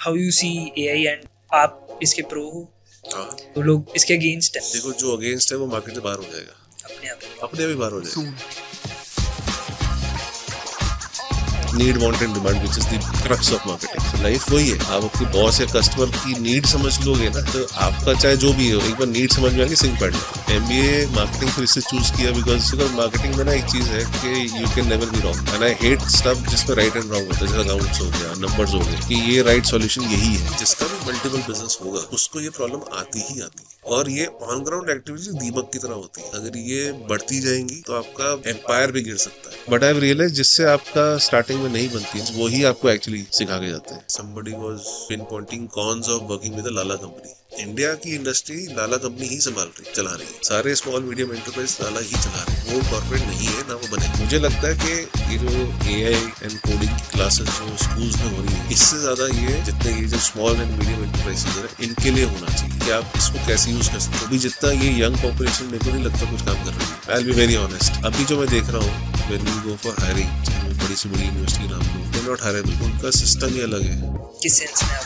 How you see AI and आप इसके pro हो हाँ तो लोग इसके अगेंस्ट है देखो, जो अगेंस्ट है वो मार्केट से बाहर हो जाएगा, अपने आप अपने आप ही बाहर हो जाएगा। Need want and demand which is the crux of marketing. Life वही है, आप अपनी बॉस या कस्टमर की नीड समझ लोगे ना, तो आपका चाहे जो भी हो, एक बार नीड समझ में आएगी, सिंक पढ़ लो। एमबीए मार्केटिंग फिर इससे चूज किया बिकॉज मार्केटिंग में ना एक चीज है कि you can never be wrong, and I hate stuff जिसमें राइट एंड रॉन्ग होता है, जैसे अकाउंट्स हो गया, नंबर्स हो गए, कि ये राइट सॉल्यूशन यही है। जिसका भी मल्टीपल बिजनेस होगा उसको ये प्रॉब्लम आती ही आती है, और ये ऑन ग्राउंड एक्टिविटीज दीमक की तरह होती है। अगर ये बढ़ती जाएंगी तो आपका एम्पायर भी गिर सकता है। बट आई रियलाइज जिससे आपका स्टार्टिंग में नहीं बनती है वही आपको एक्चुअली सिखा के जाते हैं। Somebody was pinpointing cons of working with lala company. India की इंडस्ट्री लाला कंपनी ही चला रही है। सारे स्मॉल मीडियम एंटरप्राइज लाला ही चला रहे हैं, वो कॉर्पोरेट नहीं है ना वो बने। मुझे लगता है कि ये जो एआई एंड कोडिंग की क्लासेस जो स्कूल्स में हो रही है, इससे ज्यादा ये जितने ये जो स्मॉल एंड मीडियम एंटरप्राइजेस है इनके लिए होना चाहिए कि आप इसको कैसे यूज कर सकते हो। अभी जितना ये यंग पॉपुलेशन मेरे को नहीं लगता कुछ काम कर रही है। I will be very honest, अभी जो मैं देख रहा हूँ when you go for hiring, चाहे बड़ी से बड़ी यूनिवर्सिटी नाम लो, दे नॉट हायरेबल। उनका सिस्टम ही अलग है। किस सेंस में आप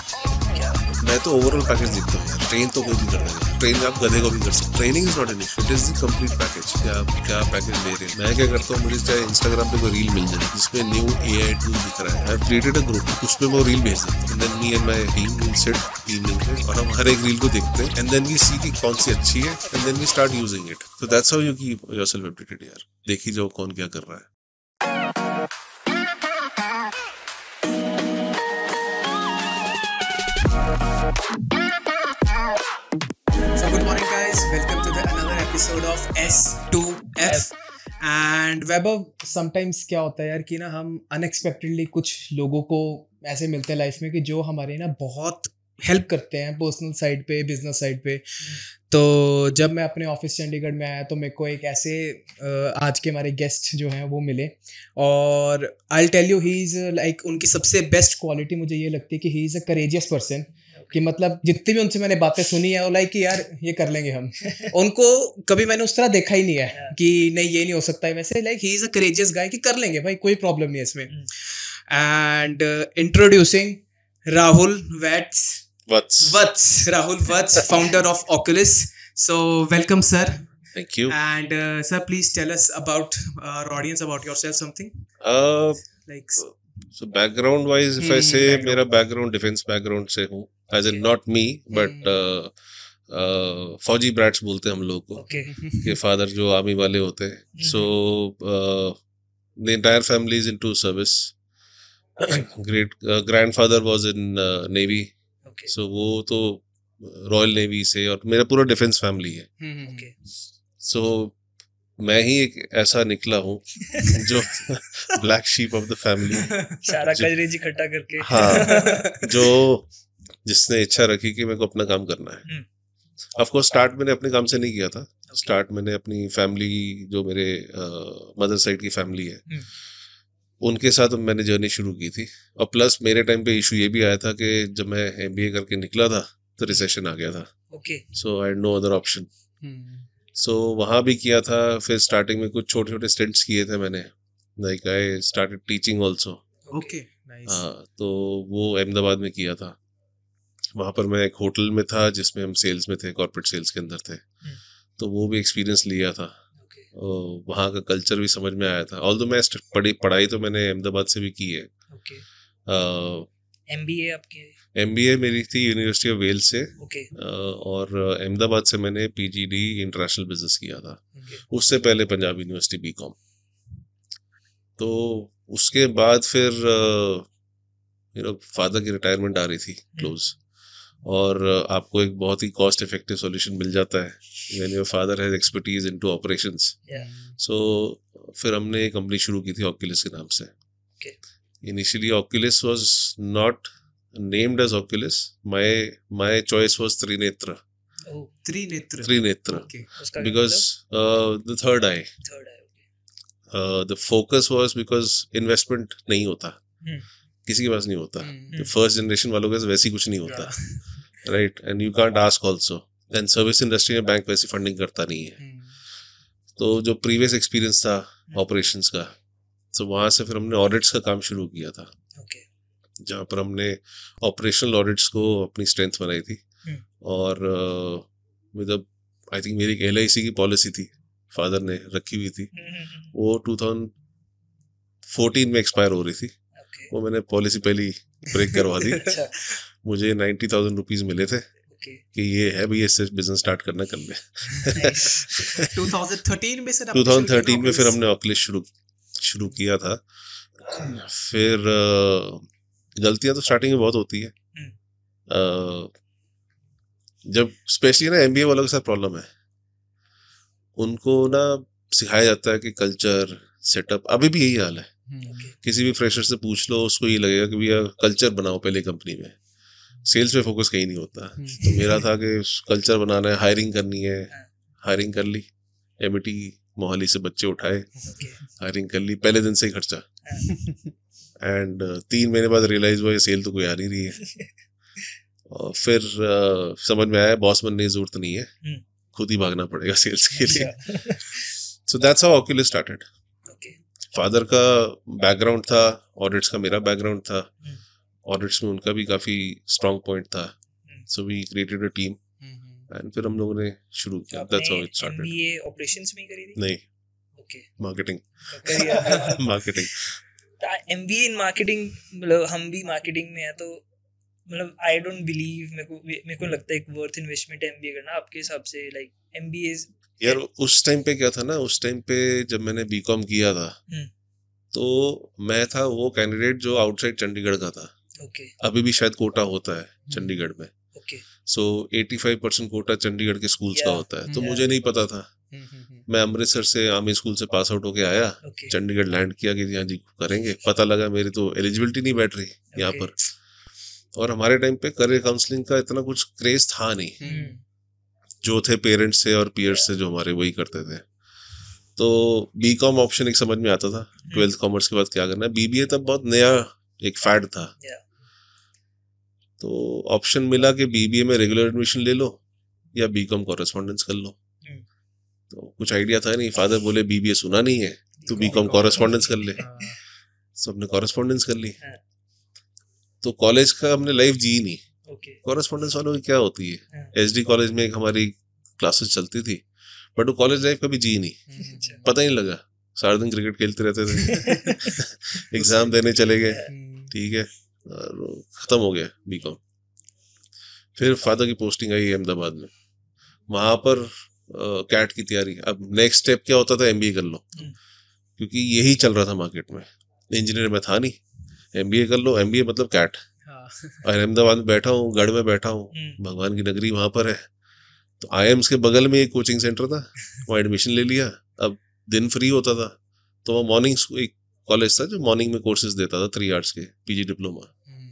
क्या मैं तो ओवरऑल पैकेज देखता हूँ यार। ट्रेन तो कोई भी कर देगा, ट्रेन में आप गधे को भी कर सकते। Training is not an issue, it is the complete package कि आप क्या पैकेज ले रहे हैं। मैं क्या करता हूँ, मुझे चाहे इंस्टाग्राम पे कोई रील मिल जाए जिसमें न्यू एआई टूल दिख रहा है, I have created a group, उसमें मैं वो रील भेज देता हूँ। Than me and my team will sit evening पे और हम हर एक रील को देखते हैं, एंड देन वी सी कि कौन सी अच्छी है, and then we start using it. So that's how you keep yourself updated यार। देखी जाओ कौन क्या कर रहा है। So good morning guys, welcome to the another episode of S2F and Webber। sometimes क्या होता है यार कि ना हम unexpectedly कुछ लोगों को ऐसे मिलते हैं लाइफ में कि जो हमारे ना बहुत हेल्प करते हैं पर्सनल साइड पे, बिजनेस साइड पे। तो जब मैं अपने ऑफिस चंडीगढ़ में आया तो मेरे को एक ऐसे आज के हमारे गेस्ट जो हैं वो मिले, और I tell you he is like, उनकी सबसे बेस्ट क्वालिटी मुझे ये लगती है कि he is a courageous person. कि मतलब जितनी भी उनसे मैंने बातें सुनी है वो लाइक कि यार ये कर लेंगे हम। उनको कभी मैंने उस तरह देखा ही नहीं है कि नहीं ये नहीं हो सकता है, वैसे like he is a courageous guy कि कर लेंगे भाई, कोई प्रॉब्लम नहीं है इसमें। And introducing Rahul Vats, Rahul Vats, founder of Oculus. So welcome, sir. Thank you. And sir, please tell us about our audience, about yourself, something. Like So background wise, if I say मेरा background defense background से हूँ, as in not me, but फौजी brats बोलते हैं हम लोग को, कि फादर जो आर्मी वाले होते हैं. So the entire family is into service. Great grandfather was in Navy. So वो तो रॉयल नेवी से, और मेरा पूरा डिफेंस फैमिली है. So मैं ही एक ऐसा निकला हूँ जो black sheep of the family, सारा कजरेज इकट्ठा करके, हाँ, जो जिसने इच्छा रखी कि मेरे को अपना काम करना है. ऑफ कोर्स स्टार्ट मैंने अपने काम से नहीं किया था. स्टार्ट मैंने अपनी फैमिली, जो मेरे मदर साइड की फैमिली है, उनके साथ मैंने जर्नी शुरू की थी. और प्लस मेरे टाइम पे इशू ये भी आया था कि जब मैं एमबीए करके निकला था तो रिसेशन आ गया था. So I had no other option. So वहाँ भी किया था. फिर स्टार्टिंग में कुछ छोटे छोटे स्टेंट्स किए थे मैंने, like I started teaching also. हाँ, तो वो अहमदाबाद में किया था. वहाँ पर मैं एक होटल में था जिसमें हम सेल्स में थे, कॉर्पोरेट सेल्स के अंदर थे. तो वो भी एक्सपीरियंस लिया था. वहाँ का कल्चर भी समझ में आया था. ऑल्दो मैं पढ़ाई तो मैंने अहमदाबाद से भी की है. एमबीए मेरी थी यूनिवर्सिटी ऑफ वेल्स से, और अहमदाबाद से मैंने पीजीडी इंटरनेशनल बिजनेस किया था. उससे पहले पंजाब यूनिवर्सिटी बीकॉम. तो उसके बाद फिर फादर की रिटायरमेंट आ रही थी क्लोज, और आपको एक बहुत ही कॉस्ट इफेक्टिव सॉल्यूशन मिल जाता है when your father has expertise into operations. So फिर हमने एक कंपनी शुरू की थी ऑक्यूलस के नाम से. Initially Oculus was not named as Oculus. My choice was Trinetra. Trinetra. Because the third eye. The focus was because investment नहीं होता, किसी के पास नहीं होता. The first generation वालों के पास वैसी कुछ नहीं होता, right? And you can't ask also. And service industry में बैंक वैसी फंडिंग करता नहीं है. तो जो previous experience था operations का, तो वहाँ से फिर हमने audits का काम शुरू किया था. जहाँ पर हमने ऑपरेशनल ऑडिट्स को अपनी स्ट्रेंथ बनाई थी। और मतलब आई थिंक मेरी एक LIC की पॉलिसी थी, फादर ने रखी हुई थी, वो 2014 में एक्सपायर हो रही थी। ओके वो मैंने पॉलिसी पहले ब्रेक करवा दी। अच्छा मुझे 90,000 रुपीज मिले थे ओके कि ये है भाई, इससे बिजनेस स्टार्ट करना कर ले। नाइस 2013 में सर आपने 2013 में फिर Oculus? हमने ऑकुलस शुरू किया था। फिर गलतियां तो स्टार्टिंग में बहुत होती है। जब स्पेशली ना MBA वालों के साथ प्रॉब्लम है, उनको ना सिखाया जाता है कि कल्चर सेटअप, अभी भी यही हाल है। किसी भी फ्रेशर से पूछ लो, उसको ये लगेगा कि भैया कल्चर बनाओ पहले कंपनी में, सेल्स पे फोकस कहीं नहीं होता। तो मेरा था कि कल्चर बनाना है, हायरिंग करनी है, हायरिंग कर ली, MET मोहाली से बच्चे उठाए, ओके हायरिंग कर ली, पहले दिन से ही खर्चा। एंड 3 महीने बाद रियलाइज हुआ ये सेल तो कोई आ नहीं रही है। और फिर समझ में आया बॉस बनने की जरूरत नहीं है, खुद ही भागना पड़ेगा सेल्स के लिए। सो that's how Oculus started. Okay father का बैकग्राउंड था ऑडिट्स का, मेरा बैकग्राउंड था ऑडिट्स में, उनका भी काफी स्ट्रांग पॉइंट था। So we created a team and फिर हम लोगों ने शुरू किया। That's how it started. MBA operations में ही करी थी नहीं, ओके मार्केटिंग। करिए मार्केटिंग। MBA इन मार्केटिंग, मतलब हम भी मार्केटिंग में है तो मतलब आई डोंट बिलीव, मेरे को लगता है एक वर्थ इन्वेस्टमेंट MBA करना आपके हिसाब से। लाइक MBA यार उस टाइम पे क्या था ना, उस टाइम पे जब मैंने BCom किया था तो मैं था वो कैंडिडेट जो आउटसाइड चंडीगढ़ का था। ओके अभी भी शायद कोटा होता है चंडीगढ़ में। ओके सो 85% कोटा चंडीगढ़ के स्कूल्स का Yeah. होता है। तो Yeah. मुझे नहीं पता था। मैं अमृतसर से आर्मी स्कूल से पास आउट होके आया, ओके चंडीगढ़ लैंड किया कि हाँ जी करेंगे। पता लगा मेरी तो एलिजिबिलिटी नहीं बैठ रही यहाँ पर। और हमारे टाइम पे करियर काउंसलिंग का इतना कुछ क्रेज था नहीं। जो थे पेरेंट्स से और पीयर्स से जो हमारे वही करते थे। तो BCom ऑप्शन एक समझ में आता था, 12th कॉमर्स के बाद क्या करना है। BBA तब बहुत नया एक फैड था। तो ऑप्शन मिला कि BBA में रेगुलर एडमिशन ले लो या BCom कॉरेस्पॉन्डेंस कर लो। तो कुछ आइडिया था नहीं। फादर बोले BBA सुना नहीं है तो BCom कॉरेस्पॉन्डेंस कर ले। तो हमने कॉरेस्पॉन्डेंस कर ली। तो कॉलेज का हमने लाइफ जी नहीं। ओके कॉरेस्पॉन्डेंस वालों की क्या होती है, SD कॉलेज में एक हमारी क्लासेस चलती थी, बट वो कॉलेज लाइफ कभी जी नहीं, पता ही नहीं लगा। सारा दिन क्रिकेट खेलते रहते थे। एग्जाम देने चले गए, ठीक है, और खत्म हो गया BCom। फिर फादर की पोस्टिंग आई अहमदाबाद में, वहां पर कैट की तैयारी। अब नेक्स्ट स्टेप क्या होता था, MBA कर लो, क्योंकि यही चल रहा था मार्केट में। इंजीनियर में था नहीं, MBA कर लो, MBA मतलब कैट। और अहमदाबाद में बैठा हूँ, गढ़ में बैठा हूँ, भगवान की नगरी वहां पर है। तो IIMS के बगल में एक कोचिंग सेंटर था, वहाँ एडमिशन ले लिया। अब दिन फ्री होता था तो वो मॉर्निंग एक कॉलेज था जो मॉर्निंग में कोर्सेज देता था 3 आवर्स के, PG डिप्लोमा।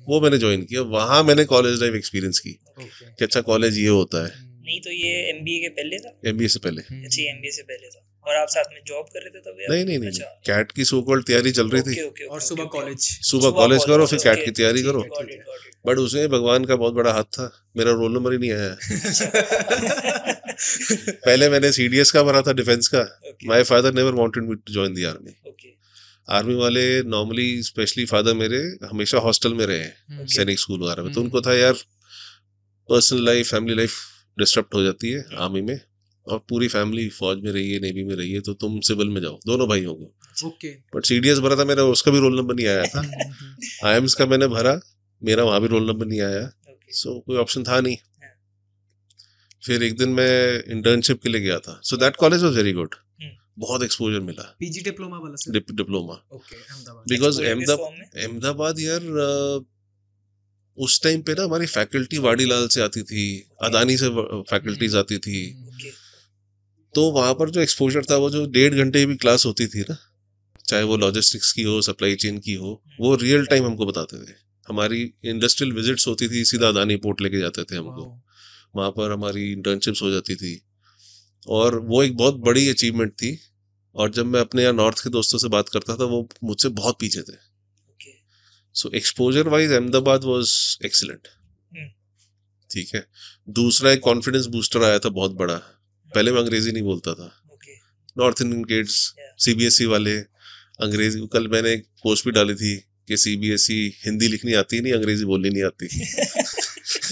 वो मैंने ज्वाइन किया। वहां मैंने कॉलेज लाइफ एक्सपीरियंस की कि अच्छा कॉलेज ये होता है। नहीं तो ये MBA के पहले था? MBA से पहले। अच्छा MBA से पहले था। और आप साथ में जॉब कर रहे थे तब? नहीं, अच्छा कैट की सो कॉल्ड तैयारी चल रही थी। ओके और सुबह कॉलेज कॉलेज करो, फिर कैट की तैयारी करो। गॉट इट बट उसमें भगवान का बहुत बड़ा हाथ था, मेरा रोल नंबर ही नहीं आया। पहले मैंने CDS का भरा था, डिफेंस का। My father never wanted me to join the army. Army वाले नॉर्मली, स्पेशली फादर मेरे हमेशा हॉस्टल में रहे हैं, सैनिक स्कूल वगैरह में। तो उनको था यार personal life, family life disturb हो जाती है आर्मी में, और पूरी फैमिली फौज में रही है, नेवी में रही है, तो तुम सिविल में जाओ, दोनों भाई होंगे। ओके बट CDS भरा था मेरा, उसका भी रोल नंबर नहीं आया था। IIMS का मैंने भरा, मेरा वहां भी रोल नंबर नहीं आया। सो कोई ऑप्शन था नहीं। फिर एक दिन मैं इंटर्नशिप के लिए गया था। So that college was very good, बहुत एक्सपोजर मिला। PG डिप्लोमा वाला sir? Diploma. Okay Ahmedabad. Because Ahmedabad यार उस टाइम पे ना हमारी फैकल्टी वाडीलाल से आती थी, अदानी से फैकल्टीज आती थी। तो वहां पर जो एक्सपोजर था, वो जो 1.5 घंटे की क्लास होती थी ना, चाहे वो लॉजिस्टिक्स की हो, सप्लाई चेन की हो, वो रियल टाइम हमको बताते थे। हमारी इंडस्ट्रियल विजिट्स होती थी, सीधा अदानी पोर्ट लेके जाते थे हमको। वहां पर हमारी इंटर्नशिप्स हो जाती थी, और वो एक बहुत बड़ी अचीवमेंट थी। और जब मैं अपने यहाँ नॉर्थ के दोस्तों से बात करता था, वो मुझसे बहुत पीछे थे। So exposure wise Ahmedabad was excellent. ठीक है। दूसरा एक कॉन्फिडेंस बूस्टर आया था बहुत बड़ा। पहले मैं अंग्रेजी नहीं बोलता था। नॉर्थ इंडियन किड्स, CBSE वाले अंग्रेजी। कल मैंने एक पोस्ट भी डाली थी कि CBSE हिंदी लिखनी आती नहीं, अंग्रेजी बोलनी नहीं आती।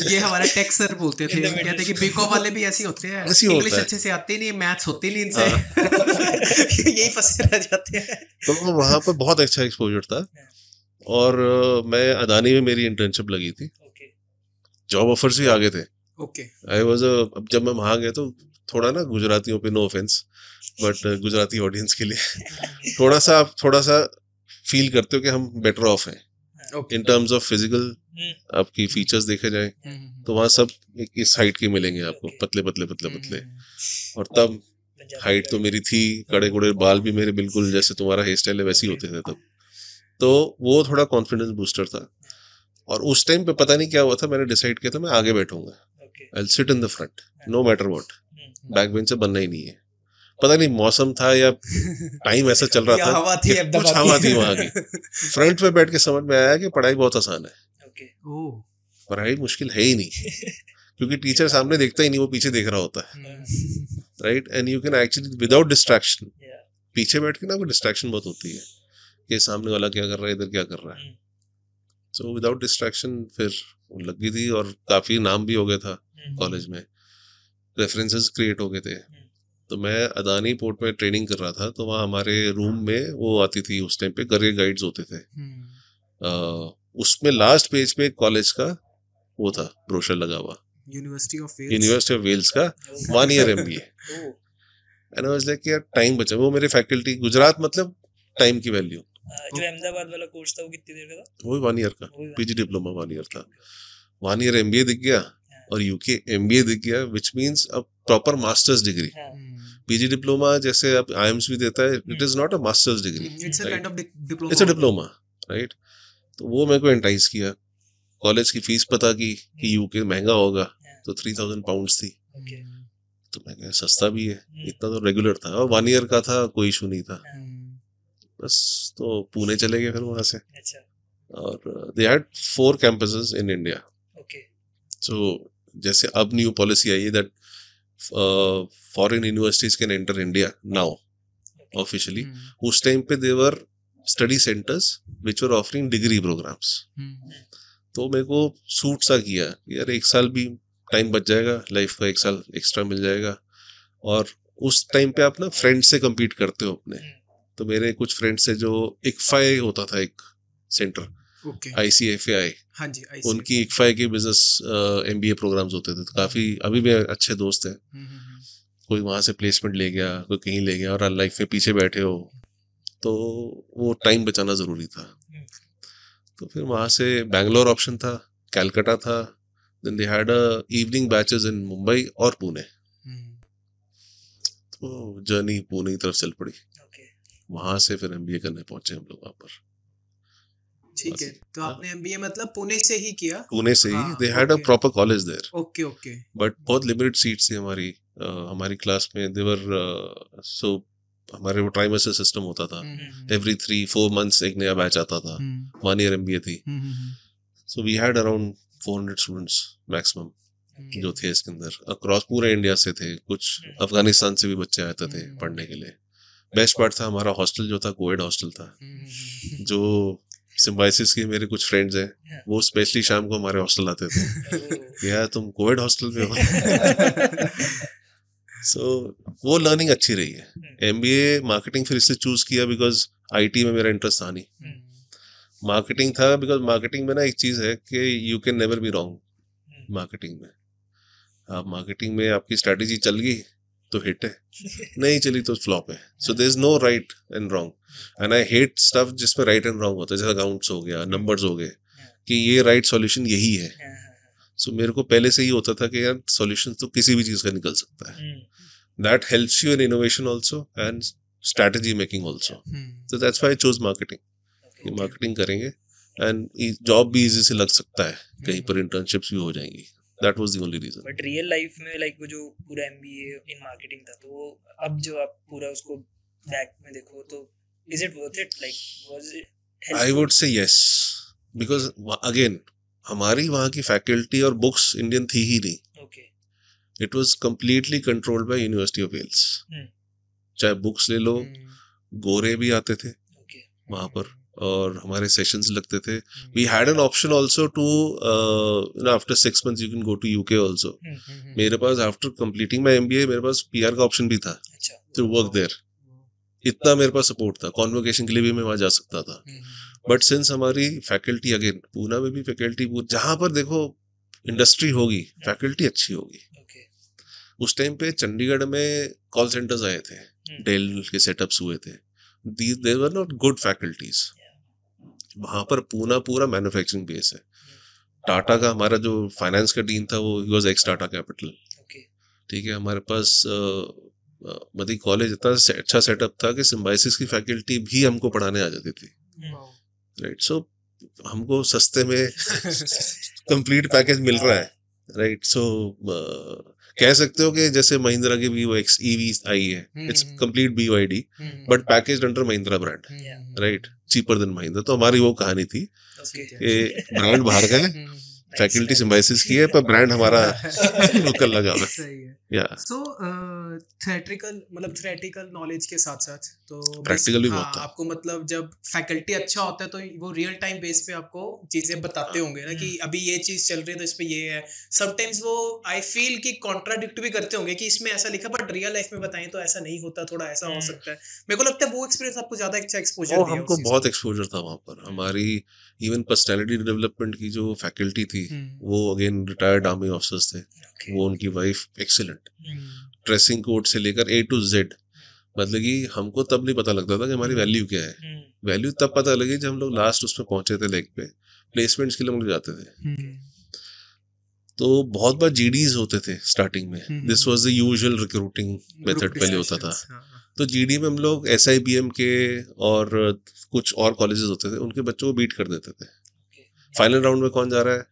ये हमारे टेक सर बोलते थे, कहते कि बीकॉम वाले भी ऐसे होते हैं, ऐसे ही होता इंग्लिश है। अच्छे से आती नहीं, मैथ्स होती नहीं इनसे। यही फंसे रह जाते हैं। तो वहाँ पर बहुत अच्छा एक्सपोजर था। और मैं अदानी में मेरी इंटर्नशिप लगी थी, ओके जॉब ऑफर्स भी आ गए थे। ओके आई वॉज अब जब मैं वहाँ गया तो थोड़ा ना गुजरातियों पे, no offence, but Gujarati audience के लिए थोड़ा सा फील करते हो कि हम बेटर ऑफ हैं okay in terms of physical. आपकी फीचर्स देखे जाएं तो वहाँ सब इस हाइट के मिलेंगे आपको, पतले पतले पतले पतले। और तब हाइट तो मेरी थी, कड़े कुड़े बाल भी मेरे बिल्कुल जैसे तुम्हारा हेयर स्टाइल है वैसे ही होते थे तब। तो वो थोड़ा कॉन्फिडेंस बूस्टर था। और उस टाइम पे पता नहीं क्या हुआ था, मैंने डिसाइड किया था मैं आगे बैठूंगा, I will sit in the front no matter what, back bench से बनना ही नहीं है। पता नहीं मौसम था या टाइम ऐसा चल रहा या था हवा थी, कि कुछ हवा थी वहां की। फ्रंट पे बैठ के समझ में आया कि पढ़ाई बहुत आसान है, ओह पढ़ाई मुश्किल है ही नहीं, क्योंकि टीचर सामने देखता ही नहीं, वो पीछे देख रहा होता है, right. And you can actually without distraction, पीछे बैठ के ना कोई डिस्ट्रैक्शन बहुत होती है कि सामने वाला क्या कर रहा है, इधर क्या कर रहा है। सो विदाउट डिस्ट्रैक्शन फिर वो लगी थी और काफी नाम भी हो गया था कॉलेज में, रेफरेंसेस क्रिएट हो गए थे। तो मैं अदानी पोर्ट में ट्रेनिंग कर रहा था, तो वहाँ हमारे रूम में वो आती थी उस टाइम पे, करियर गाइड्स होते थे। उसमें लास्ट पेज पे कॉलेज का वो था ब्रोशर लगा हुआ, यूनिवर्सिटी ऑफ वेल्स का 1 year MBA। And I was like यार टाइम बचा, वो मेरे फैकल्टी गुजरात, मतलब टाइम की वैल्यू। जो अहमदाबाद वाला कोर्स था वो कितनी देर का था? वो 1 ईयर का PG डिप्लोमा 1 ईयर था। 1 ईयर MBA दिख गया और UK MBA दिख गया, विच मीन्स अब proper masters degree. PG diploma जैसे अब IIMS भी देता है, it is not a masters degree, it's a kind of diploma, it's a diploma, right. तो वो मेरे को एंटाइज किया। कॉलेज की फीस पता की कि UK महंगा होगा, तो 3000 पाउंड्स थी। तो मैं कहा सस्ता भी है, इतना तो रेगुलर था, और 1 ईयर का था, कोई इशू नहीं था। बस तो पुणे चले गए फिर वहां से। और they had 4 campuses in India. So जैसे अब न्यू पॉलिसी आई है that foreign universities can enter India now officially. उस टाइम पे their study centres which were offering degree programmes. तो मेरे को सूट सा किया यार, 1 साल भी टाइम बच जाएगा, लाइफ का 1 साल एक्स्ट्रा मिल जाएगा। और उस टाइम पे आप ना फ्रेंड से कम्पीट करते हो अपने। तो मेरे कुछ फ्रेंड्स से जो ICFAI होता था एक सेंटर, ICFAI, हाँ जी, उनकी ICFAI के बिजनेस MBA प्रोग्राम्स होते थे। तो काफी अभी भी अच्छे दोस्त हैं। कोई वहां से प्लेसमेंट ले गया, कोई कहीं ले गया, और लाइफ में पीछे बैठे हो तो वो टाइम बचाना जरूरी था। तो फिर वहां से बैंगलोर ऑप्शन था, कैलकाटा था, then they had evening batches in Mumbai और पुणे। तो जर्नी पुणे की तरफ चल पड़ी। वहां से फिर MBA करने पहुंचे हम लोग वहां पर। ठीक है, तो आपने MBA मतलब पुणे से ही किया? पुणे से ही, they had a proper college there. Okay okay. But बहुत लिमिटेड सीट्स थी हमारी क्लास में। देवर सो हमारे वो ट्राइमेस्टर सिस्टम होता था, एवरी 3-4 मंथ्स एक नया बैच आता था। 1 ईयर MBA थी। So we had around 400 students maximum जो थे इसके अंदर, अक्रॉस पूरे इंडिया से थे। कुछ अफगानिस्तान से भी बच्चे आते थे पढ़ने के लिए। बेस्ट पार्ट था हमारा हॉस्टल जो था, कोएड हॉस्टल था। जो सिम्बाइसिस के मेरे कुछ फ्रेंड्स हैं, वो स्पेशली शाम को हमारे हॉस्टल आते थे। यार तुम कोएड हॉस्टल में हो। सो वो लर्निंग अच्छी रही है। MBA मार्केटिंग फिर इससे चूज किया बिकॉज IT में मेरा इंटरेस्ट था नहीं। मार्केटिंग था बिकॉज मार्केटिंग में ना एक चीज है कि you can never be wrong. Marketing में आप मार्केटिंग में आपकी स्ट्रैटेजी चल गई तो हिट है, नहीं चली तो फ्लॉप है। So there is no right and wrong, and I hate stuff जिसमें राइट एंड रॉन्ग होता है, जैसे अकाउंट्स हो गया, नंबर्स हो गए, कि ये राइट सॉल्यूशन यही है। सो मेरे को पहले से ही होता था कि यार सॉल्यूशन तो किसी भी चीज का निकल सकता है। That helps you in innovation also and strategy making also. So that's why I choose marketing. Marketing करेंगे एंड जॉब भी इजी से लग सकता है, कहीं पर इंटर्नशिप्स भी हो जाएंगी। That was the only reason. But real life में like वो जो पूरा MBA in marketing था, तो वो अब जो आप पूरा उसको बैक में देखो तो is it worth it? Like was it helpful? I would say yes, because again हमारी वहाँ की फैकल्टी और बुक्स इंडियन थी ही नहीं। Okay. It was completely controlled by University of Wales. चाहे बुक्स ले लो, गोरे भी आते थे Okay. वहाँ पर, और हमारे सेशंस लगते थे. We had an option also to after 6 months you can go to UK also. मेरे पास आफ्टर कंप्लीटिंग माई MBA मेरे पास PR का ऑप्शन भी था अच्छा टू वर्क देयर. इतना मेरे पास सपोर्ट था. कॉन्वोकेशन के लिए भी मैं वहां जा सकता था. बट सिंस हमारी फैकल्टी, अगेन पूना में भी फैकल्टी, जहां पर देखो इंडस्ट्री होगी फैकल्टी अच्छी होगी. ओके उस टाइम पे चंडीगढ़ में कॉल सेंटर्स आए थे, डेल के सेटअप्स हुए थे. दे वर नॉट गुड फैकल्टीज. वहां पर पूरा मैन्युफैक्चरिंग बेस है. टाटा का हमारा जो फाइनेंस का डीन था वो was x Tata capital. Okay ठीक है. हमारे पास मधी कॉलेज इतना अच्छा सेटअप था कि सिम्बाइसिस की फैकल्टी भी हमको पढ़ाने आ जाती थी. राइट. सो हमको सस्ते में कंप्लीट पैकेज मिल रहा है. राइट. सो कह सकते हो कि जैसे महिंद्रा की भी वो एक्स ईवी आई है, it's complete BYD but package under Mahindra brand. Right. Cheaper than Mahindra. तो हमारी वो कहानी थी ओके कि ब्रांड बाहर का है, फैकल्टी सिम्बाइसिस की है, पर ब्रांड हमारा लोकल लगा हुआ है. सही है. या सो थ्योरेटिकल नॉलेज के साथ साथ तो Practical भी हाँ, बहुत था. आपको मतलब जब फैकल्टी अच्छा होता है तो वो रियल टाइम बेस पे आपको चीजें बताते होंगे ना कि अभी ये चीज चल रही है तो इस पे ये है. समटाइम्स वो आई फील कि कॉन्ट्राडिक्ट भी करते होंगे कि इसमें ऐसा लिखा बट रियल लाइफ में बताएं तो ऐसा नहीं होता, थोड़ा ऐसा हो सकता है. मेरे को लगता है वो एक्सपीरियंस आपको ज्यादा अच्छा एक्सपोजर और दिया हमको उस चीज बहुत को. एक्सपोजर था वहाँ पर. हमारी इवन पर्सनैलिटी डेवलपमेंट की जो फैकल्टी थी वो अगेन रिटायर्ड आर्मी ऑफिसर्स थे. वो उनकी वाइफ एक्सीलेंट. ड्रेसिंग कोड से लेकर A to Z. मतलब कि हमको तब नहीं पता लगता था कि हमारी वैल्यू क्या है. वैल्यू तब पता लगी जब हम लोग लास्ट उसमें पहुंचे थे लेग पे. प्लेसमेंट्स के लिए हम लोग जाते थे तो बहुत बार GDs होते थे स्टार्टिंग में. This was the usual recruiting method पहले होता था. तो GD में हम लोग SIBM के और कुछ और कॉलेजेस होते थे, उनके बच्चों को बीट कर देते थे. फाइनल राउंड में कौन जा रहा है?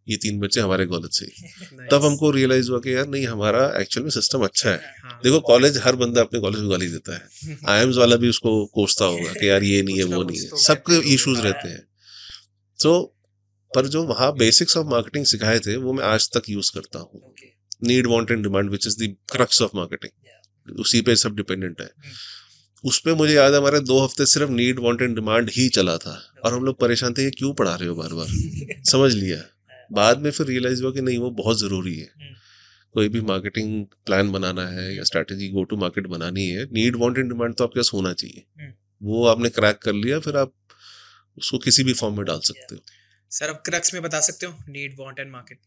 ये 3 बच्चे हमारे कॉलेज से ही. तब हमको रियलाइज हुआ कि यार नहीं, हमारा एक्चुअल में सिस्टम अच्छा है. देखो कॉलेज, हर बंदा अपने कॉलेज को गाली देता है. IIMS वाला भी उसको कोसता होगा कि यार ये नहीं है वो नहीं है. सबके इश्यूज रहते हैं. तो पर जो वहाँ बेसिक्स ऑफ मार्केटिंग सिखाए थे वो मैं आज तक यूज करता हूँ. Need, want and demand which is the crux of marketing. उसी पे सब डिपेंडेंट है. उस पे मुझे याद है हमारे 2 हफ्ते सिर्फ नीड, वांट एंड डिमांड ही चला था और हम लोग परेशान थे, ये क्यों पढ़ा रहे हो बार बार. समझ लिया. बाद में फिर रियलाइज हुआ कि नहीं, वो बहुत जरूरी है. कोई भी मार्केटिंग प्लान बनाना है या स्ट्रैटेजी गो टू मार्केट बनानी है, नीड, वांट एंड डिमांड तो आपके पास होना चाहिए. वो आपने क्रैक कर लिया, फिर आप उसको किसी भी फॉर्म में डाल सकते हो. सर अब क्रक्स में बता सकते हो नीड, वांट एंड मार्केट.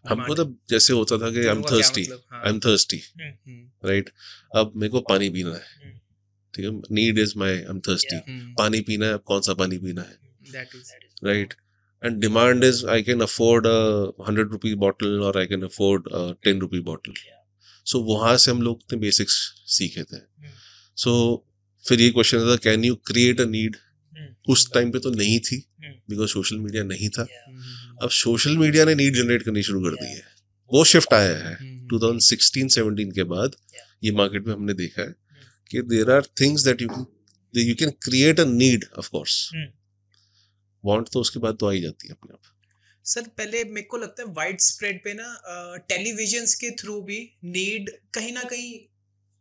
हमको तब जैसे होता था कि आई एम थर्स्टी. राइट. अब मेरे को पानी पीना है. ठीक है. Need is my I am thirsty. पानी पीना है. अब कौन सा पानी पीना है? Right. And demand is I can afford a 100 rupee bottle or I can afford a 10 rupee bottle. So वहाँ से हम लोग इतने बेसिक्स सीखे थे. So फिर ये क्वेश्चन था, can you create a need? उस टाइम पे तो नहीं थी बिकॉज सोशल मीडिया नहीं था. अब सोशल मीडिया ने नीड जनरेट करनी शुरू कर दी है. वो शिफ्ट आया है 2016-17 के बाद. ये मार्केट में हमने देखा है कि there are things that you can create a need. Of course want तो उसके बाद तो आ ही जाती है अपने आप. सर पहले मेरे को लगता है वाइड स्प्रेड पे ना टेलीविजन्स के थ्रू भी नीड कहीं ना कहीं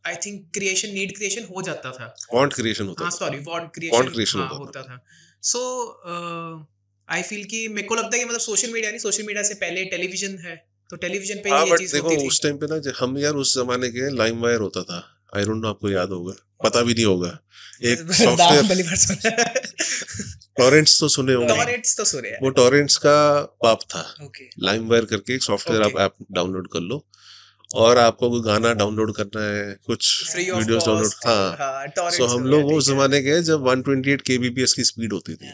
आई थिंक नीड क्रिएशन हो जाता था. वांट क्रिएशन होता हाँ था. सॉरी वांट creation क्रिएशन होता होता था. सो आई फील कि मेरे को लगता है कि मतलब सोशल मीडिया से पहले टेलीविजन है तो टेलीविजन पे हाँ, ये बट चीज देखो होती थी. उस टाइम पे ना हम यार उस जमाने के लाइम वायर होता था. आई डोंट नो आपको याद होगा, पता भी नहीं होगा. एक सॉफ्टवेयर टॉरेंट्स तो सुने होंगे. टॉरेंट्स तो सुने हैं. वो टॉरेंट्स का पाप था. ओके लाइम वायर करके एक सॉफ्टवेयर Okay. आप ऐप डाउनलोड कर लो और आपको कोई गाना डाउनलोड करना है, कुछ free of videos download. Cost. हाँ. हाँ टॉरेंट्स. सो हम लोग उस जमाने के जब 128 kbps की स्पीड होती थी,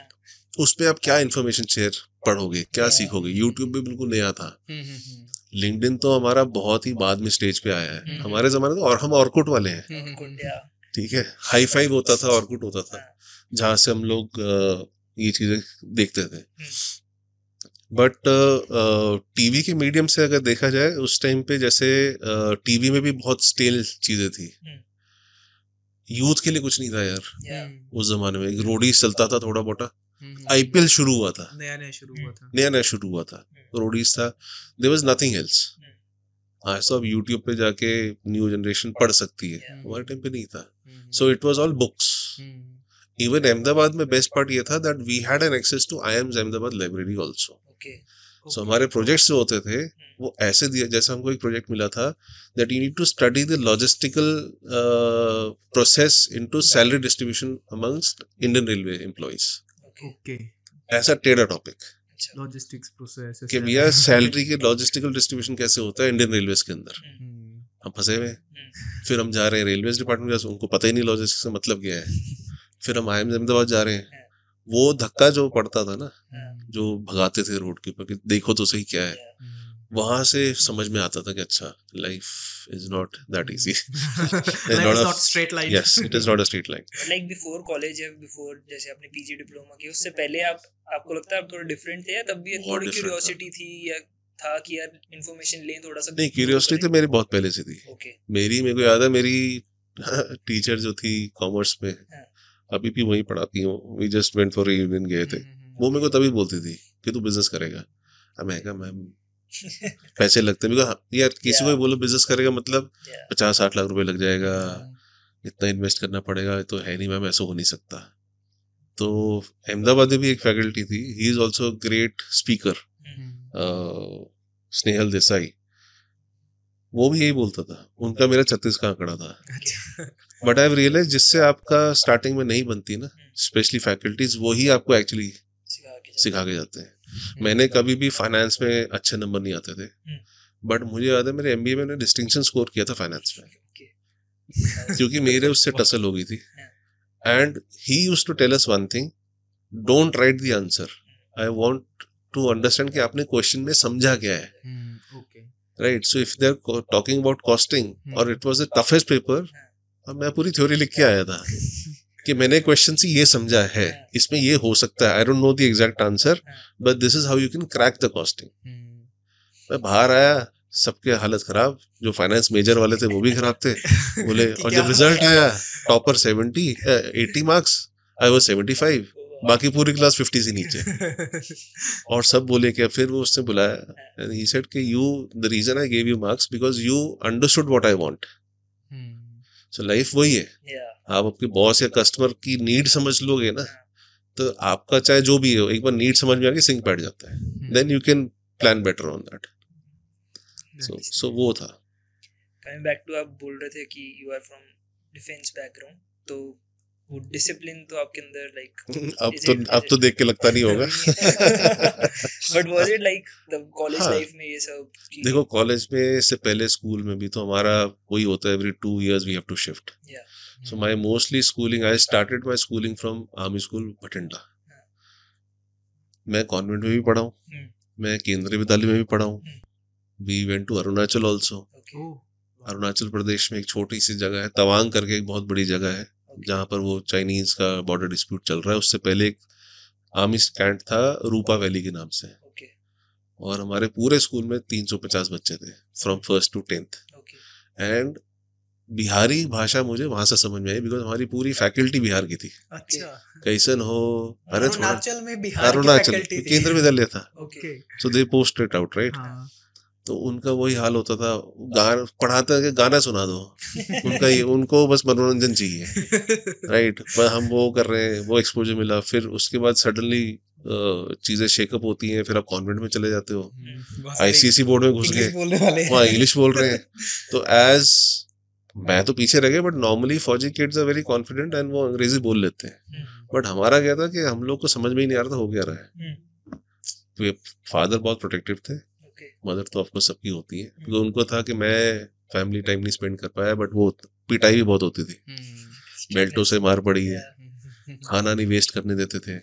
उस पे आप क्या इन्फॉर्मेशन शेयर पढ़ोगे, क्या सीखोगे. यूट्यूब भी बिल्कुल नया था. लिंक्डइन तो हमारा बहुत ही बाद में स्टेज पे आया है. हमारे जमाने में, और हम ऑर्कुट वाले हैं. ठीक है. हाई फाइव होता था, ऑर्कुट होता था, जहाँ से हम लोग ये चीजें देखते थे. बट टीवी के मीडियम से अगर देखा जाए उस टाइम पे, जैसे टीवी में भी बहुत स्टेल चीजें थी. यूथ के लिए कुछ नहीं था यार. उस जमाने में एक रोडीज चलता था थोड़ा मोटा. IPL शुरू हुआ था, नया शुरू हुआ था. रोडीज था. There was nothing else. आज तो अब यूट्यूब पे जाके न्यू जनरेशन पढ़ सकती है. हमारे टाइम पे नहीं था. So it was all books. Even Ahmedabad में बेस्ट पार्ट ये था that we had an access to IIM's Ahmedabad library also. Okay. So हमारे प्रोजेक्ट्स जो होते थे वो ऐसे दिया, जैसे हमको एक प्रोजेक्ट मिला था that you need to study the logistical process into salary distribution amongst Indian railway employees. Okay. ऐसा टेढ़ा टॉपिक अच्छा. लॉजिस्टिक्स प्रोसेस कि भैया सैलरी के लॉजिस्टिकल डिस्ट्रीब्यूशन कैसे होता है इंडियन रेलवेज के अंदर. हम फंसे हुए हैं. फिर हम जा रहे हैं रेलवेज डिपार्टमेंट, उनको पता ही नहीं लॉजिस्टिक्स का मतलब क्या है. फिर हम IIM's अहमदाबाद जा रहे हैं. वो धक्का जो पड़ता था ना, जो भगाते थे रोड के ऊपर कि देखो तो सही क्या है, वहां से समझ में आता था कि अच्छा life is not that easy. Not straight line. Yes, it is not a straight line. Like before college या बिफोर जैसे आपने पीजी डिप्लोमा किया उससे पहले आपको लगता है आप थोड़ा डिफरेंट थे या तब भी बहुत थोड़ी different क्यूरियोसिटी थी या था कि यार इन्फॉर्मेशन लें थोड़ा सा? नहीं, क्यूरियोसिटी तो मेरी बहुत पहले से थी. ओके. मेरे को याद है मेरी टीचर जो थी कॉमर्स में, हाँ. अभी भी वहीं पढ़ाती हूँ. We just went for reunion गए थे. वो मेरे को तभी बोलती थी कि तू बिजनेस करेगा. अब मैं कहा मैम पैसे लगते हैं. यार किसी को भी बोलो बिजनेस करेगा मतलब 50-60 लाख रुपए लग जाएगा, इतना इन्वेस्ट करना पड़ेगा, तो है नहीं मैम, ऐसा हो नहीं सकता. तो अहमदाबाद में भी एक फैकल्टी थी, he is also great speaker, Snehal Desai. वो भी यही बोलता था. उनका मेरा 36 का आंकड़ा था. बट आई हैव रियलाइज जिससे आपका स्टार्टिंग में नहीं बनती ना, स्पेशली फैकल्टीज, वही आपको एक्चुअली सिखा के जाते हैं. मैंने कभी भी फाइनेंस में अच्छे नंबर नहीं आते थे, बट मुझे याद है मेरे MBA में मैंने डिस्टिंक्शन स्कोर किया था फाइनेंस में, क्योंकि मेरे उससे टसल हो गई थी. And he used to tell us one thing, don't write the answer, I want to understand कि आपने क्वेश्चन में समझा क्या है. Right. So if they are talking about costing और it was the toughest paper, मैं पूरी थ्योरी लिख के आया था कि मैंने क्वेश्चन से ये समझा है, इसमें ये हो सकता है, I don't know the exact answer, but this is how you can crack the costing. मैं बाहर आया, सबके हालत खराब, जो फाइनेंस मेजर वाले थे वो भी खराब थे. बोले, और जब रिजल्ट आया टॉपर 80 मार्क्स, आई वाज 75, बाकी पूरी क्लास 50 से नीचे. और सब बोले क्या, फिर वो उसने बुलाया एंड ही सेड कि you, the reason I gave you marks because you understood what I want. So life वही है. आप अपने बॉस या कस्टमर की नीड समझ लोगे ना, तो आपका चाहे जो भी हो, एक बार नीड समझ में आ गई, सिंक बैठ जाता है. Then you can plan better on that. So वो था. कमिंग बैक टू, आप बोल रहे थे कि you are from defence background, तो वो डिसिप्लिन तो आपके अंदर लाइक अब तो देख के लगता नहीं होगा. But was it like the college life में ये सब? देखो, कॉलेज में से पहले स्कूल में भी तो हमारा वही होता है, every 2 years we have to shift. So my mostly schooling, I started my schooling from Army School, Bhatinda. मैं कॉन्वेंट में भी पढ़ा हूँ, मैं केंद्रीय विद्यालय में भी पढ़ा हूँ. We went to Arunachal also. Arunachal Pradesh में एक छोटी सी जगह है तवांग करके, एक बहुत बड़ी जगह है जहाँ पर वो चाइनीज का बॉर्डर डिस्प्यूट चल रहा है. उससे पहले एक आर्मी कैंट था रूपा वैली के नाम से, और हमारे पूरे स्कूल में 350 बच्चे थे from 1st to 10th. And Bihari भाषा मुझे वहां से समझ में आई बिकॉज हमारी पूरी फैकल्टी बिहार की थी. अच्छा. कैसन हो, अरे थोड़ा अरुणाचल में बिहार अरुणाचल की फैकल्टी केंद्र विद्यालय था. Okay. So they post it out, right. तो उनका वही हाल होता था, पढ़ाते कि गाना सुना दो. उनको बस मनोरंजन चाहिए, राइट. पर हम वो कर रहे हैं, वो एक्सपोजर मिला. फिर उसके बाद सडनली चीजें शेकअप होती हैं, फिर आप कॉन्वेंट में चले जाते हो, ICSE बोर्ड में घुस गए, वहाँ इंग्लिश बोल रहे हैं. तो एज मैं तो पीछे रह गया, बट नॉर्मली फौजी kids are very confident and वो अंग्रेजी बोल लेते हैं. बट हमारा क्या था कि हम लोग को समझ में ही नहीं आ रहा था हो क्या रहा है. तो फादर बहुत प्रोटेक्टिव थे, मदर तो ऑफकोर्स सबकी होती है, क्योंकि उनको था कि मैं फैमिली टाइम नहीं स्पेंड कर पाया, बट वो पिटाई भी बहुत होती थी, बेल्टों से मार पड़ी है, खाना नहीं वेस्ट करने देते थे,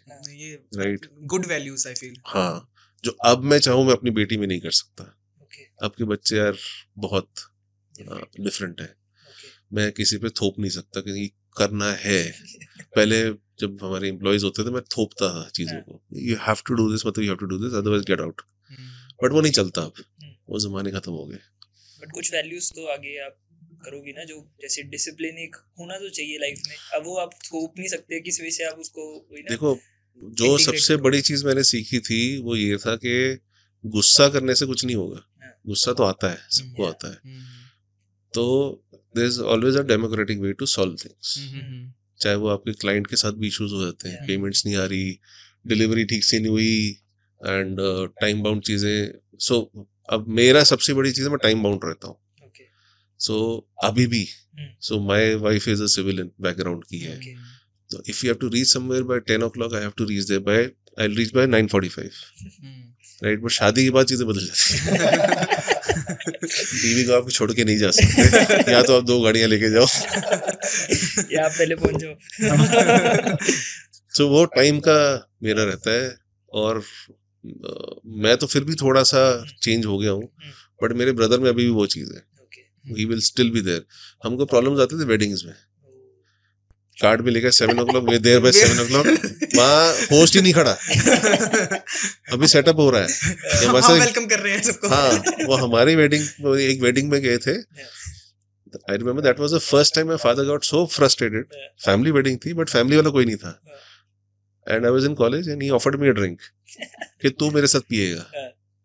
right. Good values I feel. हाँ, जो अब मैं चाहूँ मैं अपनी बेटी में नहीं कर सकता. अब के बच्चे यार बहुत डिफरेंट है. मैं किसी पे थोप नहीं सकता कि करना है. पहले जब हमारे एम्प्लॉइज होते थे मैं थोपता था चीजों को, you have to do this, मतलब you have to do this, otherwise get out. But वो नहीं चलता अब, वो जमाने खत्म हो गए. बट कुछ वैल्यूज तो आगे आप करोगी ना, जो जैसे डिसिप्लिन एक होना तो चाहिए लाइफ में. अब वो आप थोप नहीं सकते, किस वजह से आप उसको देखो, जो सबसे बड़ी चीज मैंने सीखी थी वो ये था कि गुस्सा करने से कुछ नहीं होगा. गुस्सा तो आता है, सबको आता है. तो there is always a democratic way to solve things. चाहे वो आपके क्लाइंट के साथ भी इश्यूज हो जाते हैं, Yeah. पेमेंट्स नहीं आ रही, डिलीवरी ठीक से नहीं हुई एंड टाइम बाउंड चीज़ें. सो अब मेरा सबसे बड़ी चीज़ है मैं टाइम बाउंड रहता हूँ. Okay. सो अभी भी Hmm. So my wife is a civilian background की है. Okay. So if you have to reach somewhere by 10 o'clock, I have to reach there by, I'll reach by 9:45. Right? But शादी के बाद चीजें बदल जाती हैं. बीवी को आप छोड़ के नहीं जा सकते. या तो आप 2 गाड़ियां लेके जाओ. या आप पहले पहुंच जाओ. So वो टाइम का मेरा रहता है. और मैं तो फिर भी थोड़ा सा चेंज हो गया हूँ. बट मेरे ब्रदर में अभी भी वो चीज है. He will still be there. हमको प्रॉब्लम्स आते थे वेडिंग्स में. कार्ड में लिखा 7 o'clock, way there by 7 o'clock. वहाँ होस्ट ही नहीं खड़ा. अभी सेटअप हो रहा है. हम वेलकम कर रहे हैं सबको. हाँ, वो हमारी एक वेडिंग में गए थे. I remember that was the first time my father got so frustrated. Family wedding थी बट फैमिली वाला कोई नहीं था. And I was in college and he offered me a drink कि तू मेरे साथ पिएगा.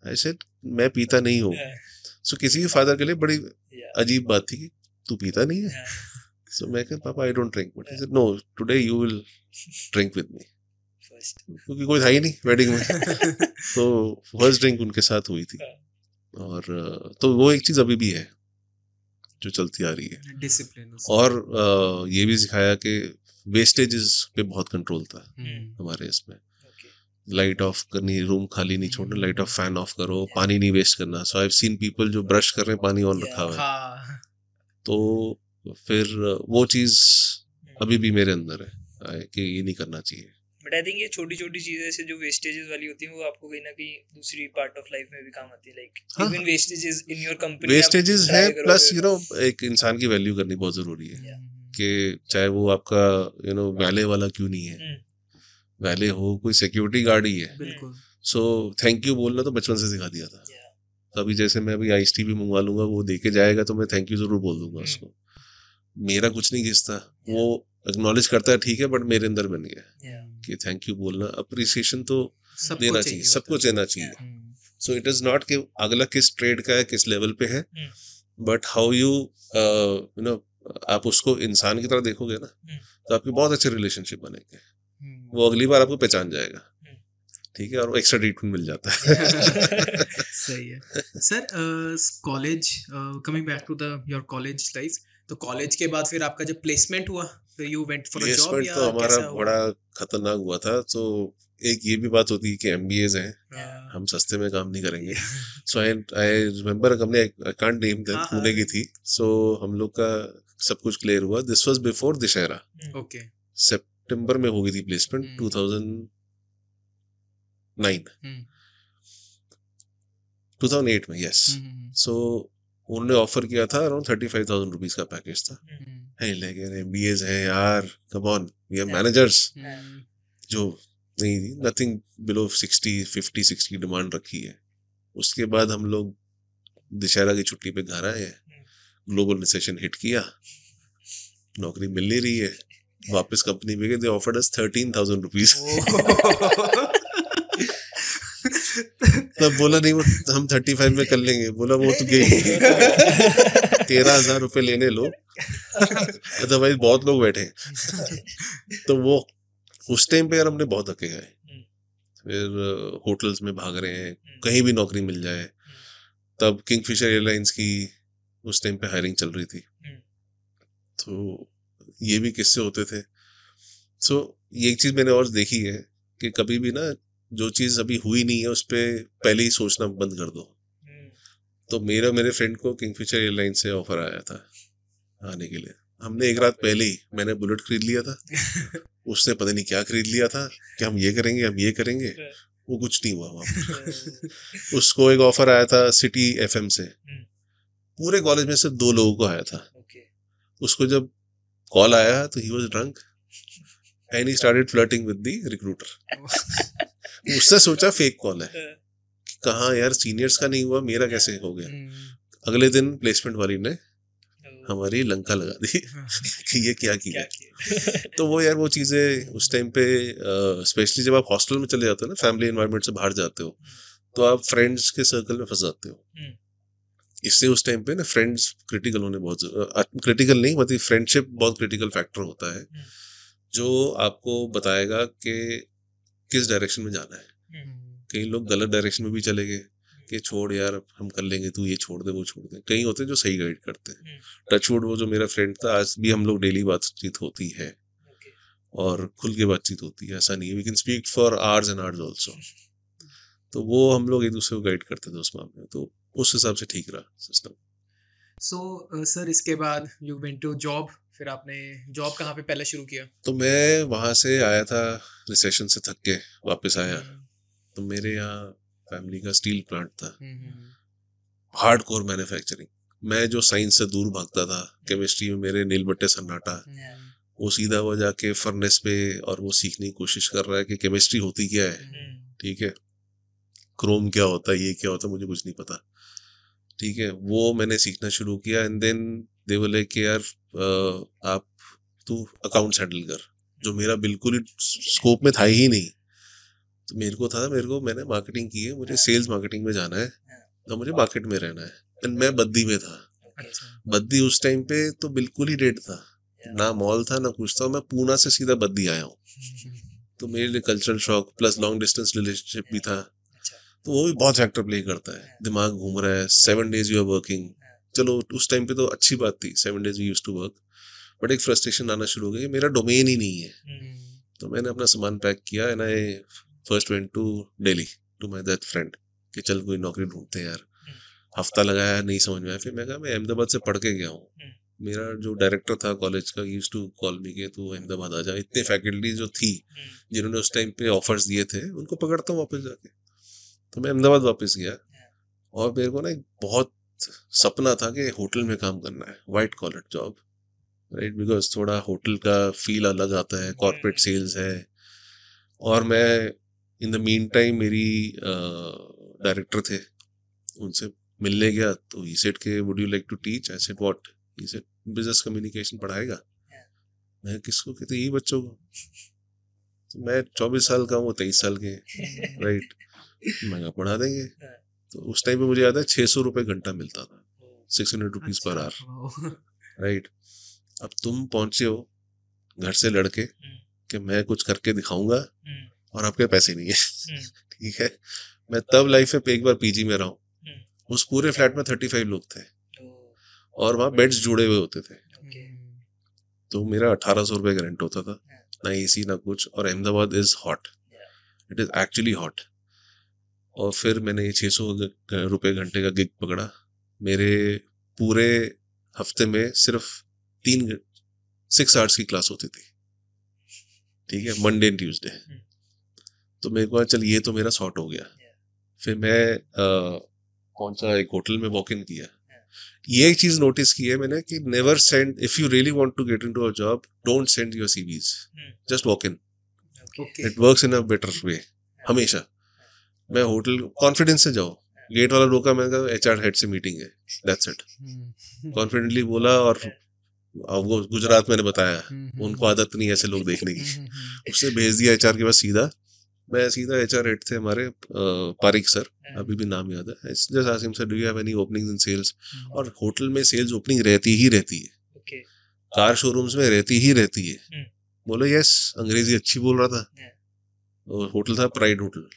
आई सेड मैं पीता नहीं हूँ. सो किसी के फादर के लिए बड़ी अजीब बात थी कि तू पीता नहीं है. So मैं कहा पापा I don't drink. But he said no, today you will drink with me. क्योंकि कोई था ही नहीं वेडिंग में. तो फर्स्ट ड्रिंक उनके साथ हुई थी. और तो वो एक चीज अभी भी है जो चलती आ रही है. डिसिप्लिन. और ये भी सिखाया कि वेस्टेजेस पे बहुत कंट्रोल था हमारे इसमें. लाइट ऑफ करनी, रूम खाली नहीं छोड़ना, लाइट ऑफ फैन ऑफ करो, पानी नहीं वेस्ट करना. सो आई हैव सीन पीपल जो ब्रश कर रहे हैं पानी ऑन रखा हुआ है. तो फिर वो चीज अभी भी मेरे अंदर है कि ये नहीं करना चाहिए. बट आई थिंक ये छोटी छोटी चीजें से जो वेस्टेजेस वाली होती हैं वो आपको कहीं ना कहीं दूसरी पार्ट ऑफ लाइफ में भी काम आती है. Like even vestiges in your company. Vestiges है प्लस यू नो एक इंसान की वैल्यू करनी बहुत जरूरी है. कि चाहे वो आपका यू नो वैले वाला क्यों नहीं है, वैले हो, कोई सिक्योरिटी गार्ड ही है. बिल्कुल. सो थैंक यू बोलना तो बचपन से सिखा दिया था. अभी जैसे मैं अभी आइस टी भी मंगवा लूंगा, वो देके जाएगा तो मैं थैंक यू जरूर बोल दूंगा उसको. मेरा कुछ नहीं घिसता, वो एक्नॉलेज करता है ठीक है, बट मेरे अंदर बन गया कि थैंक यू बोलना, अप्रिसिएशन तो देना चाहिए, सबको देना चाहिए. सो इट इज नॉट कि अगला किस ट्रेड का है, किस लेवल पे है, but how you you know आप उसको इंसान की तरह देखोगे ना तो आपके बहुत अच्छे रिलेशनशिप बनेंगे. वो अगली बार आपको पहचान जाएगा. ठीक है. और एक्स्ट्रा ट्रीटमेंट मिल जाता है. सही है. Sir college, coming back to the your college life, तो कॉलेज के बाद फिर आपका जब प्लेसमेंट हुआ तो you went for a job या तो हमारा बड़ा खतरनाक हुआ था. तो एक ये भी बात होती है कि MBAs हैं, हम सस्ते में काम नहीं करेंगे. सो आई रिमेम्बर हमने आई कांट नेम दैट, पुणे की थी. सो हम लोग का सब कुछ क्लियर हुआ. This was before Dussehra. Okay. सितंबर में हो गई थी प्लेसमेंट 2008 में. यस. सो उन्होंने ऑफर किया था अराउंड 35,000 रुपीज का पैकेज था. है लेकिन MBAs हैं यार, come on, we are managers. जो नहीं, नथिंग बिलो 50-60 डिमांड रखी है. उसके बाद हम लोग दशहरा की छुट्टी पे घर आए. ग्लोबल रिसेशन हिट किया, नौकरी मिल नहीं रही है. वापस कंपनी में गए, दे ऑफर्ड अस 13,000 रुपीज. तब बोला नहीं, वो हम 35 में कर लेंगे. बोला वो तो गई 13,000 रुपए लेने लो, अदरवाइज बहुत लोग बैठे. तो वो उस टाइम पे यार हमने बहुत धक्के खाए. फिर होटल्स में भाग रहे हैं, कहीं भी नौकरी मिल जाए. तब किंगफिशर एयरलाइंस की उस टाइम पे हायरिंग चल रही थी. तो ये भी किस्से होते थे. सो ये एक चीज मैंने और देखी है कि कभी भी ना जो चीज अभी हुई नहीं है उस पर पहले ही सोचना बंद कर दो. तो मेरे फ्रेंड को किंगफिशर एयरलाइन से ऑफर आया था आने के लिए. हमने एक रात पहले ही मैंने बुलेट खरीद लिया था. उसने पता नहीं क्या खरीद लिया था कि हम ये करेंगे, हम ये करेंगे. वो कुछ नहीं हुआ वहाँ. उसको एक ऑफर आया था सिटी FM से. पूरे कॉलेज में से 2 लोगों को आया था. उसको जब कॉल आया तो he was drunk and he started flirting with the recruiter. उससे सोचा फेक कॉल है कि कहाँ यार, सीनियर्स का नहीं हुआ, मेरा कैसे हो गया. अगले दिन प्लेसमेंट वाली ने हमारी लंका लगा दी कि ये क्या किया. तो वो यार वो चीजें उस टाइम पे स्पेशली जब आप हॉस्टल में चले जाते हो ना, फैमिली एनवायरनमेंट से बाहर जाते हो, तो आप फ्रेंड्स के सर्कल में फंस जाते हो. इससे उस टाइम पे ना फ्रेंड्स क्रिटिकल होने बहुत क्रिटिकल नहीं, मतलब फ्रेंडशिप बहुत क्रिटिकल फैक्टर होता है. जो आपको बताएगा कि किस डायरेक्शन में जाना है। कई लोग गलत डायरेक्शन में भी चले गए कि छोड़ यार हम कर लेंगे, तू ये छोड़ दे वो छोड़ दे। कई होते हैं जो सही गाइड करते हैं। टचवुड वो जो मेरा फ्रेंड था, आज भी हम लोग डेली बातचीत होती है और खुल के बातचीत होती है, ऐसा नहीं है, we can speak for hours and hours also. तो वो हम लोग एक दूसरे को गाइड करते थे उस मामले में, तो उस हिसाब से ठीक रहा सिस्टम। सो सर इसके बाद यू वेंट टू जॉब, फिर आपने जॉब कहाँ पे पहले शुरू किया? तो मैं वहाँ से आया था रिसेशन से थक के वापस आया, तो मेरे यहाँ फैमिली का स्टील प्लांट था, हार्डकोर मैन्युफैक्चरिंग। मैं जो साइंस से दूर भागता था, केमिस्ट्री में मेरे नील बट्टे सन्नाटा, वो सीधा वो जाके फर्नेस पे और वो सीखने की कोशिश कर रहा है कि केमिस्ट्री होती क्या है, ठीक है, क्रोम क्या होता है, ये क्या होता है, मुझे कुछ नहीं पता, ठीक है। वो मैंने सीखना शुरू किया एंड देन दे बोले कि यार आप तू अकाउंट्स हैंडल कर, जो मेरा बिल्कुल ही स्कोप में था ही नहीं। तो मेरे को मैंने मार्केटिंग की है, मुझे सेल्स मार्केटिंग में जाना है तो मुझे मार्केट में रहना है। एंड मैं बद्दी में था। बद्दी उस टाइम पे तो बिल्कुल ही डेड था, ना मॉल था ना कुछ था। मैं पूना से सीधा बद्दी आया हूँ, तो मेरे लिए cultural shock plus long distance relationship भी था, तो वो भी बहुत फैक्टर प्ले करता है। दिमाग घूम रहा है, 7 days यू आर वर्किंग। चलो उस टाइम पे तो अच्छी बात थी, 7 days we used to work, but एक फ्रस्ट्रेशन आना शुरू हो गई, मेरा डोमेन ही नहीं है। तो मैंने अपना सामान पैक किया and I first went to Delhi to my that friend कि चल कोई नौकरी ढूंढते हैं यार। हफ्ता लगाया, नहीं समझ में आया, फिर मैं कहा मैं अहमदाबाद से पढ़ के गया हूँ। मेरा जो डायरेक्टर था कॉलेज का यूज्ड टू कॉल मी के तू अहमदाबाद आ जा। इतने फैकल्टी जो थी जिन्होंने उस टाइम पे ऑफर्स दिए थे उनको पकड़ता हूँ वापस जाके। तो मैं अहमदाबाद वापस गया और मेरे को ना एक बहुत सपना था कि होटल में काम करना है, white collar job, right, because थोड़ा होटल का फील अलग आता है, कॉर्पोरेट सेल्स है। और मैं इन द मीन टाइम मेरी डायरेक्टर थे, उनसे मिलने गया तो ही सेड के would you like to teach? I said what? He said business communication पढ़ाएगा। मैं किसको कहते? यही बच्चों को। तो मैं 24 साल का हूँ, वो 23 साल के, राइट। मैं पढ़ा देंगे। तो उस टाइम पे मुझे याद है 600 रुपये घंटा मिलता था, 600 रुपीज पर आवर, राइट। अब तुम पहुंचे हो घर से लड़के कि मैं कुछ करके दिखाऊंगा और आपके पैसे नहीं है, ठीक है। मैं तब लाइफ में एक बार पीजी में रहा हूँ, उस पूरे फ्लैट में 35 लोग थे और वहाँ बेड्स जुड़े हुए होते थे। तो मेरा 1800 रुपये का रेंट होता था, ना एसी ना कुछ। और Ahmedabad is hot, it is actually hot. और फिर मैंने 600 रुपये घंटे का गिग पकड़ा। मेरे पूरे हफ्ते में सिर्फ 6 आवर्स की क्लास होती थी, ठीक है, मंडे एंड ट्यूसडे। तो मेरे को चल ये तो मेरा सॉर्ट हो गया। फिर मैं कौन सा एक होटल में वॉक इन किया। ये एक चीज नोटिस की है मैंने कि never send, if you really want to get into a job, don't send your CVs, just walk in, it works in a better way. हमेशा मैं होटल कॉन्फिडेंस से जाओ, गेट वाला रोका, मैंने कहा एचआर हेड से मीटिंग है, दैट्स इट, कॉन्फिडेंटली बोला। और वो गुजरात मैंने बताया, उनको आदत नहीं ऐसे लोग देखने की, उससे भेज दिया एचआर के पास सीधा। मैं सीधा एचआर हेड थे हमारे पारिक सर, अभी भी नाम याद है, just ask him sir do you have any openings in sales. और होटल में सेल्स ओपनिंग रहती ही रहती है, कार शोरूम्स में रहती ही रहती है। बोलो यस, अंग्रेजी अच्छी बोल रहा था। होटल था प्राइड होटल,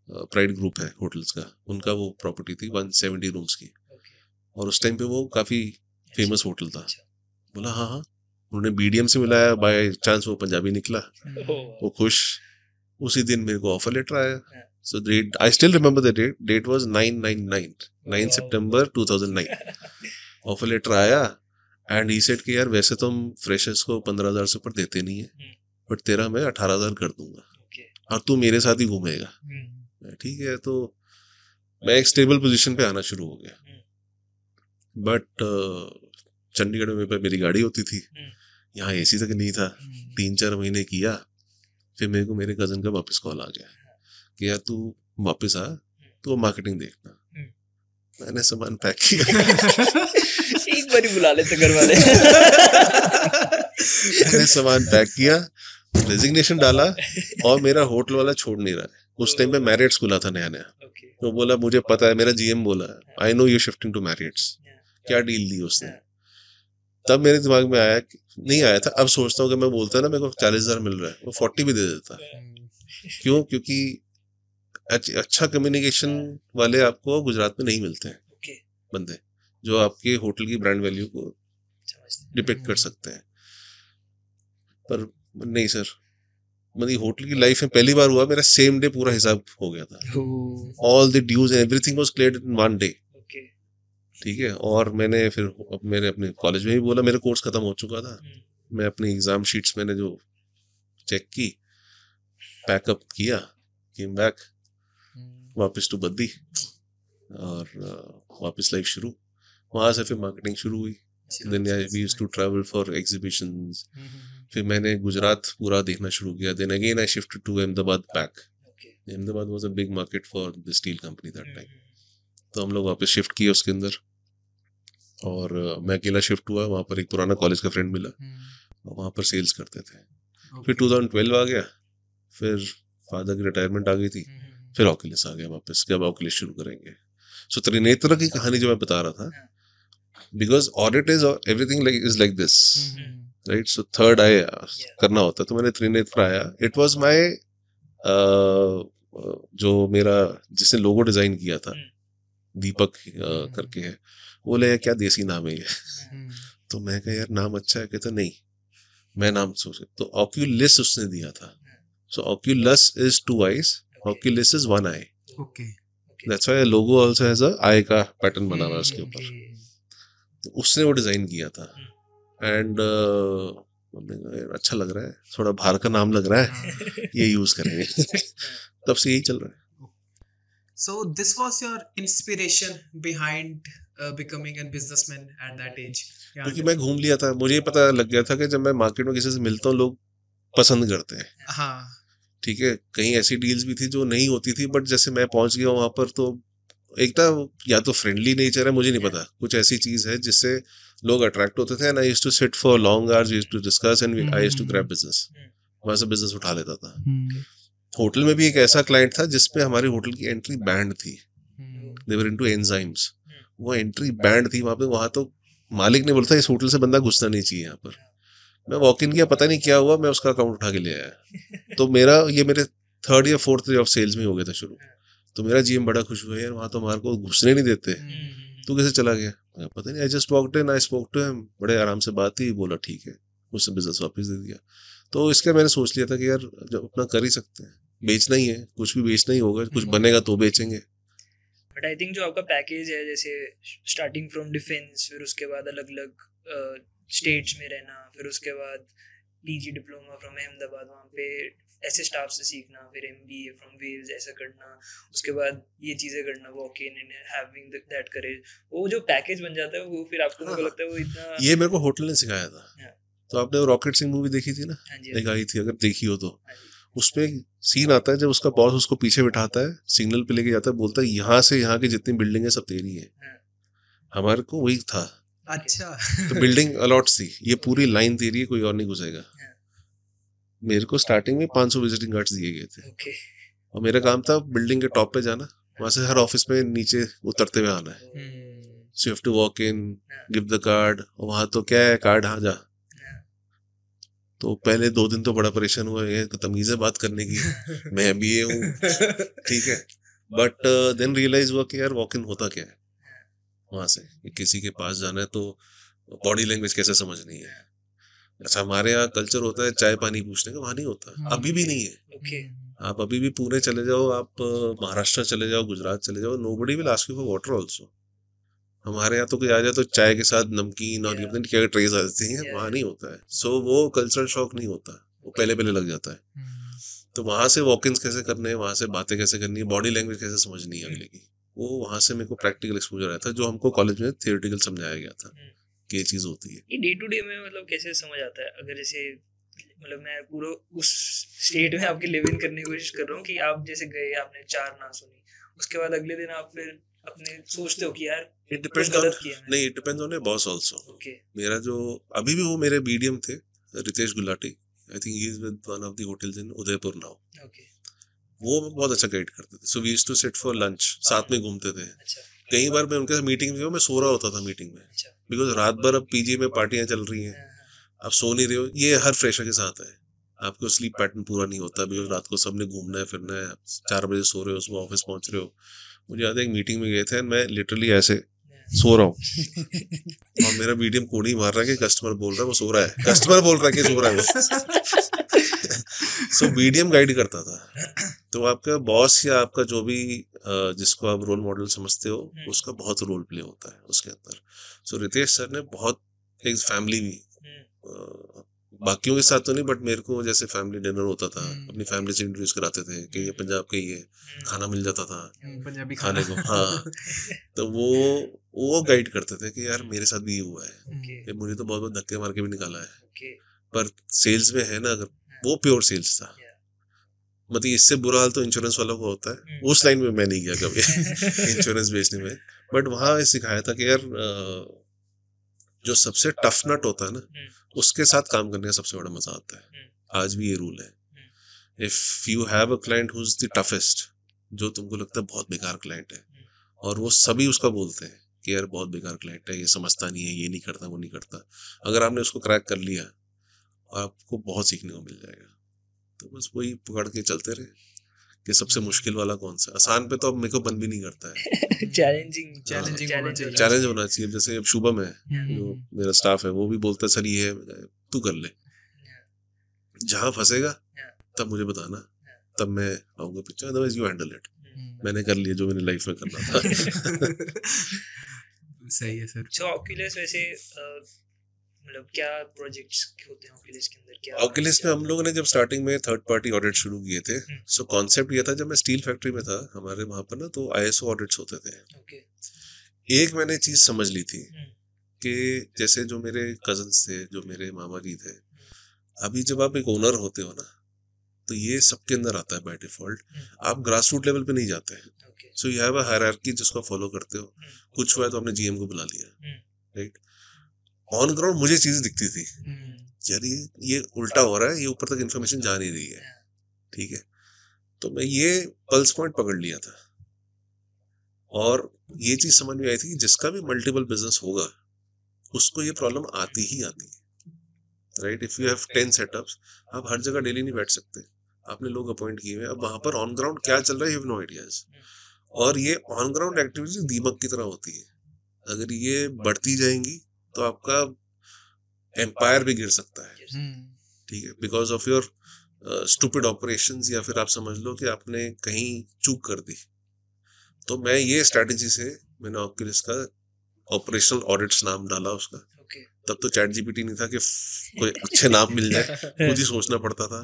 प्राइड ग्रुप है होटल्स का, उनका वो प्रॉपर्टी थी 170 रूम्स की, और उस टाइम पे वो काफी फेमस होटल था। बोला हाँ हाँ, उन्होंने बीडीएम से मिलाया, बाय चांस वो पंजाबी निकला, वो खुश। उसी दिन मेरे को ऑफर लेटर आया। So date I still remember the date was 9 September 2009। Offer letter आया एंड ही सेड कि यार वैसे तो हम फ्रेशर्स को 15,000 से ऊपर देते नहीं है, बट तेरा मैं 18,000 कर दूंगा और तू मेरे साथ ही घूमेगा। ठीक है, तो मैं एक स्टेबल पोजीशन पे आना शुरू हो गया। बट चंडीगढ़ में मेरी गाड़ी होती थी, यहाँ एसी तक नहीं था। 3-4 महीने किया, फिर मेरे को मेरे कजन का वापस कॉल आ गया कि यार तू वापस आ, तो मार्केटिंग देखना। मैंने सामान पैक किया एक बार ही बुला लेते घर वाले। मैंने सामान पैक किया, रेजिग्नेशन डाला, और मेरा होटल वाला छोड़ नहीं रहा है। उस टाइम पे मैरियट्स खुला था नया नया, तो बोला मुझे पता है, मेरा जीएम बोला I know you shifting to Marriotts. क्या डील दी उसने? तब मेरे दिमाग में आया कि नहीं आया था, अब सोचता हूँ कि मैं बोलता ना मेरे को 40,000 मिल रहा है, वो 40 भी दे देता। क्यों? क्योंकि अच्छा कम्युनिकेशन वाले आपको गुजरात में नहीं मिलते हैं ओके, बंदे जो आपके होटल की ब्रांड वैल्यू को समझते डिपिक्ट कर सकते हैं। पर नहीं सर, मेरी होटल की लाइफ में पहली बार हुआ मेरा सेम डे पूरा हिसाब हो गया था। हैं। All the dues and everything was cleared in one day. Okay, ठीक है, और मैंने फिर मेरे अपने कॉलेज में भी बोला, मेरा कोर्स खत्म हो चुका था, मैं अपनी एग्जाम शीट्स मैंने जो चेक की, पैकअप किया, केम बैक वापस टू बद्दी, और वापस लाइफ शुरू। वहाँ से फिर मार्केटिंग शुरू हुई। Then we used to travel for exhibitions. फिर मैंने गुजरात पूरा देखना शुरू किया। Then again I shifted to Ahmedabad back. Okay, Ahmedabad was a big market for the steel company that time. तो हम लोग वापस शिफ्ट किए उसके अंदर, और मैं अकेला शिफ्ट हुआ। वहाँ पर एक पुराना कॉलेज का फ्रेंड मिला, और वहाँ पर सेल्स करते थे। फिर 2012 आ गया, फिर फादर की रिटायरमेंट आ गई थी, फिर ऑक्यूलस आ गया वापस कि अब ऑक्यूलस शुरू करेंगे। सो त्रिनेत्र की कहानी जो मैं बता रहा था, because audit is everything is like this, right? So third eye करना होता, तो मैंने त्रिनेत्र आया। इट वाज माय जो मेरा जिसने लोगो डिजाइन किया था, दीपक करके है, वो बोले क्या देसी नाम है ये। तो मैं कहा यार नाम अच्छा है। कहता नहीं, मैं नाम सोच, तो ऑक्यूलिस उसने दिया था। सो oculus is 2 eyes, oculis is 1 eye। Okay, that's why logo also has a eye का पैटर्न बना हुआ है उसके ऊपर। तो उसने वो डिजाइन किया था, एंड अच्छा लग रहा है, थोड़ा बाहर का नाम लग रहा है, ये यूज करेंगे। तब से यही चल रहा है। So this was your inspiration behind becoming a businessman at that age. क्योंकि मैं घूम लिया था, मुझे पता लग गया था कि जब मैं मार्केट में किसी से मिलता हूँ लोग पसंद करते हैं। हाँ, ठीक है, कहीं ऐसी डील्स भी थी जो नहीं होती थी, बट जैसे मैं पहुंच गया वहां पर, तो एक ना या तो फ्रेंडली नेचर है, मुझे नहीं पता, कुछ ऐसी चीज है जिससे लोग अट्रैक्ट होते थे। And I used to sit for long hours, used to discuss, and I used to grab business. वहां से बिजनेस उठा लेता था। होटल में भी एक ऐसा क्लाइंट था जिसपे हमारी होटल की एंट्री बैंड थी। दे वर इनटू एंजाइम्स। वो एंट्री बैंड थी वहां पे। वहां तो मालिक ने बोला था इस होटल से बंदा घुसना नहीं चाहिए यहाँ पर। मैं वॉक इन किया, पता नहीं क्या हुआ, मैं उसका अकाउंट उठा के ले आया। तो मेरे 3rd या 4th डे ऑफ सेल्स में हो गया था शुरू। तो मेरा जीएम बड़ा खुश हुआ, यार वहां तो हमारे को घुसने नहीं देते, तू कैसे चला गया? पता नहीं, I just walked in, I spoke to him, बड़े आराम से बात ही, बोला ठीक है, मुझसे बिजनेस वापस दे दिया। तो इसका मैंने सोच लिया था कि यार जब अपना कर ही सकते हैं, बेचना ही है, कुछ भी बेचना ही होगा, कुछ बनेगा तो बेचेंगे। बट आई थिंक जो आपका पैकेज है, जैसे स्टार्टिंग फ्रॉम डिफेंस, फिर उसके बाद अलग अलग स्टेट्स में रहना, फिर उसके बाद पीजी डिप्लोमा फ्रॉम अहमदाबाद, वहाँ पे ऐसे स्टाफ से सीखना, फिर एमबीए फ्रॉम वेल्स ऐसा करना, उसके बाद ये चीज़ें करना, walk in and having that courage, वो जो पैकेज बन जाता है वो फिर आपको मेरे को लगता है वो इतना, ये मेरे को होटल ने सिखाया था। तो आपने रॉकेट सिंह मूवी देखी थी ना, एक आई थी, अगर देखी हो तो, उसमें सीन आता है जब उसका बॉस उसको पीछे बिठाता है, सिग्नल पे लेके जाता है, बोलता है यहाँ से यहाँ की जितनी बिल्डिंग है सब तेरी है। हमारे को वही था। अच्छा। तो बिल्डिंग अलॉट्स थी, ये पूरी लाइन तेरी है, कोई और नहीं घुसेगा। मेरे को स्टार्टिंग में 500 विजिटिंग कार्ड्स दिए गए थे, और मेरा काम था बिल्डिंग के टॉप पे जाना, वहां से हर ऑफिस में नीचे उतरते हुए आना है। So you have to walk in, give the card, और वहां तो क्या है, कार्ड हाँ जा। तो पहले 2 दिन तो बड़ा परेशान हुआ, ये तमीज़ है बात करने की, मैं बीए हूँ, ठीक है। बट देन रियलाइज हुआ कि यार वॉक इन होता क्या है वहां से, किसी के पास जाना है तो बॉडी लैंग्वेज कैसे समझनी है। अच्छा, हमारे यहाँ कल्चर होता है चाय पानी पूछने का, वहां नहीं होता, अभी भी नहीं है। आप अभी भी पुणे चले जाओ, आप महाराष्ट्र चले जाओ, गुजरात चले जाओ, nobody will ask you for water also. हमारे यहाँ तो कोई आ जाए तो चाय के साथ नमकीन और क्या ट्रेज आ जाती है, वहां नहीं होता है। सो वो कल्चरल शॉक नहीं होता, वो पहले लग जाता है। तो वहां से वॉक इन्स कैसे करने हैं, वहां से बातें कैसे करनी है, बॉडी लैंग्वेज कैसे समझनी है अगले की, वो वहां से मेरे को प्रैक्टिकल एक्सपोजर आया था, जो हमको कॉलेज में थियोरेटिकल समझाया गया था कि ये चीज होती है। ये डे टू डे में मतलब कैसे समझ आता है? अगर जैसे मतलब मैं पूरा उस स्टेट में आपके लिव इन करने की कोशिश कर रहा हूँ कि आप जैसे गए, आपने 4 ना सुनी, उसके बाद अगले दिन आप फिर अपने सोचते हो कि यार इट डिपेंड्स ऑन, नहीं it depends on your boss also. मेरा जो अभी भी वो मेरे बीडीएम थे, Ritesh Gulati, I think he is with one of the hotels in Udaipur now. वो बहुत अच्छा गाइड करते थे। So we used to sit for lunch, साथ में घूमते थे। कई बार मैं उनके साथ मीटिंग में मैं सो रहा होता था मीटिंग में, अच्छा। बिकॉज रात भर अब पीजी में पार्टियां चल रही हैं, आप सो नहीं रहे हो। ये हर फ्रेशर के साथ है, आपको स्लीप पैटर्न पूरा नहीं होता, बिकॉज रात को सबने घूमना है फिरना है, 4 बजे सो रहे हो, सुबह ऑफिस पहुंच रहे हो। मुझे याद है एक मीटिंग में गए थे, मैं लिटरली ऐसे सो रहा हूँ और मेरा मीडियम कोड ही मार रहा है कि कस्टमर बोल रहा है वो सो रहा है, कस्टमर बोल रहा है कि सो रहा है वो। सो मीडियम गाइड करता था। तो आपका बॉस या आपका जो भी जिसको आप रोल मॉडल समझते हो, उसका बहुत रोल प्ले होता है उसके अंदर। सो रितेश सर ने बहुत एक फैमिली भी, बाकियों के साथ तो नहीं, बट मेरे को जैसे फैमिली डिनर होता था, अपनी फैमिली से इंट्रोड्यूस कराते थे कि ये पंजाब का ही है, खाना मिल जाता था पंजाबी खाने को। हाँ, तो वो गाइड करते थे कि यार मेरे साथ भी ये हुआ है, कि मुझे तो बहुत बहुत धक्के मार के भी निकाला है, पर सेल्स में है ना, अगर वो प्योर सेल्स था। मतलब इससे बुरा हाल तो इंश्योरेंस वालों को होता है, उस लाइन में मैं नहीं गया कभी इंश्योरेंस बेचने में, बट वहां सिखाया था कि यार जो सबसे टफ नट होता है ना, उसके साथ काम करने का सबसे बड़ा मजा आता है। आज भी ये रूल है, if you have a client who is the toughest, जो तुमको लगता है बहुत बेकार क्लाइंट है, और वो सभी उसका बोलते हैं कि यार बहुत बेकार क्लाइंट है, ये समझता नहीं है, ये नहीं करता, वो नहीं करता, अगर आपने उसको क्रैक कर लिया, आपको बहुत सीखने को मिल जाएगा। तो बस वही पकड़ के चलते रहे कि सबसे मुश्किल वाला कौन सा, आसान पे तो अब मेरे को मन भी नहीं करता है। चैलेंज होना चाहिए। जैसे अब शुभम है, जो मेरा स्टाफ है, वो भी बोलता है सर ये है, तू कर ले, जहां फंसेगा तब मुझे बताना, तब मैं आऊंगा पीछे, अदरवाइज यू हैंडल इट। मैंने कर लिया जो मैंने लाइफ में करना था। सही है सर। सो ऑक्यूलस वैसे मतलब क्या प्रोजेक्ट्स होते हैं ऑक्यूलस के अंदर, क्या ऑक्यूलस में हम लोगों ने जब स्टार्टिंग में थर्ड पार्टी ऑडिट शुरू किए थे, सो कॉन्सेप्ट ये था, जब मैं स्टील फैक्ट्री में था हमारे वहां पर ना, तो आईएसओ ऑडिट्स होते थे। एक मैंने चीज समझ ली थी कि जैसे जो मेरे कजन्स थे, जो मेरे मामा जी थे, अभी जब आप एक ओनर होते हो ना, तो ये सबके अंदर आता है बाय डिफॉल्ट, आप ग्रास रूट लेवल पे नहीं जाते हैं। सो यू हैव अ हायरार्की जिसको फॉलो करते हो, कुछ हुआ है तो आपने जीएम को बुला लिया, राइट। ऑन ग्राउंड मुझे चीजें दिखती थी, यार ये उल्टा हो रहा है, ये ऊपर तक इन्फॉर्मेशन जा नहीं रही है, ठीक है। तो मैं ये पल्स पॉइंट पकड़ लिया था, और ये चीज समझ में आई थी कि जिसका भी मल्टीपल बिजनेस होगा उसको ये प्रॉब्लम आती ही आती है, right. If you have 10 setups, आप हर जगह डेली नहीं बैठ सकते, आपने लोग अपॉइंट किए हुए, अब वहां पर ऑन ग्राउंड क्या चल रहा है, यू हैव नो आइडियाज। और ये ऑन ग्राउंड एक्टिविटीज दीमक की तरह होती है, अगर ये बढ़ती जाएंगी तो आपका एम्पायर भी गिर सकता है, ठीक है, because of your stupid operations, या फिर आप समझ लो कि आपने कहीं चूक कर दी। तो मैं ये स्ट्रैटेजी से, मैंने ऑक्यूलस का ऑपरेशनल ऑडिट्स नाम डाला उसका। तब तो चैट जीपीटी नहीं था कि कोई अच्छे नाम मिल जाए, खुद ही सोचना पड़ता था,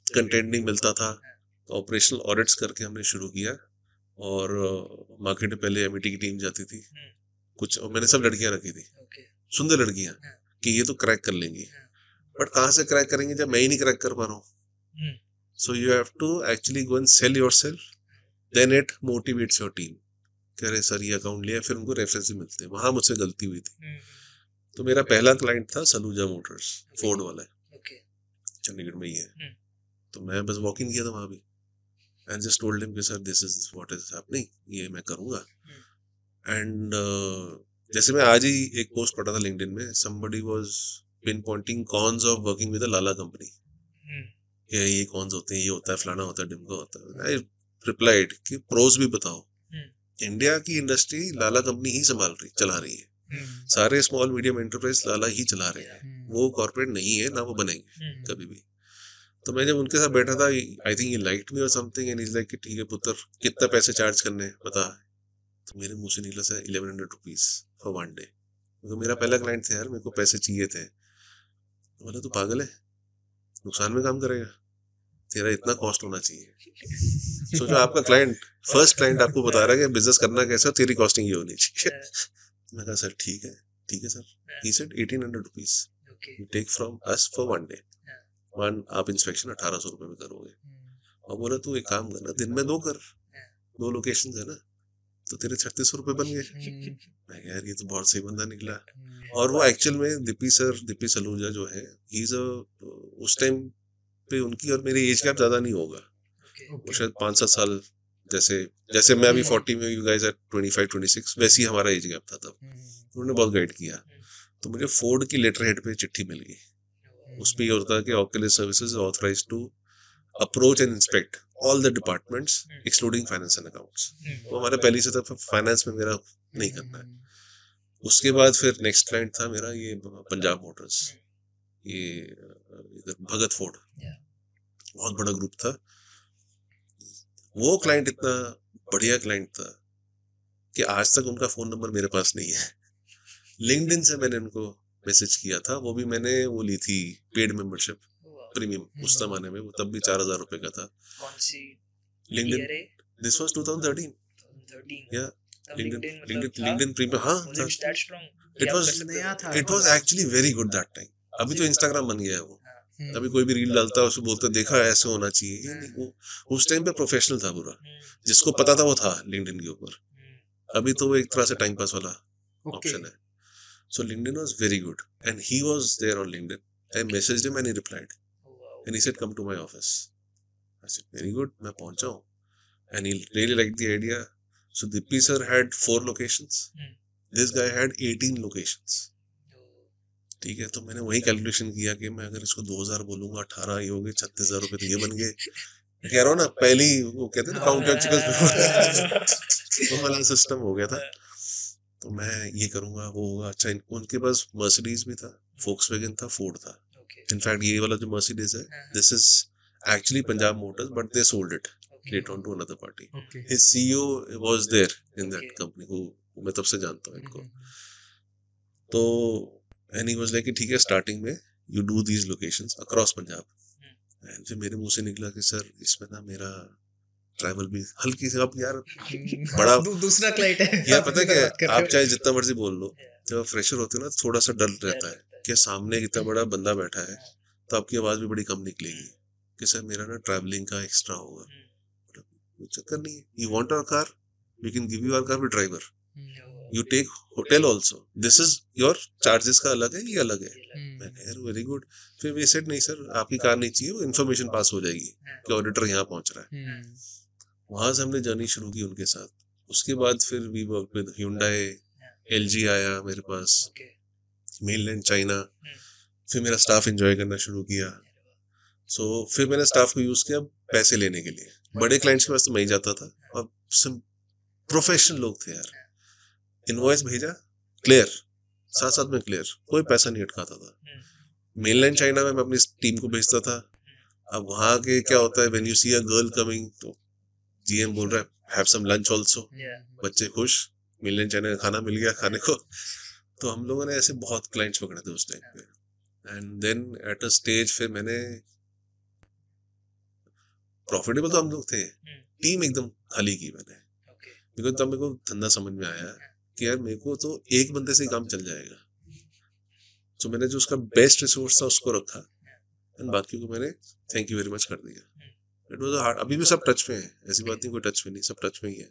कंटेंट नहीं मिलता था। ऑपरेशनल ऑडिट्स करके हमने शुरू किया, और मार्केट में पहले एमईटी की टीम जाती थी कुछ, और मैंने सब लड़कियां रखी थी, सुंदर लड़कियां, कि ये तो क्रैक कर लेंगी, बट कहाँ से क्रैक करेंगे जब मैं ही नहीं क्रैक कर पा रहा हूँ। So you have to actually go and sell yourself, then it motivates your team. कह रहे सर ये अकाउंट लिया, फिर उनको रेफरेंस भी मिलते हैं। वहां मुझसे गलती हुई थी। तो मेरा पहला क्लाइंट था सलूजा मोटर्स, फोर्ड वाला है, चंडीगढ़ में ही है। तो मैं बस वॉक इन किया था वहां भी, एंड जस्ट टोल्ड हिम कि sir this is what is happening, ये मैं करूंगा। एंड जैसे मैं आज ही एक पोस्ट पढ़ा था लिंक्डइन में, somebody was pinpointing cons of working with a Lala company, ये कॉन्स होते हैं, ये होता है, फलाना होता है, ढिमका होता है। आई रिप्लाइड कि प्रोज भी बताओ। इंडिया की इंडस्ट्री लाला कंपनी ही चला रही है, सारे स्मॉल मीडियम एंटरप्राइज लाला ही चला रहे हैं, वो कॉर्पोरेट नहीं है, ना वो बनेंगे कभी भी। तो मैं जब उनके साथ बैठा था, आई थिंक ही लाइक्ड मी और समथिंग, एंड इज लाइक ठीक है पुत्र, कितना पैसे चार्ज करने बता। तो मेरे मुंह से निकला sir 1100 rupees for one day. तो मेरा पहला क्लाइंट था यार, मेरे को पैसे चाहिए थे। बोला तू पागल है, नुकसान में काम करेगा, तेरा इतना कॉस्ट होना चाहिए। सोचो आपका क्लाइंट, फर्स्ट क्लाइंट आपको बता रहा है कि बिजनेस करना कैसा, तेरी कॉस्टिंग ये होनी चाहिए। मैं कहा सर ठीक है sir. He said 1800 rupees you take from us for one day, one आप इंस्पेक्शन 1800 रुपए में करोगे। और बोला तू एक काम करना, दिन में 2 कर, 2 लोकेशन है ना, तो तेरे 3600 रुपए बन गए। मैं यार ये तो बहुत सही बंदा निकला। और वो एक्चुअल में दीपी सलूजा जो है, ही इज उस टाइम पे उनकी और मेरी एज गैप ज्यादा नहीं होगा, वो शायद 5-7 साल जैसे मैं अभी 40 में, यू गाइस एट 25-26, वैसे ही हमारा एज गैप था तब। उन्होंने बहुत गाइड किया। तो मुझे फोर्ड की लेटर हेड पे चिट्ठी मिल गई। उस पर ये होता है कि Oculus services authorise to approach and inspect all the departments excluding finance and accounts. वो हमारे पहले से था, फाइनेंस में मेरा नहीं करना है। उसके बाद फिर नेक्स्ट क्लाइंट था मेरा ये पंजाब मोटर्स, ये इधर भगत फोर्ड, बहुत बड़ा ग्रुप था। वो क्लाइंट इतना बढ़िया क्लाइंट था कि आज तक उनका फोन नंबर मेरे पास नहीं है। लिंक्डइन से मैंने उनको मैसेज किया था, वो भी मैंने वो ली थी पेड मेंबरशिप प्रीमियम उस जमाने में, वो तब भी 4,000 रुपए का था। कौन सी लिंक्डइन, दिस वाज 2013 या लिंक्डइन प्रीमियम। हाँ था, it was actually very good that time. अभी तो इंस्टाग्राम बन गया है वो, अभी कोई भी रील डालता है उसको बोलते देखा ऐसे होना चाहिए, ये नहीं, वो उस टाइम पे प्रोफेशनल था पूरा, जिसको पता था वो था लिंक्डइन के ऊपर। अभी तो वो एक तरह से टाइम पास वाला ऑप्शन है। So LinkedIn was very good, and he was there on LinkedIn. I messaged him and he replied, and he said, "Come to my office." I said, "Very good." मैं पहुंचा हूँ, and he really liked the idea. So Dippy sir had 4 locations. This guy had 18 locations. ठीक है, तो मैंने वही calculation किया कि मैं अगर इसको 2,000 बोलूंगा, 18 ये हो गए, 36,000 रुपए तो ये बन गए। कह रहा हूँ ना, पहली वो कहते हैं ना काउंटर वो वाला सिस्टम हो गया था। तो मैं ये करूंगा, वो होगा। अच्छा, उनके पास मर्सिडीज भी था, फोक्सवैगन था, फोर्ड था। इनफैक्ट ये वाला जो मर्सिडीज है, this is actually Punjab Motors, but they sold it later on to another party. His CEO was there in that company, वो मैं तब से जानता हूँ इनको। तो एंड ही वाज लाइक ठीक है, स्टार्टिंग में you do these locations across Punjab. And फिर मेरे मुंह से निकला कि सर इसमें ना मेरा ट्रैवल भी हल्की से, अब यार बड़ा दूसरा क्लाइंट है यार, पता है क्या, आप चाहे जितना मर्जी बोल लो, जब फ्रेशर होते हो ना थोड़ा सा डर रहता है कि सामने इतना बड़ा बंदा बैठा है, तो आपकी आवाज भी बड़ी कम निकलेगी कि सर मेरा ना ट्रैवलिंग का एक्स्ट्रा होगा। कोई चक्कर नहीं है, you want our car, we can give you our car with driver, you take hotel also, this is your charges का अलग है, ये अलग है। मैं कह रहा हूँ वेरी गुड। फिर वे सेड नहीं सर आपकी कार नहीं चाहिए, वो इन्फॉर्मेशन पास हो जाएगी कि ऑडिटर यहाँ पहुंच रहा है। वहां से हमने जर्नी शुरू की उनके साथ। उसके बाद फिर we work with Hyundai, LG आया मेरे पास, मेनलैंड चाइना। फिर मेरा स्टाफ एंजॉय करना शुरू किया। सो फिर मैंने स्टाफ को यूज किया पैसे लेने के लिए। बड़े क्लाइंट्स के पास तो मैं ही जाता था, और प्रोफेशनल लोग थे यार। इनवॉइस भेजा, क्लियर, साथ साथ में क्लियर, कोई पैसा नहीं अटकाता था। मेनलैंड चाइना में मैं अपनी टीम को भेजता था। अब वहां के क्या होता है, when you see a girl coming, तो जीएम बोल रहा है हैव सम लंच आल्सो, बच्चे खुश, मेनलैंड चाइना का खाना मिल गया खाने को। तो हम लोगों ने ऐसे बहुत क्लाइंट्स पकड़े थे उस टाइम पे। And then at a stage फिर मैंने, प्रॉफिटेबल तो हम लोग थे, टीम एकदम खाली की मैंने, बिकॉज तब मेरे को धंधा समझ में आया कि यार मेरे को तो एक बंदे से ही काम चल जाएगा। तो मैंने जो उसका बेस्ट रिसोर्स था उसको रखा, एंड बाकी को मैंने थैंक यू वेरी मच कर दिया। It was hard. अभी भी सब टच में है, ऐसी बात नहीं कोई टच में नहीं, सब टच में ही है।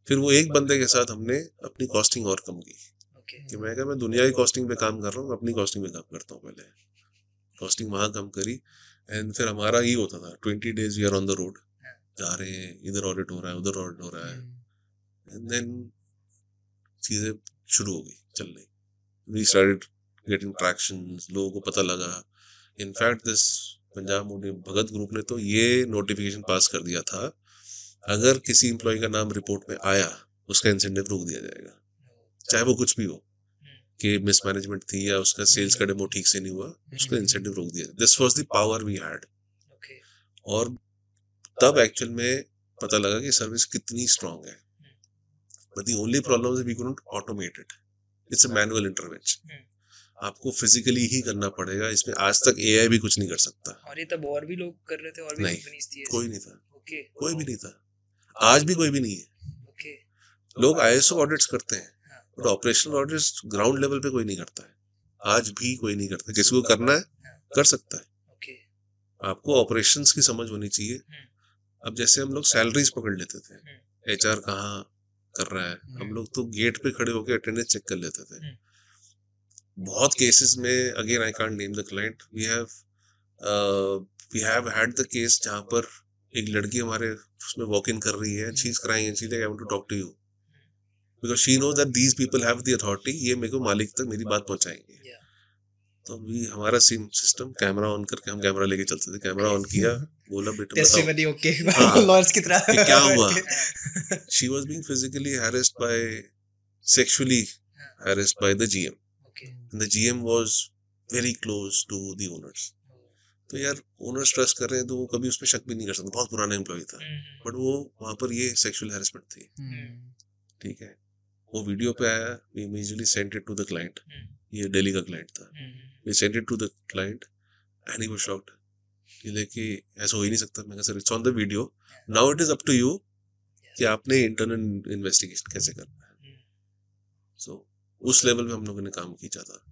फिर वो एक बंदे के साथ हमने अपनी कॉस्टिंग और कम की, कि मैं क्या, मैं दुनिया की कॉस्टिंग पे काम कर रहा हूँ, अपनी कॉस्टिंग पे काम करता हूँ। पहले कॉस्टिंग वहां कम करी, एंड फिर हमारा ये होता था 20 days we are on the road, जा रहे हैं, इधर ऑडिट हो रहा है, उधर ऑडिट हो रहा है। एंड देन चीजें शुरू हो गई चलने, वी स्टार्टेड गेटिंग ट्रैक्शन, लोगों को पता लगा। In fact this Punjab motor Bhagat group ने तो ये नोटिफिकेशन पास कर दिया था, अगर किसी एम्प्लॉय का नाम रिपोर्ट में आया उसका इंसेंटिव रोक दिया जाएगा, चाहे वो कुछ भी हो, कि मिसमैनेजमेंट थी या उसका सेल्स का डेमो ठीक से नहीं हुआ, उसका इंसेंटिव रोक दिया। This was the power we had. और तब एक्चुअल में पता लगा कि सर्विस कितनी स्ट्रांग है। But the only problem is we couldn't automate it, it's a manual intervention, आपको फिजिकली ही करना पड़ेगा। इसमें आज तक एआई भी कुछ नहीं कर सकता। और ये तब और भी लोग कर रहे थे, और भी कंपनीज थी? कोई नहीं था, कोई भी नहीं था, आज भी कोई भी नहीं है। लोग आईएसओ ऑडिट्स करते हैं, but operational audits ground level पे कोई नहीं करता है, आज भी कोई नहीं करता। किसी को करना है कर सकता है, आपको ऑपरेशंस की समझ होनी चाहिए। अब जैसे हम लोग सैलरीज पकड़ लेते थे, एचआर कहाँ कर रहा है, हम लोग तो गेट पे खड़े होकर अटेंडेंस चेक कर लेते थे। बहुत केसेस में, again I can't name the client, we have had the case जहाँ पर एक लड़की हमारे उसमें वॉक इन कर रही है, she is crying and she like I want to talk to you because she knows that these people have the authority, ये मेरे को मालिक तक मेरी बात पहुंचाएंगे। तो अभी हमारा सीन सिस्टम कैमरा ऑन करके हम कैमरा लेके चलते थे, कैमरा ऑन किया, बोला बेटा टेस्टिमनी ओके हाँ, लॉयर्स की तरह कि क्या हुआ। She was being physically harassed by, sexually harassed by the GM, and the GM was very close to the owners. तो यार ओनर्स ट्रस्ट कर रहे हैं तो वो कभी उस पर शक भी नहीं कर सकते, बहुत पुराना एम्प्लॉय था, बट वो वहां पर ये सेक्सुअल हैरेसमेंट थी। ठीक है, वो वीडियो पे आया, we immediately sent it to the client, ये दिल्ली का क्लाइंट था, we sent it to the client and he was shocked कि लेके ऐसा हो ही नहीं सकता। मैंने कहा sir it's on the video, now it is up to you कि आपने इंटरनल इन्वेस्टिगेशन कैसे करना है। सो उस लेवल पे हम लोगों ने काम किया था।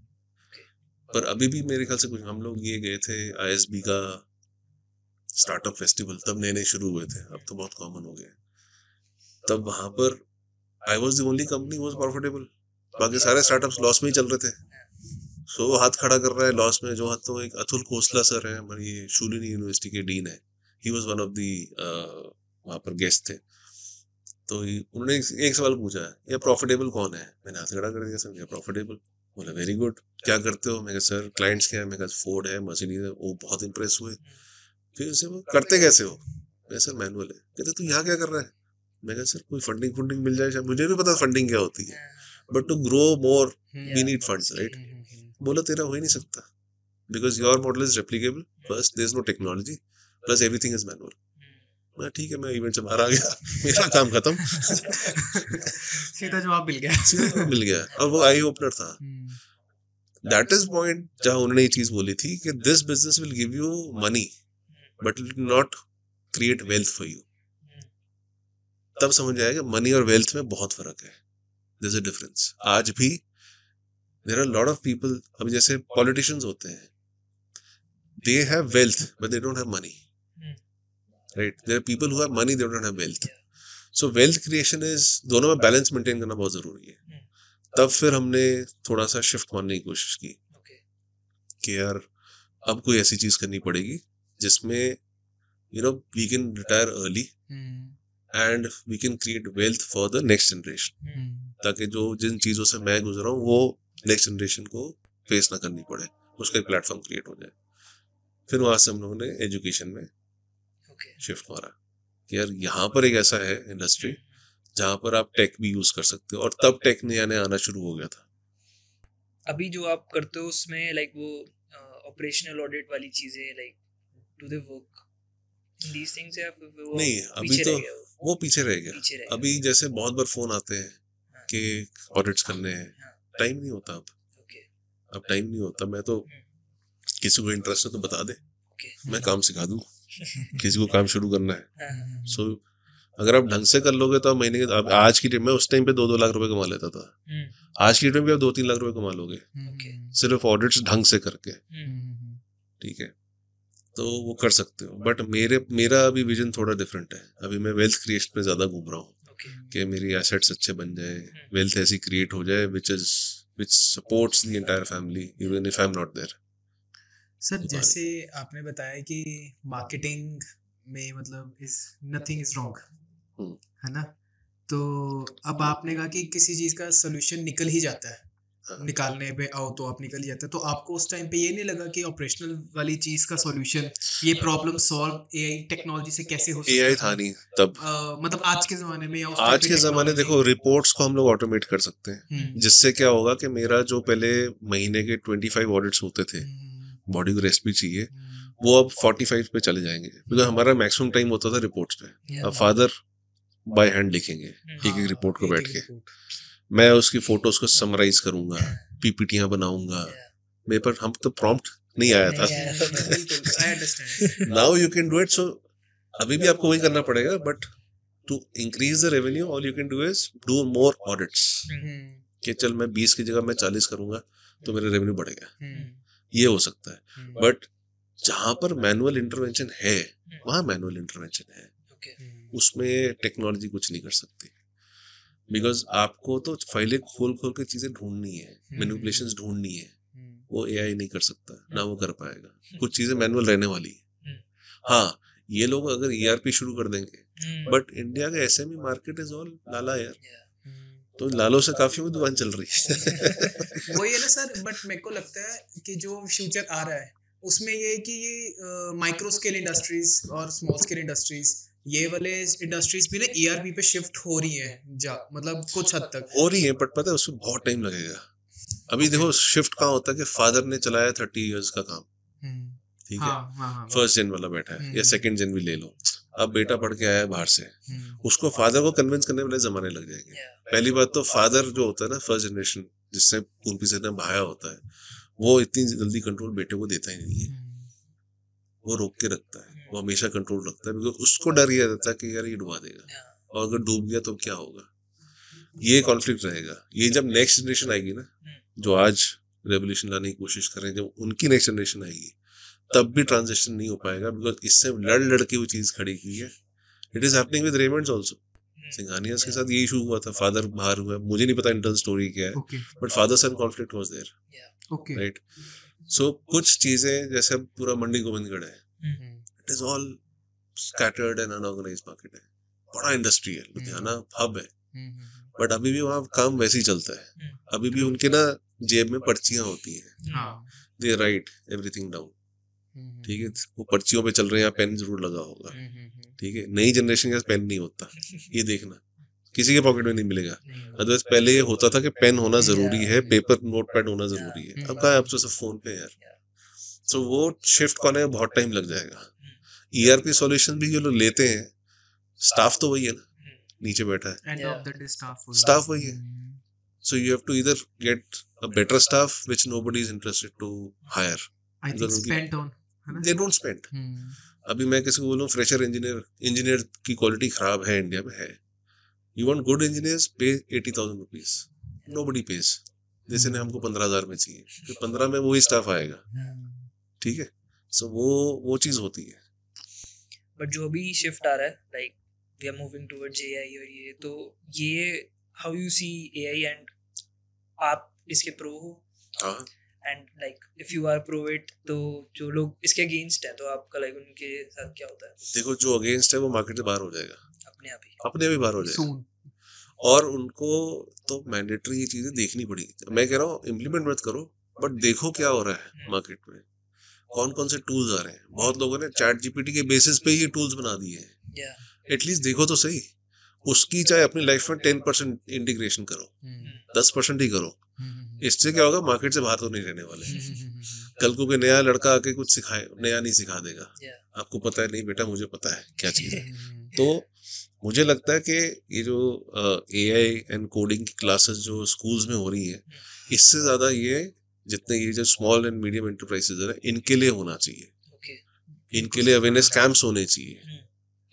पर अभी भी मेरे ख्याल से कुछ हम लोग ये गए थे ISB का स्टार्टअप फेस्टिवल, तब नए नए शुरू हुए थे, अब तो बहुत कॉमन हो गए। तब वहां पर I was the only company was profitable, बाकी सारे स्टार्टअप्स लॉस में ही चल रहे थे। सो वो हाथ खड़ा कर रहा है लॉस में, जो हाथ तो एक अतुल खोसला सर है, हमारी शूलिनी यूनिवर्सिटी के डीन है, he was one of the वहाँ पर गेस्ट थे। तो उन्होंने एक सवाल पूछा, ये प्रॉफिटेबल कौन है? मैंने हाथ खड़ा कर दिया, सर ये प्रॉफिटेबल। बोला वेरी गुड, क्या करते हो? मैं कहा सर क्लाइंट्स क्या है? मैं कहा फोर्ड है, मर्सिडीज है। वो बहुत इंप्रेस हुए, फिर उसे वो करते कैसे हो? मैं सर मैनुअल है। कहते तू यहाँ क्या कर रहा है? मैं कहा सर कोई फंडिंग मिल जाए, मुझे भी पता फंडिंग क्या होती है, but to grow more we need funds, right? बोला तेरा हो ही नहीं सकता, because your model is replicable, plus there is no technology, plus everything is manual. मैं ठीक है, मैं इवेंट से बाहर आ गया, मेरा काम खत्म। सीधा जवाब मिल गया और वो आई ओपनर था। दैट इज पॉइंट जहां उन्होंने ये चीज बोली थी कि this business will give you money but it will not create wealth for you. तब समझ आएगा मनी और वेल्थ में बहुत फर्क है, देयर इज अ डिफरेंस। आज भी there are lot of people, अभी जैसे पॉलिटिशियंस होते हैं, they have wealth but they don't have money, right? There are people who have money, they don't have wealth. So wealth creation is, दोनों में balance maintain करना बहुत जरूरी है। तब फिर हमने थोड़ा सा शिफ्ट मारने की कोशिश की कि यार अब कोई ऐसी चीज करनी पड़ेगी जिसमें you know we can retire early and we can create wealth for the next generation, ताकि जो जिन चीजों से मैं गुजरा हूँ वो नेक्स्ट जनरेशन को फेस ना करनी पड़े, उसका एक प्लेटफॉर्म क्रिएट हो जाए। फिर वहां से हम लोगों ने एजुकेशन में शिफ्ट मारा कि यार यहाँ पर एक ऐसा है इंडस्ट्री जहाँ पर आप टेक भी यूज कर सकते हो, और तब टेक नया आना शुरू हो गया था। अभी जो आप करते हो उसमें लाइक वो ऑपरेशनल ऑडिट वाली चीजें, like do they work in these things, या वो नहीं अभी तो वो पीछे रह गया। अभी जैसे बहुत बार फोन आते हैं कि ऑडिट्स करने हैं, टाइम नहीं होता अब टाइम नहीं होता। मैं तो किसी को इंटरेस्ट है तो बता दे, मैं काम सिखा दूं, किसी को काम शुरू करना है। सो अगर आप ढंग से कर लोगे तो आप महीने के, आज की डेट में उस टाइम पे 2-2 लाख रुपए कमा लेता था, आज की डेट में भी आप 2-3 लाख रुपए कमा लोगे सिर्फ ऑडिट्स ढंग से करके, ठीक है? तो वो कर सकते हो। बट मेरा अभी विजन थोड़ा डिफरेंट है। अभी मैं वेल्थ क्रिएशन पे ज्यादा घूम रहा हूँ कि मेरी एसेट्स अच्छे बन जाए, वेल्थ ऐसी क्रिएट हो जाए which supports the entire family even if I am not there. Sir जैसे आपने बताया कि मार्केटिंग में मतलब इज नथिंग इज रॉन्ग, है ना? तो अब आपने कहा कि किसी चीज का सोल्यूशन निकल ही जाता है, निकालने पे आओ तो आप निकल ही जाते हैं, तो आपको उस टाइम पे ये नहीं लगा कि ऑपरेशनल वाली चीज का सॉल्यूशन, ये प्रॉब्लम सॉल्व एआई टेक्नोलॉजी से कैसे हो सकता है? एआई था नहीं तब, मतलब आज के जमाने में, या उस आज के जमाने देखो रिपोर्ट्स को हम लोग ऑटोमेट कर सकते हैं, जिससे क्या होगा कि मेरा जो पहले महीने के 25 ऑडिट्स होते थे, बॉडी को रेस्ट भी चाहिए, वो अब 45 पे चले जाएंगे, बिकॉज हमारा मैक्सिमम टाइम होता था रिपोर्ट्स पे। अब फादर बाय हैंड लिखेंगे एक एक रिपोर्ट को बैठ के, मैं उसकी फोटोज को समराइज करूंगा, पीपीटियां बनाऊंगा। मेरे पर हम तो प्रॉम्प्ट नहीं आया था, now you can do it. सो अभी भी आपको वही करना पड़ेगा, but to increase the revenue all you can do is do more audits. कि चल मैं 20 की जगह मैं 40 करूंगा तो मेरा रेवेन्यू बढ़ेगा, ये हो सकता है। बट जहां पर मैनुअल इंटरवेंशन है वहां मैनुअल इंटरवेंशन है, उसमें टेक्नोलॉजी कुछ नहीं कर सकती, बिकॉज आपको तो फाइलें खोल के चीजें ढूंढनी है, मैनिपुलेशंस ढूंढनी है, वो एआई नहीं कर सकता, ना वो कर पाएगा। कुछ चीजें मैनुअल रहने वाली है। हाँ, ये लोग अगर ERP शुरू कर देंगे, बट इंडिया का SME मार्केट इज ऑल लाला यार, तो लालों से काफी में दुकान चल रही है। वही है ना सर, बट मेरे को लगता है कि जो फ्यूचर आ रहा है उसमें ये है कि ये माइक्रो स्केल इंडस्ट्रीज और स्मॉल स्केल इंडस्ट्रीज, ये वाले इंडस्ट्रीज भी ना ERP पे शिफ्ट हो रही है, मतलब कुछ हद तक हो रही है, बट पता है उसमें बहुत टाइम लगेगा। अभी देखो शिफ्ट कहाँ होता है कि फादर ने चलाया 30 इयर्स का काम, ठीक है, फर्स्ट जेन वाला बैठा है या सेकंड जेन भी ले लो, अब बेटा पढ़ के आया है बाहर से, उसको फादर को कन्विंस करने वाले जमाने लग जाएंगे। पहली बात तो फादर जो होता है ना, फर्स्ट जनरेशन जिससे पूर्वी से ना भाया होता है, वो इतनी जल्दी कंट्रोल बेटे को देता ही नहीं है, वो रोक के रखता है, वो हमेशा कंट्रोल रखता है, बिकॉज उसको डर ये रहता है कि यार ये डुबा देगा, और अगर डूब गया तो क्या होगा, ये कॉन्फ्लिक्ट रहेगा। ये जब नेक्स्ट जनरेशन आएगी ना, जो आज रेवोल्यूशन लाने की कोशिश कर रहे हैं, जब उनकी नेक्स्ट जनरेशन आएगी तब भी ट्रांजिशन नहीं हो पाएगा, बिकॉज इससे लड़ के वो चीज खड़ी की है। It is happening with Raymonds also. Singhanias के साथ ये इशू हुआ था, फादर बाहर हुआ, मुझे नहीं पता इंटरनल स्टोरी क्या है, but father son conflict was there, right. So कुछ चीजें जैसे अब पूरा मंडी गोविंदगढ़ है, it is all scattered and unorganised market है, बड़ा इंडस्ट्री है, लुधियाना हब है, बट अभी भी वहाँ काम वैसे ही चलता है। अभी भी उनके ना जेब में पर्चियां होती हैं, दे राइट एवरीथिंग डाउन, ठीक है, वो पर्चियों पे चल रहे हैं, पेन जरूर लगा होगा, ठीक है। नई जनरेशन का पेन नहीं होता, ये देखना किसी के पॉकेट में नहीं मिलेगा। अदरवाइज पहले ये होता था कि पेन होना जरूरी है, पेपर नोटपैड होना जरूरी है, अब कहाँ है, अब तो सब फोन पे यार। सो वो शिफ्ट करने में बहुत टाइम लग जाएगा। ERP सॉल्यूशन भी ये लोग लेते हैं, स्टाफ तो वही है ना, नीचे बैठा है, स्टाफ वही है। So you have to either get a better staff which nobody is interested to hire, I think spend on, they don't spend. अभी मैं किसी को बोलूं फ्रेशर इंजीनियर की क्वालिटी खराब है, इंडिया में है, यू वांट गुड इंजीनियर्स, पे 80,000 रुपीज, नोबडी पेज। जैसे ने हमको 15,000 में चाहिए, फिर 15 में वही स्टाफ आएगा, ठीक है। सो वो चीज होती है। बट जो भी शिफ्ट आ रहा है, like we are moving towards AI, और ये तो ये how you see AI, and आप इसके प्रो हो, हाँ, and like if you are pro it, तो जो लोग इसके अगेंस्ट हैं तो आपका लाइक उनके साथ क्या होता है? देखो जो अगेंस्ट है वो मार्केट से बाहर हो जाएगा, अपने आप ही बाहर हो जाएगा, और उनको तो मैंडेटरी ये चीजें देखनी पड़ेगी। मैं कह रहा हूँ इम्प्लीमेंट मत करो, बट देखो क्या हो रहा है मार्केट में, कौन कौन से टूल्स आ रहे हैं। बहुत लोगों ने ChatGPT के बेसिस पे ही टूल्स बना दिए हैं, एटलीस्ट देखो तो सही, उसकी चाहे अपनी लाइफ में 10% इंटीग्रेशन करो, 10% ही करो, इससे क्या होगा, मार्केट से बाहर तो नहीं रहने वाले। कल को कोई नया लड़का आके कुछ सिखाए, नया नहीं सिखा देगा, आपको पता है नहीं बेटा, मुझे पता है क्या चीज है। तो मुझे लगता है कि ये जो AI एंड कोडिंग की क्लासेस जो स्कूल्स में हो रही है, इससे ज्यादा ये जितने ये जो स्मॉल एंड मीडियम एंटरप्राइजेज है इनके लिए होना चाहिए, इनके लिए अवेयरनेस कैंप्स होने चाहिए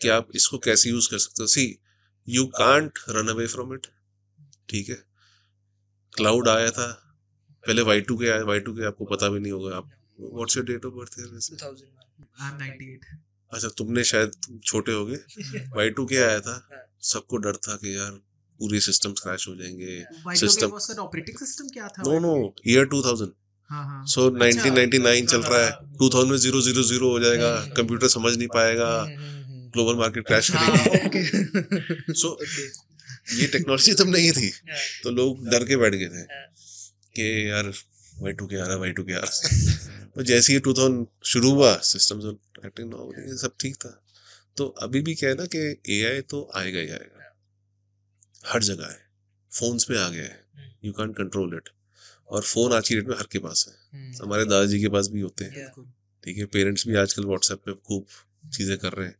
कि आप इसको कैसे यूज कर सकते हो। See you can't run away from it, ठीक है। क्लाउड आया था पहले, Y2K आया, Y2K आपको पता भी नहीं होगा। आप what's your date of birth है वैसे? 98। अच्छा, तुमने शायद छोटे हो गए। Y2K आया था, सबको डर था कि यार पूरे सिस्टम्स क्रैश हो जाएंगे। सिस्टम ऑपरेटिंग सिस्टम क्या था? No year 2000। सो 1999 चल रहा है, 2000 में 000 हो जाएगा, कंप्यूटर समझ नहीं पाएगा, ग्लोबल मार्केट क्रैश करेगी। सो ये टेक्नोलॉजी तब नहीं थी, तो लोग डर के बैठ गए थे कि यार Y2K आ रहा है, Y2K आ रहा है। तो जैसे ही 2000 शुरू हुआ, सिस्टम्स एक्टिंग नॉर्मली, सब ठीक था। तो अभी भी क्या है ना कि AI तो आएगा ही आएगा, हर जगह है, फोन्स पे आ गया है, यू कैन कंट्रोल इट। और फोन आज की डेट में हर के पास है, हमारे दादाजी के पास भी होते हैं, ठीक है। पेरेंट्स भी आजकल व्हाट्सएप पे खूब चीजें कर रहे हैं,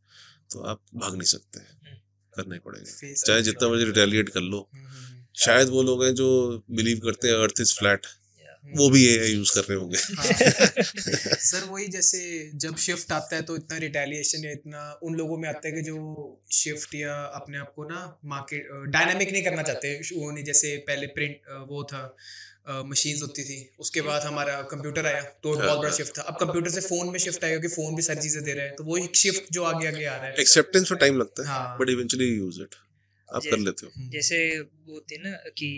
तो आप भाग नहीं सकते, करना ही पड़ेगा, चाहे जितना मर्जी रिटेलिएट कर लो। शायद वो लोग हैं जो बिलीव करते हैं अर्थ इज फ्लैट, वो भी AI यूज कर रहे होंगे। सर वही, जैसे जब शिफ्ट आता है तो इतना रिटेलिएशन या इतना उन लोगों में आता है कि जो शिफ्ट या अपने आप को ना मार्केट डायनामिक नहीं करना चाहते। वो नहीं, जैसे पहले प्रिंट वो था, मशीन्स होती थी, उसके बाद हमारा कंप्यूटर आया, तो बहुत बड़ा शिफ्ट था। अब कंप्यूटर से फोन में शिफ्ट आएगा कि फोन भी सारी चीजें दे रहे हैं, तो वो एक शिफ्ट जो आगे आगे आ रहा है। एक्सेप्टेंस में टाइम लगता है, बट इवेंचुअली यूज इट, आप कर लेते हो। जैसे वो होती है ना कि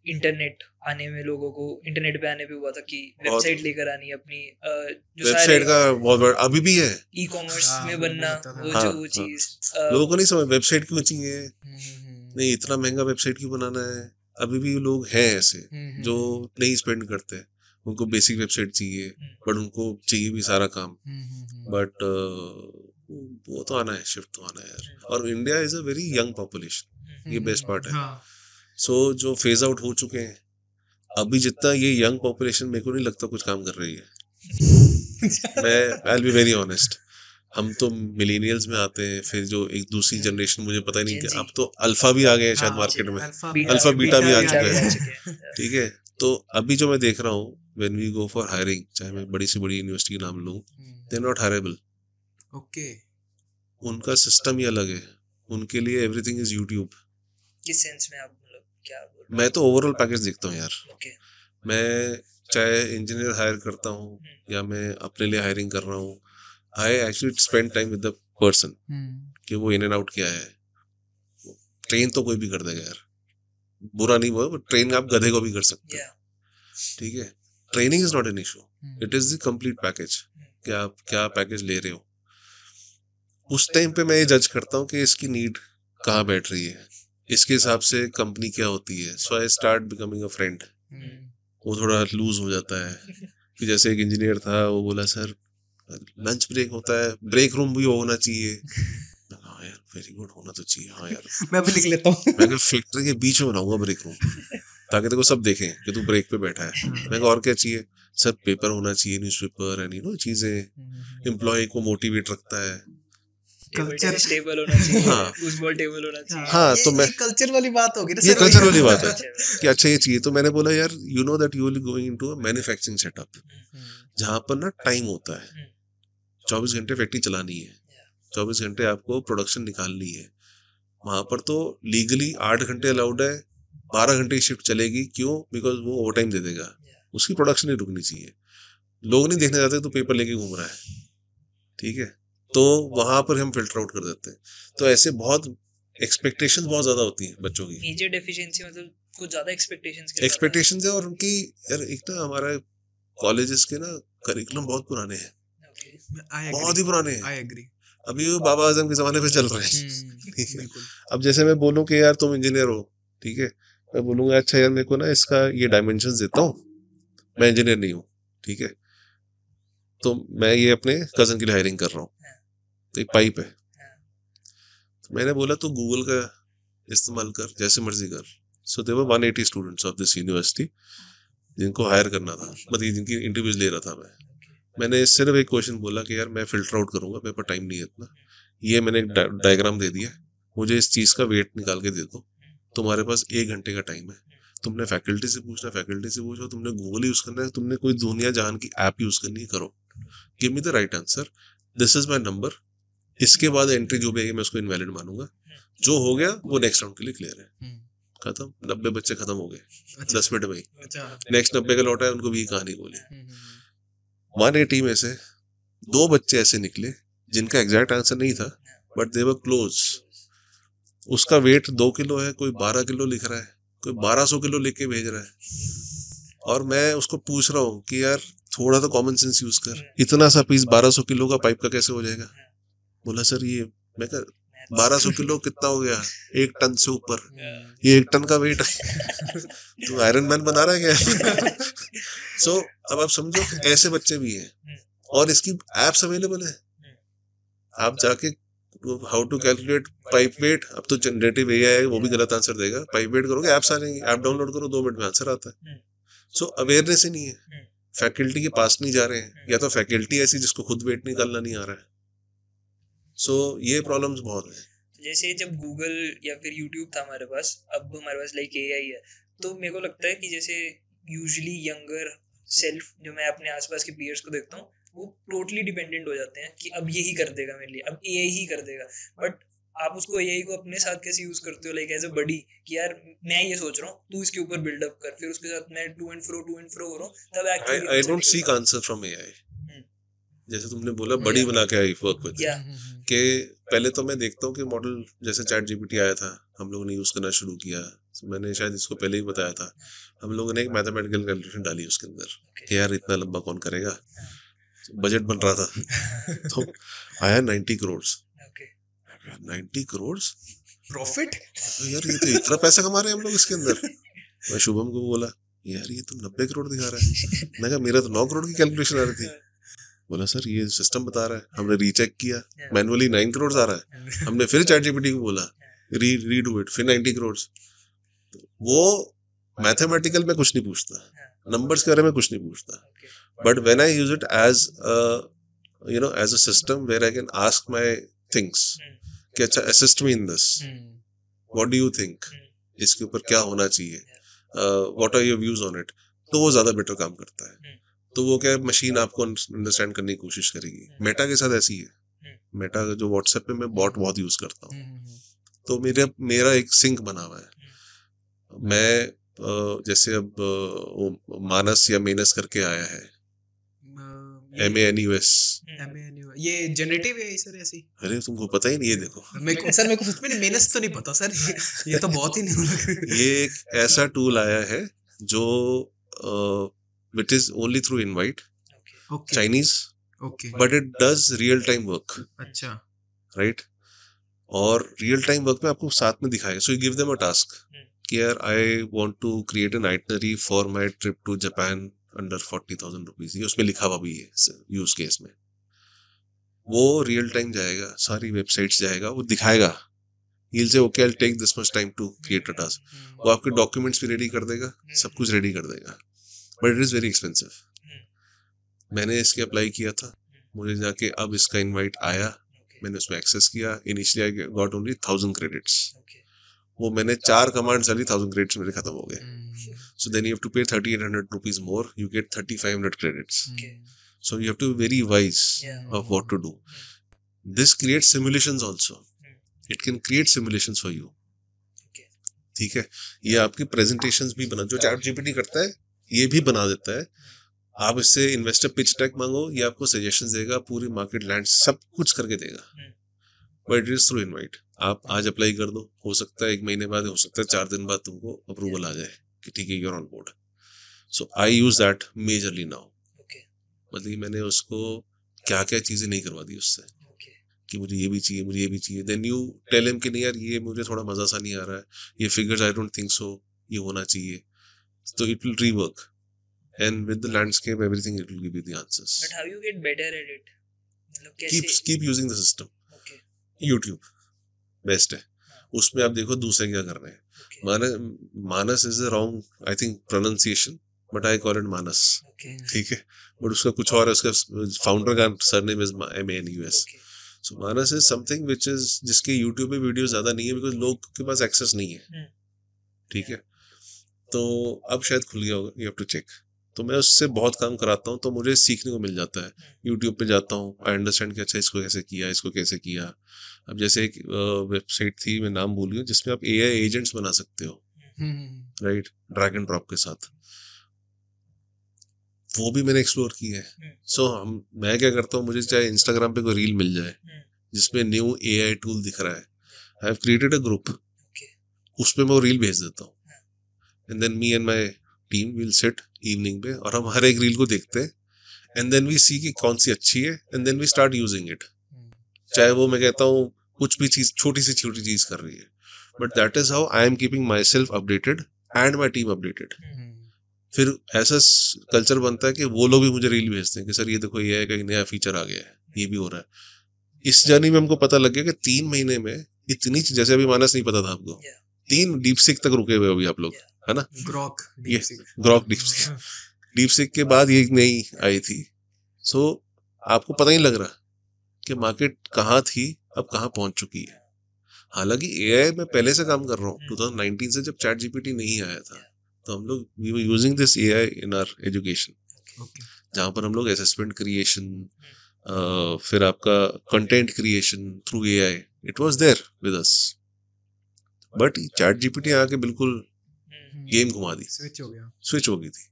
इंटरनेट आने में, लोगों को इंटरनेट पे आने पे हुआ था कि बहुत- वेबसाइट लेकर आनी अपनी, जो वेबसाइट का बहुत बड़ा अभी भी है। ई कॉमर्स हाँ, में वो बनना, होता था। वो हाँ, जो वो हाँ। चीज लोगों को नहीं समझ वेबसाइट क्यों चाहिए, नहीं इतना महंगा वेबसाइट क्यों बनाना है। अभी भी लोग हैं ऐसे जो नहीं स्पेंड करते, उनको बेसिक वेबसाइट चाहिए, बट उनको चाहिए भी सारा काम। बट वो तो आना है, शिफ्ट तो आना है यार। और India is a very young population, ये बेस्ट पार्ट है। हाँ, सो जो फेज आउट हो चुके हैं, अभी जितना ये यंग पॉपुलेशन मेरे को नहीं लगता कुछ काम कर रही है। मैं I will be very honest, हम तो मिलेनियल्स में आते हैं, फिर जो एक दूसरी जनरेशन मुझे पता ही नहीं Gen कि Z। अब तो अल्फा भी आ गए हैं शायद हाँ, मार्केट में, बीटा अल्फा बीटा भी आ बीटा चुका है। आ चुके हैं। ठीक है। तो अभी जो मैं देख रहा हूँ, when we go for hiring, चाहे मैं बड़ी से बड़ी यूनिवर्सिटी का नाम लूँ, they are not hireable. Okay, उनका सिस्टम ही अलग है, उनके लिए एवरीथिंग इज यूट्यूब। किस सेंस में आप मतलब क्या बोल रहे मैं तो ओवरऑल पैकेज देखता हूँ यार। हो? ओके, मैं चाहे इंजीनियर हायर करता हूँ या मैं अपने लिए हायरिंग कर रहा हूँ, I actually spend time with the person कि वो इन एंड आउट क्या है। ट्रेन तो कोई भी कर देगा यार, बुरा नहीं हुआ, ट्रेन आप गधे को भी कर सकते या हो। ठीक है, training is not an issue, it is the complete package कि आप क्या पैकेज ले रहे हो। उस टाइम पे मैं ये जज करता हूँ कि इसकी नीड कहाँ बैठ रही है, इसके हिसाब से कंपनी क्या होती है। So I start becoming a friend. वो थोड़ा लूज हो जाता है कि जैसे एक इंजीनियर था, वो बोला सर लंच ब्रेक होता है, ब्रेक रूम भी होना चाहिए। हाँ यार, वेरी गुड, होना तो चाहिए। हाँ यार, मैं भी लिख लेता हूँ। मैं फैक्ट्री के बीच में बनाऊंगा ब्रेक रूम, ताकि देखो सब देखें कि तू ब्रेक पे बैठा है। मैं और क्या चाहिए सर, पेपर होना चाहिए, न्यूज़पेपर एंड चीजें, एम्प्लॉय को मोटिवेट रखता है। कल्चर स्टेबल होना चाहिए, हाँ। फुटबॉल टेबल होना चाहिए। हाँ, तो मैं कल्चर वाली बात होगी ना ये सर, कल्चर वही। वाली बात है Culture। कि अच्छा ये चाहिए। तो मैंने बोला यार, you know that you will going into a manufacturing setup, जहाँ पर ना टाइम होता है, 24 घंटे फैक्ट्री चलानी है, 24 घंटे आपको प्रोडक्शन निकालनी है। वहां पर तो लीगली 8 घंटे अलाउड है, 12 घंटे की शिफ्ट चलेगी। क्यों? बिकॉज वो ओवर टाइम दे देगा, उसकी प्रोडक्शन नहीं रुकनी चाहिए। लोग नहीं देखने जाते तो पेपर लेके घूम रहा है। ठीक है, तो वहां पर हम फिल्टर आउट कर देते हैं। तो ऐसे बहुत एक्सपेक्टेशंस बहुत ज्यादा होती हैं बच्चों की। मेजर डेफिशिएंसी मतलब कुछ ज्यादा एक्सपेक्टेशंस एक्सपेक्टेशंस है, और उनकी यार एक ना हमारा कॉलेजेस के ना करिकुलम बहुत पुराने हैं, बहुत ही पुराने हैं। I agree. अभी वो बाबा आजम के जमाने पे चल रहे हैं। ठीक है, बिल्कुल। अब जैसे मैं बोलूं कि यार तुम इंजीनियर हो, ठीक है, मैं बोलूंगा अच्छा यार मेरे को ना इसका ये डायमेंशंस देता हूँ, मैं इंजीनियर नहीं हूँ, ठीक है, तो मैं ये अपने कजन के लिए हायरिंग कर रहा हूँ, तो एक पाइप है। तो मैंने बोला तो गूगल का इस्तेमाल कर, जैसे मर्जी कर। So there were 180 students of this university जिनको हायर करना था, मतलब जिनकी इंटरव्यूज ले रहा था मैं। मैंने सिर्फ एक क्वेश्चन बोला कि यार मैं फिल्टर आउट करूंगा, मेरे पास टाइम नहीं है इतना। ये मैंने एक डायग्राम दे दिया, मुझे इस चीज का वेट निकाल के दे दो। तुम्हारे पास 1 घंटे का टाइम है, तुमने फैकल्टी से पूछना, फैकल्टी से पूछो, तुमने गूगल यूज करना है, तुमने कोई दुनिया जहान की ऐप यूज करनी है, करो, give me the right answer, this is my number. इसके बाद एंट्री जो भी आएगी मैं उसको इनवैलिड मानूंगा। जो हो गया वो नेक्स्ट राउंड के लिए क्लियर है। खत्म, 90 बच्चे खत्म हो गए 10 मिनट में ही। अच्छा। नेक्स्ट 90 का लौटा है, उनको भी कहानी बोली। 180 में से 2 बच्चे ऐसे निकले जिनका एग्जैक्ट आंसर नहीं था, बट दे वर क्लोज। उसका वेट 2 किलो है, कोई 12 किलो लिख रहा है, कोई 1200 किलो लिख के भेज रहा है। और मैं उसको पूछ रहा हूँ कि यार थोड़ा तो कॉमन सेंस यूज कर, इतना सा पीस 1200 किलो का पाइप का कैसे हो जाएगा? बोला सर ये, मैं कह 1200 किलो कितना हो गया, 1 टन से ऊपर, ये 1 टन का वेट है। तो आयरन मैन बना रहा है क्या? सो अब आप समझो ऐसे बच्चे भी हैं, और इसकी एप्स अवेलेबल है। आप जाके how to calculate pipe weight, अब तो जनरेटिव एआई है, वो भी गलत आंसर देगा। पाइप वेट करोगे ऐप्स आ जाएंगे, ऐप डाउनलोड करो, 2 मिनट में आंसर आता है। सो अवेयरनेस ही नहीं है, फैकल्टी के पास नहीं जा रहे हैं, या तो फैकल्टी ऐसी जिसको खुद वेट निकालना नहीं आ रहा है। सो ये प्रॉब्लम्स बहुत है। जैसे जब गूगल या फिर यूट्यूब था हमारे पास, अब हमारे पास लाइक एआई है, तो मेरे को लगता है कि जैसे यूजुअली यंगर सेल्फ, जो मैं अपने आसपास के पीयर्स को देखता हूँ, वो टोटली डिपेंडेंट हो जाते हैं कि अब यही कर देगा मेरे लिए, अब एआई ही कर देगा। बट आप उसको एआई को अपने साथ कैसे यूज करते हो, लाइक एज अ बडी, कि यार मैं ये सोच रहा हूँ, तू इसके ऊपर बिल्डअप कर, फिर उसके साथ मैं टू एंड फ्रो हो रहा हूँ, तब actually I don't seek answer from AI. जैसे तुमने बोला बड़ी बना के आई वर्क विद, कि पहले तो मैं देखता हूँ कि मॉडल जैसे चैट जीपीटी आया था, हम लोगों ने यूज करना शुरू किया, तो मैंने शायद इसको पहले ही बताया था, हम लोगों ने एक मैथमेटिकल कैलकुलेशन डाली उसके अंदर कि यार इतना लंबा कौन करेगा, बजट बन रहा था तो आया 90 करोड़। 90 करोड़ प्रॉफिट। तो यार ये तो इतना पैसा कमा रहे हैं हम लोग इसके अंदर। मैं शुभम को बोला यार ये तो 90 करोड़ दिखा रहा है। मैं कहा मेरा तो 9 करोड़ की कैलकुलेशन आ रही थी। बोला सर ये सिस्टम बता रहा है। हमने रीचेक किया, मैनुअली 9 करोड़ आ रहा है। हमने फिर ChatGPT को बोला रीडू इट, फिर 90 करोड़। वो मैथमेटिकल में कुछ नहीं पूछता, नंबर्स के बारे में कुछ नहीं पूछता, but when I use it as as a system where I can ask my things कि अच्छा assist me in this, what do you think, इसके ऊपर क्या होना चाहिए, what are your views on it, तो वो ज्यादा बेटर काम करता है। तो वो क्या मशीन आपको अंडरस्टैंड करने की कोशिश करेगी। मेटा के साथ ऐसी है, मेटा जो व्हाट्सएप पे मैं बॉट बहुत यूज करता हूँ, तो मेरा एक सिंक बना हुआ है। मैं जैसे अब मानस या मेनस करके आया है, MANUS, ये जनरेटिव है सर ऐसी? अरे तुमको पता ही नहीं है। देखो मेरे को सच में मेनस तो नहीं पता सर। ये तो बहुत ही नहीं। ये एक ऐसा टूल आया है जो which is only through invite, Chinese, but it does real time work. अच्छा, right? और रियल टाइम वर्क में आपको साथ में दिखाएगा। So you give them a task कि यार I want to create an itinerary for my trip to Japan under 40,000 rupees, ये उसमें लिखा हुआ भी है यूज केस में। वो रियल टाइम जाएगा, सारी वेबसाइट्स जाएगा, वो दिखाएगा, he'll say okay I'll take this much time to create a task, वो आपके डॉक्यूमेंट्स भी रेडी कर देगा, सब कुछ रेडी कर देगा, but it is very expensive. मैंने इसके अप्लाई किया था, मुझे जाके अब इसका इनवाइट आया, मैंने उसमें एक्सेस किया। Initially I got only 1000 credits, वो मैंने 4 कमांड्स डाली, 1000 क्रेडिट्स मेरे खत्म हो गए। So then you have to pay 3800 rupees more, you get 3500 credits. So you have to be very wise of what to do. This creates simulations also, it can create simulations for you. ठीक है, ये आपकी presentations भी बना, जो ChatGPT करता है ये भी बना देता है। आप इससे इन्वेस्टर पिच डेक मांगो, ये आपको सजेशंस देगा, पूरी मार्केट लैंड सब कुछ करके देगा, but it is through invite. आप आज अप्लाई कर दो, हो सकता है 1 महीने बाद, हो सकता है 4 दिन बाद तुमको अप्रूवल आ जाए कि ठीक है you are on board. So I use that majorly now. मतलब मैंने उसको क्या क्या चीजें नहीं करवा दी उससे कि मुझे ये भी चाहिए, मुझे ये भी चाहिए। देन यू टेल हिम कि नहीं यार ये मुझे थोड़ा मजा सा नहीं आ रहा है, ये figures I don't think so, ये होना चाहिए, तो it will rework, and with the landscape everything it will give you the answers. But how you get better at it? keep using the system. YouTube best है, उसमें आप देखो दूसरे क्या कर रहे हैं। Manas is a wrong I think pronunciation, but I call it Manas. ठीक है, बट उसका कुछ और है, उसका फाउंडर का surname is MANUS। So Manas is something which is, जिसके YouTube पे वीडियो ज्यादा नहीं है बिकॉज लोग के पास एक्सेस नहीं है। ठीक है, तो अब शायद खुल गया होगा, यू हैव टू चेक। तो मैं उससे बहुत काम कराता हूँ, तो मुझे सीखने को मिल जाता है। यूट्यूब पे जाता हूँ, आई अंडरस्टैंड कि अच्छा इसको कैसे किया, इसको कैसे किया। अब जैसे एक वेबसाइट थी, मैं नाम भूल गया, जिसमें आप AI एजेंट्स बना सकते हो, राइट, ड्रैग एंड ड्रॉप के साथ, वो भी मैंने एक्सप्लोर की है। सो मैं क्या करता हूँ, मुझे चाहे इंस्टाग्राम पे कोई रील मिल जाए जिसमें न्यू AI टूल दिख रहा है, I have created a group, उसमें मैं वो रील भेज देता हूँ, and than me and my team will sit evening पे, और हम हर एक रील को देखते हैं, एंड देन वी सी कि कौन सी अच्छी है, and then we start using it. चाहे वो मैं कहता हूँ कुछ भी चीज, छोटी चीज कर रही है, but that is how I am keeping my self updated and my team updated. फिर ऐसा कल्चर बनता है कि वो लोग भी मुझे रील भेजते हैं कि सर ये देखो ये एक नया फीचर आ गया है, ये भी हो रहा है। इस जर्नी में हमको पता लग गया कि 3 महीने में इतनी, जैसे अभी मानस नहीं पता था आपको, 3 डीपसीक तक रुके हुए अभी आप लोग, है ना, ग्रॉक डीपसीक के बाद ये नई आई थी। सो आपको पता नहीं लग रहा कि मार्केट कहाँ थी, अब कहाँ पहुंच चुकी है। हालांकि AI में पहले से काम कर रहा हूँ, 2019 से, जब ChatGPT नहीं आया था, तो हम लोग we were using this AI in our education, जहाँ पर हम लोग असेसमेंट क्रिएशन, फिर आपका content creation through AI, it was there with us. But ChatGPT आके बिल्कुल गेम घुमा दी, स्विच हो गई थी।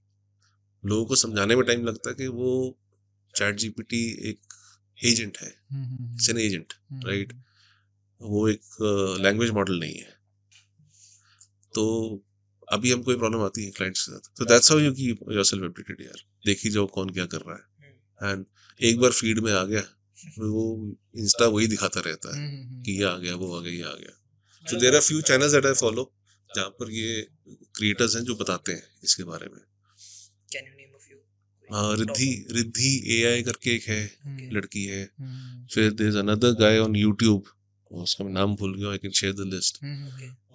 लोगों को समझाने में टाइम लगता है कि वो ChatGPT एक एजेंट है, इट्स एन एजेंट, राइट, वो एक लैंग्वेज मॉडल नहीं है। तो अभी हमको कोई प्रॉब्लम आती है क्लाइंट्स के साथ, तो that's how you keep yourself updated यार, देखी जाओ कौन क्या कर रहा है। एंड एक बार फीड में आ गया वो इंस्टा वही दिखाता रहता है कि ये आ गया वो आ गया ये आ गया। So there are few channels that I follow जहाँ पर ये क्रिएटर्स हैं जो बताते हैं इसके बारे में। Can you name a few? Riddhi AI करके एक है, लड़की है। फिर there is another guy on YouTube, उसका मैं नाम भूल गया, I can share the list.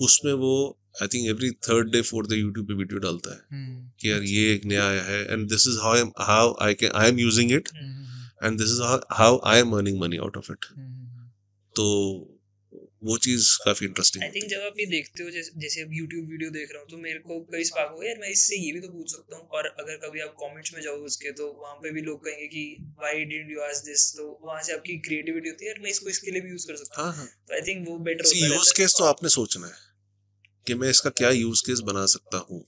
उसमें वो I think every third day fourth day YouTube पे वीडियो डालता है कि यार ये एक नया आया है and this is how I am using it and this is how I am earning money out of it. तो वो चीज काफी इंटरेस्टिंग। आई थिंक जब आप ये देखते हो, जैसे अब यूट्यूब वीडियो देख रहा हूँ तो मेरे को कई स्पार्क हो गया यार, मैं इससे ये भी तो पूछ सकता हूँ। और अगर कभी आप कमेंट्स में जाओ उसके, तो वहाँ पे भी लोग कहेंगे कि why didn't you ask this, तो वहाँ से आपकी क्रिएटिविटी होती है यार, मैं इसको इसके लिए भी यूज कर सकता हूँ। तो आई थिंक वो बेटर होता है। यूज केस तो आपने सोचना है कि मैं इसका क्या यूज केस बना सकता हूँ,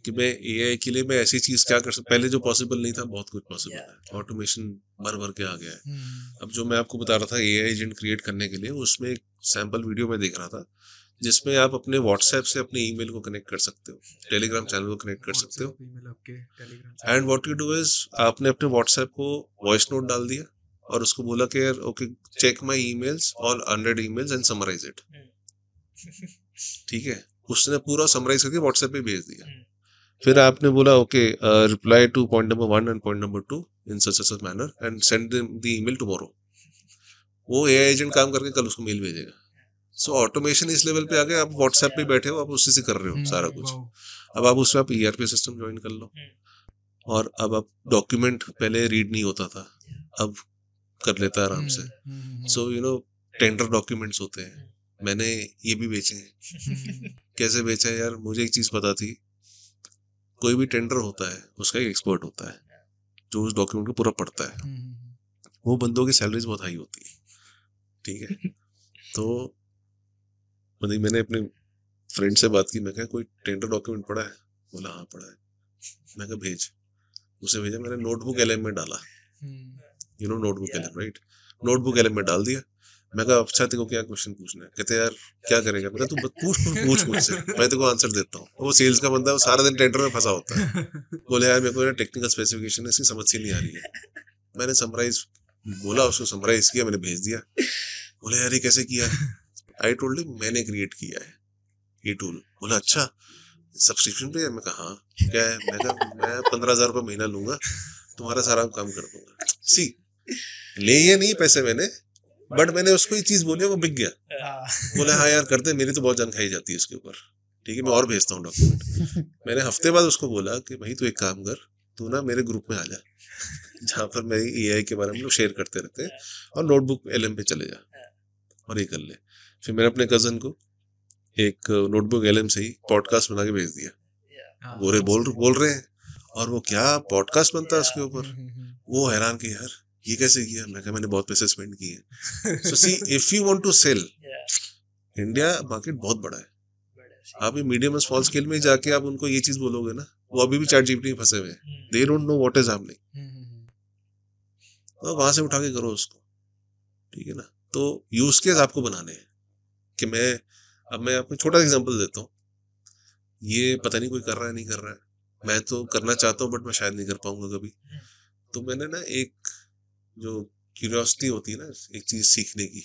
कि मैं AI के लिए मैं ऐसी चीज क्या कर सकता। पहले जो पॉसिबल नहीं था बहुत कुछ पॉसिबल है, ऑटोमेशन भर भर के आ गया है। अब जो मैं आपको बता रहा था AI एजेंट क्रिएट करने के लिए, उसमें एक सैंपल वीडियो में देख रहा था जिसमें आप अपने व्हाट्सएप से अपने ईमेल को कनेक्ट कर सकते हो, टेलीग्राम चैनल को कनेक्ट कर सकते हो। And what you do is आपने अपने व्हाट्सएप को वॉइस नोट डाल दिया और उसको बोला कि यार okay check my emails, all 100 emails and summarise it. ठीक है, उसने पूरा समराइज करके व्हाट्सएप पे भेज दिया। फिर आपने बोला okay reply two point number 1 and point number 2 in such manner and send them the email tomorrow. वो AI एजेंट काम करके कल उसको मेल भेजेगा। सो ऑटोमेशन इस लेवल पे आ गया, आप व्हाट्सएप पे बैठे हो, आप उसी से कर रहे हो सारा कुछ। अब आप उसमें आप ERP सिस्टम ज्वाइन कर लो, और अब आप डॉक्यूमेंट पहले रीड नहीं होता था, अब कर लेता है आराम से। So you know tender documents होते हैं, मैंने ये भी बेचे हैं। कैसे बेचा है यार, मुझे एक चीज पता थी, कोई भी टेंडर होता है उसका एक एक्सपर्ट होता है जो उस डॉक्यूमेंट को पूरा पढ़ता है। वो बंदों की सैलरीज बहुत हाई होती है, ठीक है। तो मतलब मैंने अपने फ्रेंड से बात की, मैं कहा कोई टेंडर डॉक्यूमेंट पढ़ा है? बोला हाँ पढ़ा है। मैं कहा भेज। उसे भेजा, मैंने नोटबुक LM में डाला, you know notebook LM right, notebook LM में डाल दिया। मैं कहा अच्छा तेरे को क्या क्वेश्चन पूछना है? कहते यार क्या करेगा? मैं कहा तू पूछ मुझसे, मैं तेरे को आंसर देता हूँ। वो सेल्स का बंदा है, वो सारा दिन टेंडर में फंसा होता है। बोले यार मेरे को टेक्निकल स्पेसिफिकेशन इसकी समझ से नहीं आ रही है। मैंने समराइज बोला, उसको समराइज किया, मैंने भेज दिया। बोले यार ये कैसे किया? आई टोल्ड हिम मैंने क्रिएट किया है ये टूल। बोला अच्छा सब्सक्रिप्शन पे है? मैं कहा हाँ। क्या है? मैं कहा मैं 15,000 रुपये महीना लूंगा, तुम्हारा सारा काम कर दूंगा। सी ले ये नहीं पैसे मैंने, बट मैंने उसको ये चीज बोली, वो बिक गया। बोले हाँ यार करते, मेरी तो बहुत जान खाई जाती है इसके ऊपर, ठीक है मैं और भेजता हूँ डॉक्यूमेंट। मैंने हफ्ते बाद उसको बोला कि भाई तू एक काम कर, तू ना मेरे ग्रुप में आ जा जहाँ पर मैं AI के बारे में लोग शेयर करते रहते हैं, और नोटबुक LM पे चले जा और ये कर ले। फिर मैंने अपने कजन को एक नोटबुक LM से ही पॉडकास्ट बना के भेज दिया। गोरे बोल रहे हैं, और वो क्या पॉडकास्ट बनता है उसके ऊपर। वो हैरान कि यार ये कैसे किया? मैं कहा मैंने बहुत पैसे स्पेंड किए। So see if you want to sell, India market बहुत बड़ा है। आप ये मीडियम स्मॉल स्केल में जाके आप उनको ये चीज बोलोगे ना, वो अभी भी ChatGPT में फंसे हुए हैं, they don't know what is happening. तो वहां से उठा के करो उसको, ठीक है ना। तो यूज केस आपको बनाने हैं कि मैं आपको छोटा एग्जांपल देता हूँ। ये पता नहीं कोई कर रहा है नहीं कर रहा है, मैं तो करना चाहता हूँ बट मैं शायद नहीं कर पाऊंगा कभी। तो मैंने ना एक जो क्यूरियोसिटी होती है ना एक चीज सीखने की,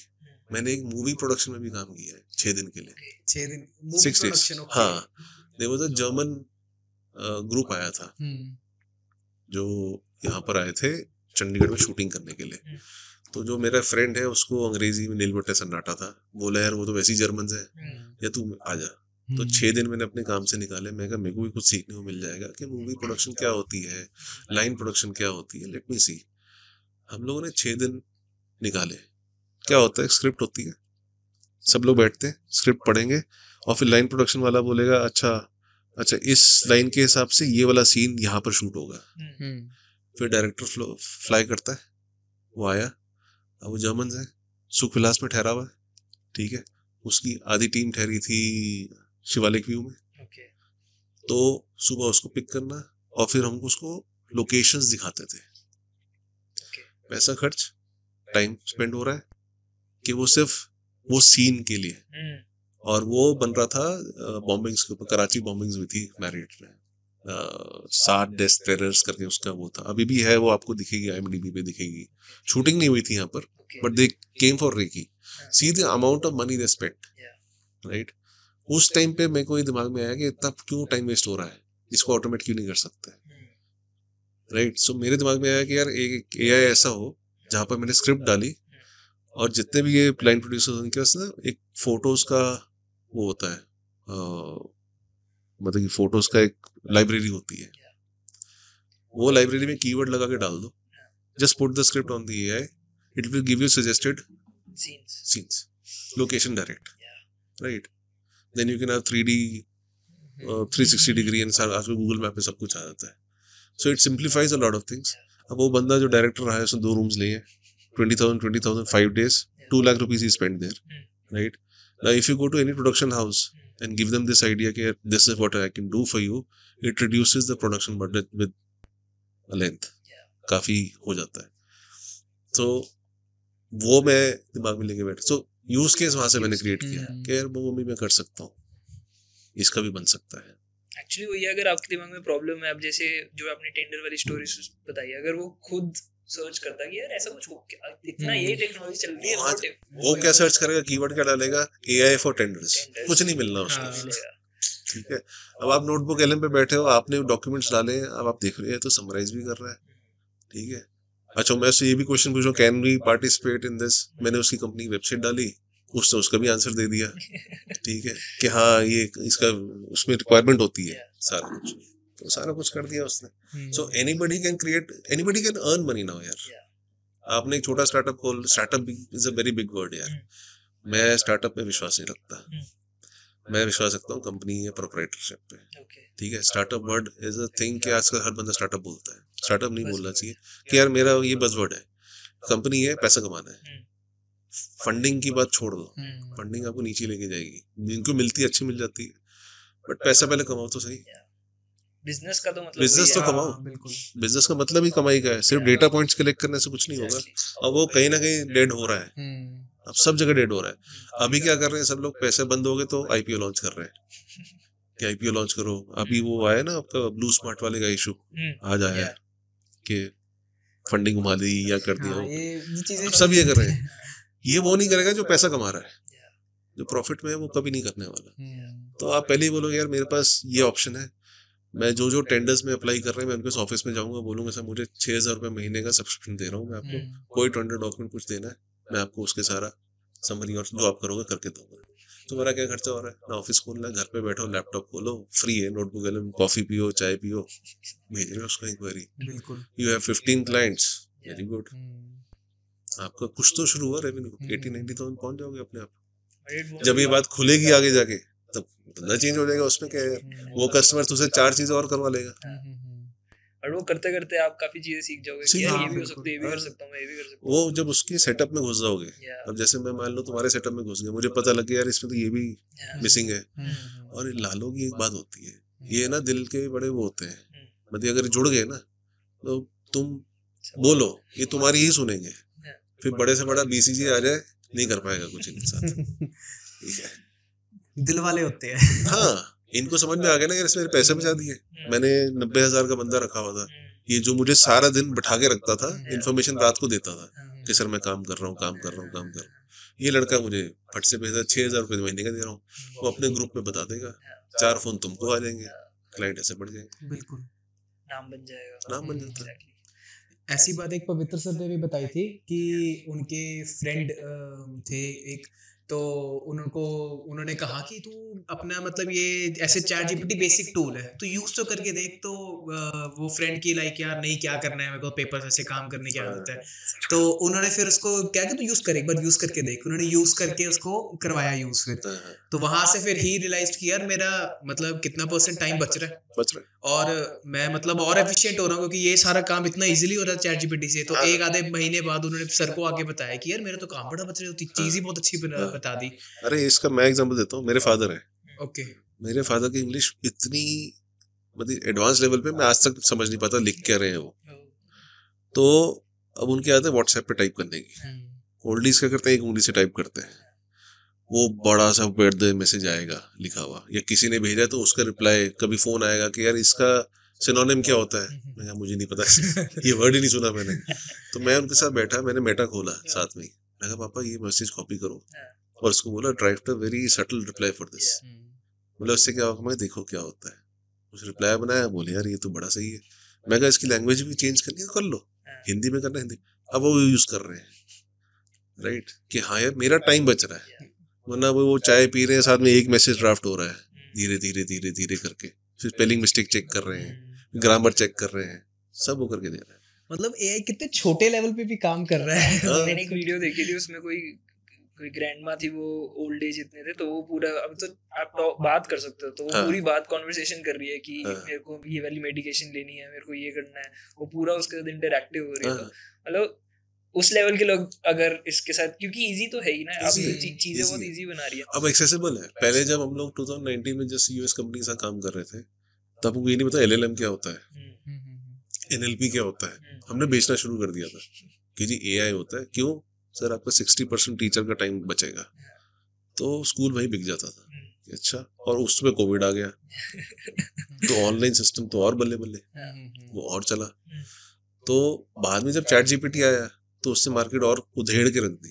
मैंने एक मूवी प्रोडक्शन में भी काम किया है 6 दिन के लिए। 6 days। हाँ, there was a German group आया था जो यहाँ पर आए थे चंडीगढ़ में शूटिंग करने के लिए। तो जो मेरा फ्रेंड है उसको अंग्रेजी में नीलबट्टे सन्नाटा था, बोला यार वो तो वैसे ही जर्मन है, या तू आ जा। तो 6 दिन मैंने अपने काम से निकाले। मैं कहा मेरे को भी कुछ सीखने को मिल जाएगा कि मूवी प्रोडक्शन क्या होती है, लाइन प्रोडक्शन क्या होती है, लेट मी सी। हम लोगों ने 6 दिन निकाले। क्या होता है, स्क्रिप्ट होती है, सब लोग बैठते हैं स्क्रिप्ट पढ़ेंगे, और फिर लाइन प्रोडक्शन वाला बोलेगा अच्छा इस लाइन के हिसाब से ये वाला सीन यहाँ पर शूट होगा। फिर डायरेक्टर फ्लाई करता है, वो आया, अब वो जर्मन है, सुखविलास में ठहरा हुआ है, ठीक है। उसकी आधी टीम ठहरी थी शिवालिक व्यू में। तो सुबह उसको पिक करना, और फिर हम उसको लोकेशंस दिखाते थे। पैसा खर्च, टाइम स्पेंड हो रहा है कि वो सिर्फ वो सीन के लिए, और वो बन रहा था बॉम्बिंग्स के ऊपर, कराची बॉम्बिंग्स हुई थी मैरिट में, 7 डेथ टेरर्स करके उसका वो था, अभी भी है वो, आपको दिखेगी IMDb पे दिखेगी, शूटिंग नहीं हुई थी यहाँ पर, but they came for recce, see the amount of money they spent, right. उस टाइम पे मेरे को ये दिमाग में आया कि इतना क्यों टाइम वेस्ट हो रहा है, इसको ऑटोमेट क्यों नहीं कर सकते, राइट। सो मेरे दिमाग में आया कि यार एक AI ऐसा हो जहाँ पर मैंने स्क्रिप्ट डाली, और जितने भी ये लाइन प्रोड्यूसर्स उनके पास ना एक फोटोज का वो होता है, मतलब कि फोटोज का एक लाइब्रेरी होती है, वो लाइब्रेरी में कीवर्ड लगा के डाल दो, just put the script on the AI, it will give you suggested scenes, location direct, right. Then you can have 3D 360 degree, and आजकल गूगल मैप पे सब कुछ आ जाता है, so it simplifies a lot of things. अब वो बंदा जो डायरेक्टर रहा है उसने 2 रूम्स लिए, 20,000 5 days, 2 lakh rupees he spent there, right? Now if you go to any production house and give them this idea कि this is what I can do for you, it reduces the production budget with a length, काफी हो जाता है। तो वो मैं दिमाग में लेके बैठा, so यूज केस वहां से मैंने क्रिएट किया कि यार वो मैं कर सकता हूँ, इसका भी बन सकता है। एक्चुअली वही, अगर आपके दिमाग में प्रॉब्लम है, अब जैसे जो आपने टेंडर वाली स्टोरी बताई, अगर वो खुद सर्च करता है कि यार ऐसा कुछ हो क्या, इतना यही टेक्नोलॉजी चल रही है, वो क्या सर्च करेगा, कीवर्ड क्या डालेगा, AI फॉर टेंडर्स, कुछ नहीं मिलना उसको, ठीक है। अब आप नोटबुक LM पे बैठे हो, आपने डॉक्यूमेंट्स डाले हैं, अब आप देख रहे हैं तो समराइज भी कर रहा है, ठीक है। अच्छा, मैं उससे ये भी क्वेश्चन पूछूं, can we participate in this, मैंने उसकी कंपनी की वेबसाइट डाली, उसने उसका भी आंसर दे दिया, ठीक है, कि हाँ ये इसका उसमें रिक्वायरमेंट होती है, सारा कुछ, तो सारा कुछ कर दिया उसने। So anybody can create, anybody can earn money now यार। आपने एक छोटा स्टार्टअप खोल, startup is a very big word यार, मैं स्टार्टअप पे विश्वास नहीं रखता, मैं विश्वास रखता हूँ कंपनी या प्रोप्राइटरशिप पे, ठीक है। Startup word is a thing कि आजकल हर बंदा स्टार्टअप बोलता है, स्टार्टअप नहीं बोलना चाहिए कि यार मेरा ये बज़वर्ड है, कंपनी है, पैसा कमाना है, फंडिंग की बात छोड़ दो, फंडिंग आपको नीचे लेके जाएगी, जिनको मिलती है अच्छी मिल जाती है, बट पैसा पहले कमाओ तो सही। बिजनेस का तो मतलब बिजनेस तो कमाओ, बिजनेस का मतलब ही कमाई का है, सिर्फ डेटा पॉइंट्स कलेक्ट करने से कुछ नहीं होगा, और वो कहीं ना कहीं डेड हो रहा है, अब सब जगह डेड हो रहा है। अभी क्या कर रहे हैं सब लोग, पैसे बंद हो गए तो IPO लॉन्च कर रहे हैं कि IPO लॉन्च करो। अभी वो आया ना आपका ब्लू स्मार्ट वाले का इशू आज आया है कि फंडिंग घुमा दी या कर दिया, अब सब ये कर रहे हैं। ये वो नहीं करेगा जो पैसा कमा रहा है, जो प्रॉफिट में है वो कभी नहीं करने वाला। तो आप पहले ही बोलोगे यार मेरे पास ये ऑप्शन है, मैं जो टेंडर्स में अप्लाई कर रहे हैं मैं उनके ऑफिस में जाऊंगा, बोलूंगा सर मुझे 6,000 रुपये महीने का सब्सक्रिप्शन दे रहा हूँ मैं आपको, कोई टेंडर डॉक्यूमेंट कुछ देना है, मैं आपको उसके सारा समरी और जो आप करोगे करके दूंगा। तुम्हारा क्या खर्चा हो रहा है, ना ऑफिस खोलना है, घर पे बैठो, लैपटॉप खोलो, फ्री है, नोटबुक LM, कॉफी पियो, चाय पियो, भेज रहे हो उसको enquiry, you have 15 clients, very good, आपका कुछ तो शुरू हुआ, रेवेन्यू 80-90,000 पहुंच जाओगे अपने आप। जब ये बात खुलेगी आगे जाके तब धंधा चेंज हो जाएगा, उसमें क्या है, वो कस्टमर तुझसे 4 चीजें और करवा लेगा, और वो करते करते आप काफी चीजें सीख जाओगे कि यार ये भी हो सकता है, ये भी कर सकता हूं मैं, ये भी कर सकता हूं। वो जब उसकी सेटअप में घुस जाओगे, अब जैसे मैं मान लो तुम्हारे सेटअप में घुस गया, मुझे पता लग गया यार इसमें तो ये भी मिसिंग है, और लालों की एक बात होती है, ये ना दिल के बड़े वो होते हैं, मतलब अगर जुड़ गए ना तो तुम बोलो ये तुम्हारी ही सुनेंगे, फिर बड़े से बड़ा BCG आ जाए नहीं कर पाएगा कुछ इनके साथ, ठीक है, दिल वाले होते हैं। हाँ, इनको समझ में आ गया ना यार इसमें पैसे बचा दिए, मैंने 90,000 का बंदा रखा हुआ था, ये जो मुझे सारा दिन बैठा के रखता था, इन्फॉर्मेशन रात को देता था कि सर मैं काम कर रहा हूँ, काम कर रहा हूँ, काम कर रहा हूँ, ये लड़का मुझे फट से पैसा 6,000 रुपये महीने का दे रहा हूँ, वो अपने ग्रुप में बता देगा, 4 फोन तुमको आ जाएंगे, क्लाइंट ऐसे बढ़ जाएंगे, बिल्कुल नाम बन जाएगा, नाम बन जाता है। ऐसी बात एक पवित्र सर ने भी बताई थी कि उनके फ्रेंड थे एक, तो उन्होंने कहा कि तू अपना मतलब ये ऐसे ChatGPT बेसिक टूल है तो यूज तो करके देख, तो वो फ्रेंड की लाइक यार नहीं क्या करना है, मेरे को पेपर ऐसे काम करने की आदत है, तो उन्होंने फिर उसको क्या कि तू यूज कर, एक बार यूज करके देख, उन्होंने यूज करके उसको करवाया यूज, फिर तो वहां से फिर ही रियलाइज किया यार मेरा मतलब कितना % टाइम बच रहा है, और मैं मतलब और एफिशिएंट हो रहा हूँ क्योंकि ये सारा काम इतना इजीली हो रहा है ChatGPT से। तो एक आधे महीने बाद उन्होंने सर को आके बताया कि यार मेरा तो काम बड़ा बच रहा है, चीज ही बहुत अच्छी बता दी। अरे इसका मैं एग्जांपल देता हूँ, मेरे फादर है, ओके, मेरे फादर की इंग्लिश इतनी मतलब एडवांस लेवल पे मैं आज तक समझ नहीं पाता लिख क्या रहे हैं वो, तो अब उनकी आदत है व्हाट्सएप पे टाइप करने की, ओल्डीज क्या करते हैं एक उंगली से टाइप करते हैं, मैं बड़ा सा बर्थडे मैसेज आएगा लिखा हुआ, या किसी ने भेजा तो उसका रिप्लाई, कभी फोन आएगा कि यार इसका सिनोनिम क्या होता है, मैं कहा मुझे नहीं पता ये वर्ड ही नहीं सुना मैंने। तो मैं उनके साथ बैठा, मैंने मेटा खोला साथ में ही, मैं कहा पापा ये मैसेज कॉपी करो और उसको बोला drive a very subtle reply for this, बोला उससे क्या होगा, मैं देखो क्या होता है। उस रिप्लाई बनाया, बोले यार ये तो बड़ा सही है। मैं कहा इसकी लैंग्वेज भी चेंज करनी है कर लो, हिंदी में करना हिंदी। अब वो यूज कर रहे हैं राइट कि हाँ यार मेरा टाइम बच रहा है, वरना वो चाय पी रहे हैं साथ में एक मैसेज ड्राफ्ट हो रहा है धीरे धीरे धीरे धीरे करके, फिर स्पेलिंग मिस्टेक चेक कर रहे हैं, ग्रामर चेक कर रहे हैं, सब वो करके दे रहा है। मतलब एआई कितने छोटे लेवल पे भी काम कर रहा है। मैंने एक वीडियो देखी थी, उसमें कोई ग्रैंड माँ थी, वो ओल्ड एज इतने थे, तो वो पूरा, अब तो आप बात कर सकते हो, तो वो पूरी बात कॉन्वर्सेशन कर रही है कि मेरे को ये वाली मेडिकेशन लेनी है, मेरे को ये करना है, वो पूरा उसके साथ इंटरैक्टिव हो रही है। मतलब उस लेवल के लोग अगर इसके साथ, क्योंकि इजी तो है ही ना, अब चीजें बहुत इजी बना रही है, अब एक्सेसिबल है। पहले जब हम लोग 2019 में जैसे यूएस कंपनी के साथ काम कर रहे थे, तब हमको ये नहीं पता एलएलएम क्या होता है, एनएलपी क्या होता है। हमने बेचना शुरू कर दिया था कि जी एआई होता है, क्यों सर, आपका 60% टीचर का टाइम बचेगा। तो स्कूल वही बिक जाता था। अच्छा, और उसमें कोविड आ गया तो ऑनलाइन सिस्टम तो और बल्ले बल्ले वो और चला। तो बाद में जब चैट जीपीटी आया तो उससे मार्केट और उधेड़ के रख दी।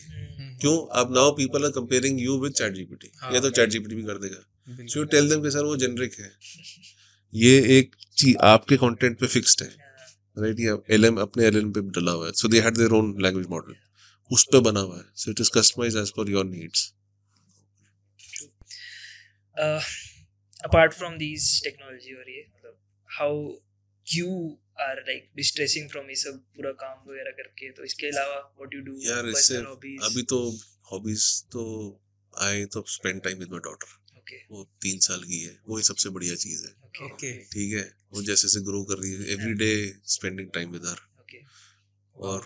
क्यों, अब now people are comparing you with ChatGPT, या तो चैट जीपीटी भी कर देगा। सो टेल देम कि सर वो जेनरिक है, ये एक चीज आपके कंटेंट पे फिक्स्ड है राइट, या एलएम अपने एलएम पे डला हुआ है। So they had their own language model, उस पे बना हुआ है। So it is customised as per your needs. apart from these technology, और ये मतलब how you are like distressing from ये सब पूरा काम वगैरह करके, तो इसके अलावा what you do, यार इससे अभी तो हॉबीज तो आई तो spend time with my daughter. वो 3 साल की है, वही सबसे बढ़िया चीज है। ठीक है, वो जैसे जैसे ग्रो कर रही है, every day spending time with her. और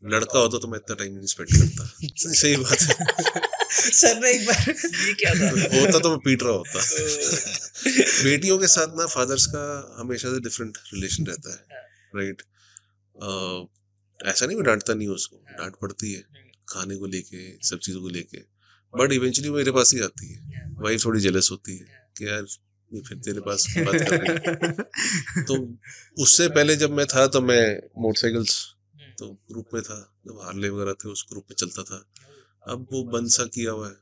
लड़का होता तो मैं इतना टाइम नहीं स्पेंड करता। सही बात है सर ने एक बार ये क्या था होता तो मैं पीट रहा होता। बेटियों के साथ ना फादर्स का हमेशा से डिफरेंट रिलेशन रहता है राइट। ऐसा नहीं, मैं डांटता नहीं हूँ उसको, डांट पड़ती है खाने को लेके, सब चीजों को लेके, बट इवेंचुअली मेरे पास ही आती है। वाइफ थोड़ी जेलस होती है कि यार फिर तेरे पास बात कर रही है। तो उससे पहले जब मैं था तो मैं मोटरसाइकिल्स तो ग्रुप में था, जब हार्ले वगैरह थे उस ग्रुप में चलता था। अब वो बंद सा किया हुआ है,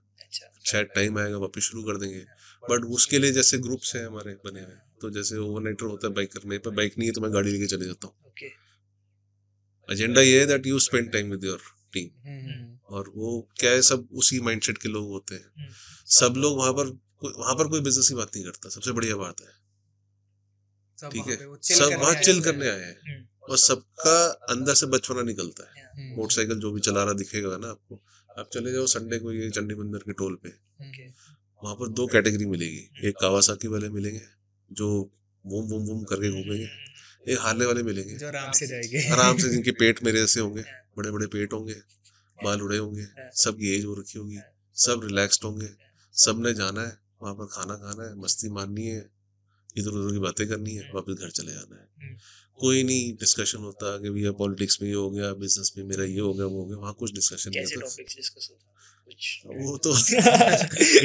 शायद टाइम आएगा वापस शुरू कर देंगे। बट उसके लिए जैसे ग्रुप्स हैं हमारे बने हुए, तो जैसे ओवरनाइटर होता है बाइकर, मेरे पे बाइक नहीं है तो मैं गाड़ी लेके चले जाता हूँ। एजेंडा ये है that you spend time with your team. और वो क्या है, सब उसी माइंडसेट के लोग होते हैं। सब लोग वहां पर कोई बिजनेस की बात नहीं करता, सबसे बढ़िया बात है। ठीक है, सब वहाँ चिल करने आए हैं और सबका अंदर से बचपना निकलता है। मोटरसाइकिल जो भी चला रहा दिखेगा ना आपको, आप चले जाओ संडे को ये चंडी मंदिर के टोल पे, वहां पर 2 कैटेगरी मिलेगी। एक कावासाकी वाले मिलेंगे जो वूम वूम वूम करके घूमेंगे, एक हार्ले वाले मिलेंगे जो आराम से जाएंगे, आराम से, जिनके पेट मेरे जैसे होंगे, बड़े बड़े पेट होंगे, बाल उड़े होंगे, सबकी एज हो रखी होगी, सब रिलैक्स्ड होंगे, सब ने जाना है वहां पर, खाना खाना है, मस्ती मारनी है, इधर उधर की बातें करनी है, वापस घर चले जाना है। कोई नहीं डिस्कशन होता कि भैया पॉलिटिक्स में ये हो गया, बिजनेस में मेरा ये हो गया, वो हो गया, वहाँ कुछ डिस्कशन नहीं होता। टॉपिक्स डिस्कस होता वो तो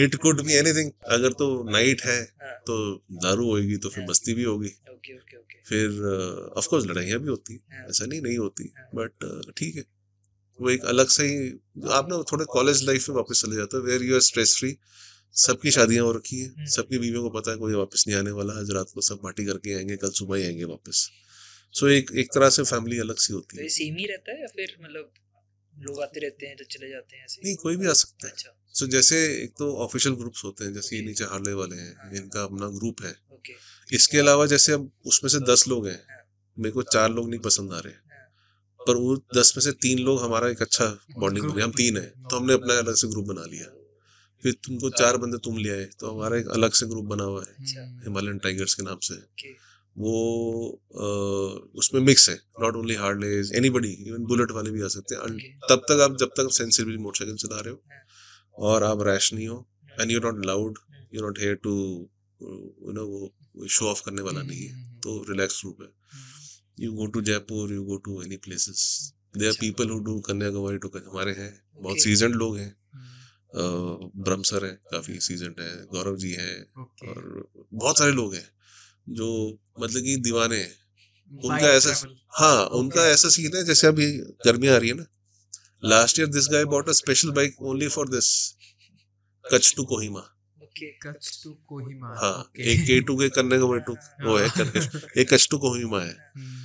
इट कुड बी एनीथिंग। अगर तो नाइट है तो दारू होगी, तो फिर मस्ती भी होगी, फिर ऑफ कोर्स लड़ाइयाँ भी होती, ऐसा नहीं होती, बट ठीक है, वो एक अलग से ही आप ना थोड़े कॉलेज लाइफ में वापस चले जाते हो, where you are stress free. सबकी शादियां हो रखी है, सबकी बीवियों को पता है कोई वापस नहीं आने वाला, आज रात को सब पार्टी करके आएंगे, कल सुबह ही आएंगे वापस। सो एक तरह से फैमिली अलग सी होती है। तो ये सेम ही रहता है या फिर मतलब लोग आते रहते हैं तो चले जाते हैं ऐसे? नहीं, कोई भी आ सकता है। अच्छा। सो जैसे एक तो ऑफिशियल ग्रुप्स होते हैं, जैसे ये नीचे हार्ले वाले हैं, इनका अपना ग्रुप है। इसके अलावा जैसे अब उसमें से 10 लोग हैं, मेरे को 4 लोग नहीं पसंद आ रहे, पर वो 10 में से 3 लोग हमारा एक अच्छा बॉन्डिंग बन गया, हम 3 हैं तो हमने अपना अलग से ग्रुप बना लिया। फिर तुमको 4 बंदे तुम ले आए, तो हमारा एक अलग से ग्रुप बना हुआ है हिमालयन टाइगर्स के नाम से। वो उसमें मिक्स है, not only Harleys, anybody, even bullet वाले भी आ सकते हैं। तब तक आप, जब तक आप सेंसिबली मोटरसाइकिल चला रहे हो और आप रैश नहीं हो, and you not loud, you not here to you know, वो शो ऑफ करने वाला नहीं है, तो रिलैक्स ग्रुप है। You go to Jaipur, you go to any places, there are people who do Kanyakumari too, हमारे हैं बहुत सीजनड लोग हैं, ब्रह्म सर है, काफी सीजन्ड है, गौरव जी हैं, Okay. और बहुत सारे लोग हैं जो मतलब कि दीवाने हैं उनका Bike ऐसा। travel. हाँ, उनका ऐसा सीन है जैसे अभी गर्मियाँ आ रही है ना, last year this guy bought a special bike only for this, Kutch to Kohima. Okay Kutch to Kohima. हाँ, Okay. एक K2 के करने का वो है करके, एक कच्छ टू कोहिमा है। Hmm.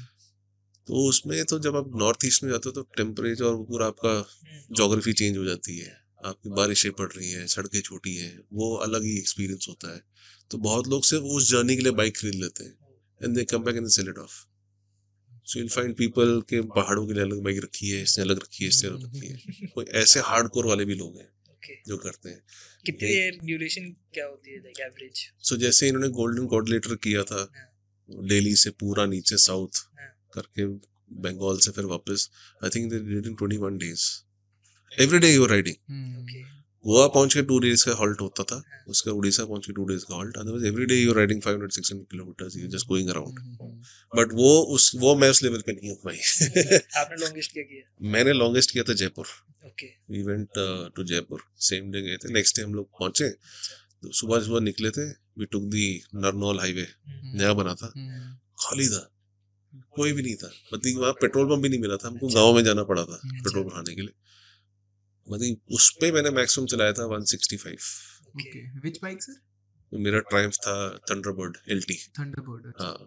तो उसमें तो जब आप नॉर्थ ईस्ट में जाते हो तो टेम्परेचर और पूरा आपका जोग्राफी चेंज हो जाती है, आपकी बारिशें पड़ रही हैं, सड़कें छोटी हैं, वो अलग ही एक्सपीरियंस होता है। तो बहुत लोग सिर्फ उस जर्नी के लिए बाइक खरीद लेते हैं and they come back and sell it off. So you'll find people के पहाड़ों के लिए अलग बाइक रखी है, इसने अलग रखी है, इसने अलग रखी है। कोई ऐसे हार्डकोर वाले भी लोग हैं ओके जो करते हैं। कितनी देर ड्यूरेशन क्या होती है लाइक एवरेज? सो जैसे इन्होंने गोल्डन कोऑर्डिनेटर किया था, दिल्ली से पूरा नीचे साउथ करके बंगाल से फिर वापस, I think they did in 21 days, every day you riding. Okay Goa पहुंच के 2 days का हॉल्ट होता था, उसका उड़ीसा पहुंच के 2 days का halt, otherwise every day you riding 500-600 kilometers, you just going around. But वो मैं उस लेवल पे नहीं हूँ भाई। आपने लॉन्गेस्ट क्या किया? मैंने लॉन्गेस्ट किया था Jaipur. Okay we went to Jaipur, same day गए थे, नेक्स्ट डे हम लोग पहुंचे, तो सुबह निकले थे, we took the Narnaul highway, नया बना था, खाली था, कोई भी नहीं था, मतलब वहाँ पेट्रोल पंप भी नहीं मिला था, हमको गांव में जाना पड़ा था पेट्रोल भराने के लिए। मतलब उस पे मैंने मैक्सिमम चलाया था 165। Okay. Which bike, sir? मेरा ट्रायम्फ था थंडरबर्ड LT। Thunderbird. अच्छा. हाँ,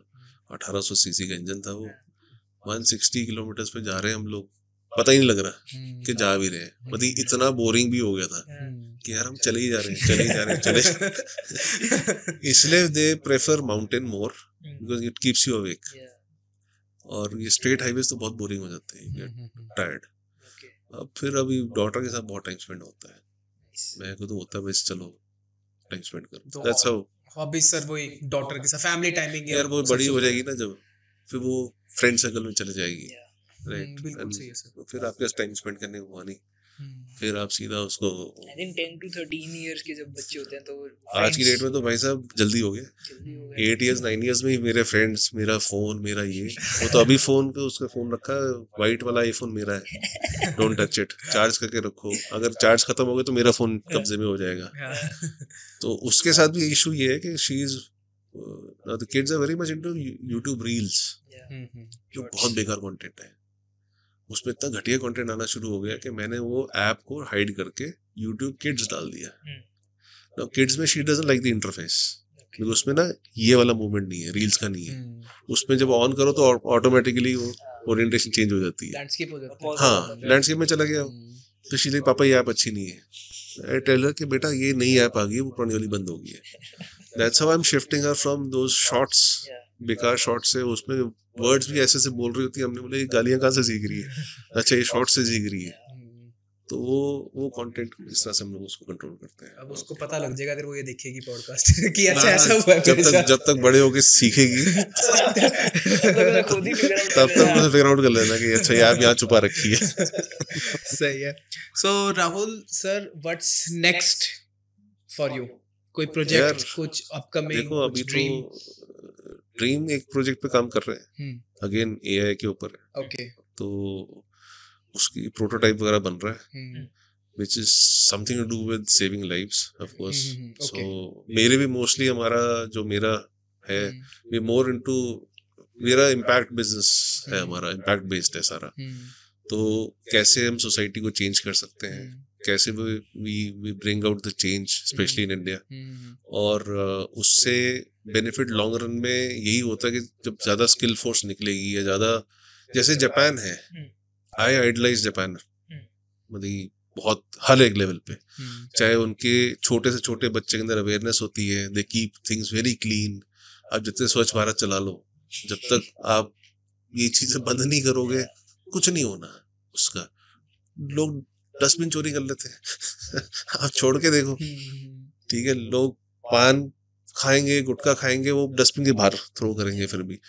1800 सीसी का इंजन था वो। 160 किलोमीटर पे जा रहे हैं हम लोग, पता ही नहीं लग रहा कि जा भी रहे हैं। मतलब इतना बोरिंग भी हो गया था कि यार हम चले ही जा रहे हैं, चले ही जा रहे हैं, चले। इसलिए they prefer mountain more because it keeps you awake. और ये स्ट्रेट हाईवेज तो बहुत बोरिंग हो जाते हैं, टायर्ड। अब फिर अभी डॉटर के साथ बहुत टाइम स्पेंड होता है, मैं को तो होता है बस चलो टाइम स्पेंड करो, दैट्स हाउ। हॉबीज सर वही डॉटर के साथ फैमिली टाइमिंग यार वो बड़ी हो जाएगी ना जब, फिर वो फ्रेंड सर्कल में चले जाएगी, राइट, बिल्कुल सही है सर। फिर आपके पास टाइम स्पेंड करने को हुआ नहीं, फिर आप सीधा उसको। आई थिंक 10 to 13 इयर्स के जब बच्चे होते हैं तो आज की डेट में तो भाई साहब जल्दी हो गया, जल्दी हो गया। 8 years 9 years में ही मेरे फ्रेंड्स, मेरा फोन, मेरा ये, वो तो अभी फोन को उसका फोन रखा है, व्हाइट वाला आईफोन मेरा है, डोंट टच इट, चार्ज करके रखो, अगर चार्ज खत्म हो गया तो मेरा फोन कब्जे में हो जाएगा। तो उसके साथ भी इशू ये है कि she is, the kids are very much into YouTube reels, जो बहुत बेकार कंटेंट है, उसमें इतना घटिया कंटेंट आना शुरू हो गया कि मैंने वो ऐप को हाइड करके यूट्यूब किड्स डाल दिया। नाउ किड्स में she doesn't like the interface, क्योंकि उसमें ना ये वाला मूवमेंट नहीं है, रील्स का नहीं है, उसमें जब ऑन करो तो ऑटोमेटिकली वो ओरिएंटेशन चेंज हो जाती है, लैंडस्केप हो जाता है। हाँ लैंडस्केप में चला गया। तो शी लाइक पापा ये ऐप अच्छी नहीं है, आई टेल हर कि बेटा ये नई ऐप आ गई है, वो पुरानी वाली बंद हो गई है। That's how I am shifting her from those shorts, बेकार शॉर्ट्स से, उसमें वर्ड्स भी ऐसे बोल रही होती है, हमने बोला ये गालियां कहाँ से सीख रही है, अच्छा ये शॉर्ट से सीख रही है। तो वो कंटेंट इस तरह से हम लोग उसको कंट्रोल करते हैं। अब उसको पता लग जाएगा, अगर वो ये देखेगी पॉडकास्ट कि अच्छा ऐसा हुआ है मेरे साथ। जब तक बड़े होके सीखेगी खुद ही figure out तब कर तक लेना। मुझे फिगर आउट कर लेना कि अच्छा ये आप यहाँ छुपा रखी है। सही है। So Rahul sir, what's next for you? कोई प्रोजेक्ट, यार, कुछ अपकमिंग, देखो अभी तो ड्रीम एक प्रोजेक्ट पे काम कर रहे हैं, अगेन AI के ऊपर है, ओके, तो उसकी प्रोटोटाइप वगैरह बन रहा है, which is something to do with saving lives, of course. okay. So मेरे भी mostly हमारा जो मेरा है, we more into, मेरा impact business है, हमारा impact based है सारा। तो कैसे हम सोसाइटी को चेंज कर सकते हैं, कैसे we bring out the change, especially in India, और उससे बेनिफिट लॉन्ग रन में यही होता है कि जब ज्यादा स्किल फोर्स निकलेगी, या ज्यादा, जैसे जापान है, आई आइडलाइज जापान, मतलब बहुत हर एक लेवल पे, चाहे उनके छोटे से छोटे बच्चे के अंदर अवेयरनेस होती है, they keep things very clean. आप जितने स्वच्छ भारत चला लो, जब तक आप ये चीजें बंद नहीं करोगे कुछ नहीं होना उसका। लोग डस्टबिन चोरी कर लेते हैं आप छोड़ के देखो, ठीक है, लोग पान खाएंगे, गुटखा खाएंगे, वो डस्टबिन के बाहर थ्रो करेंगे। फिर भी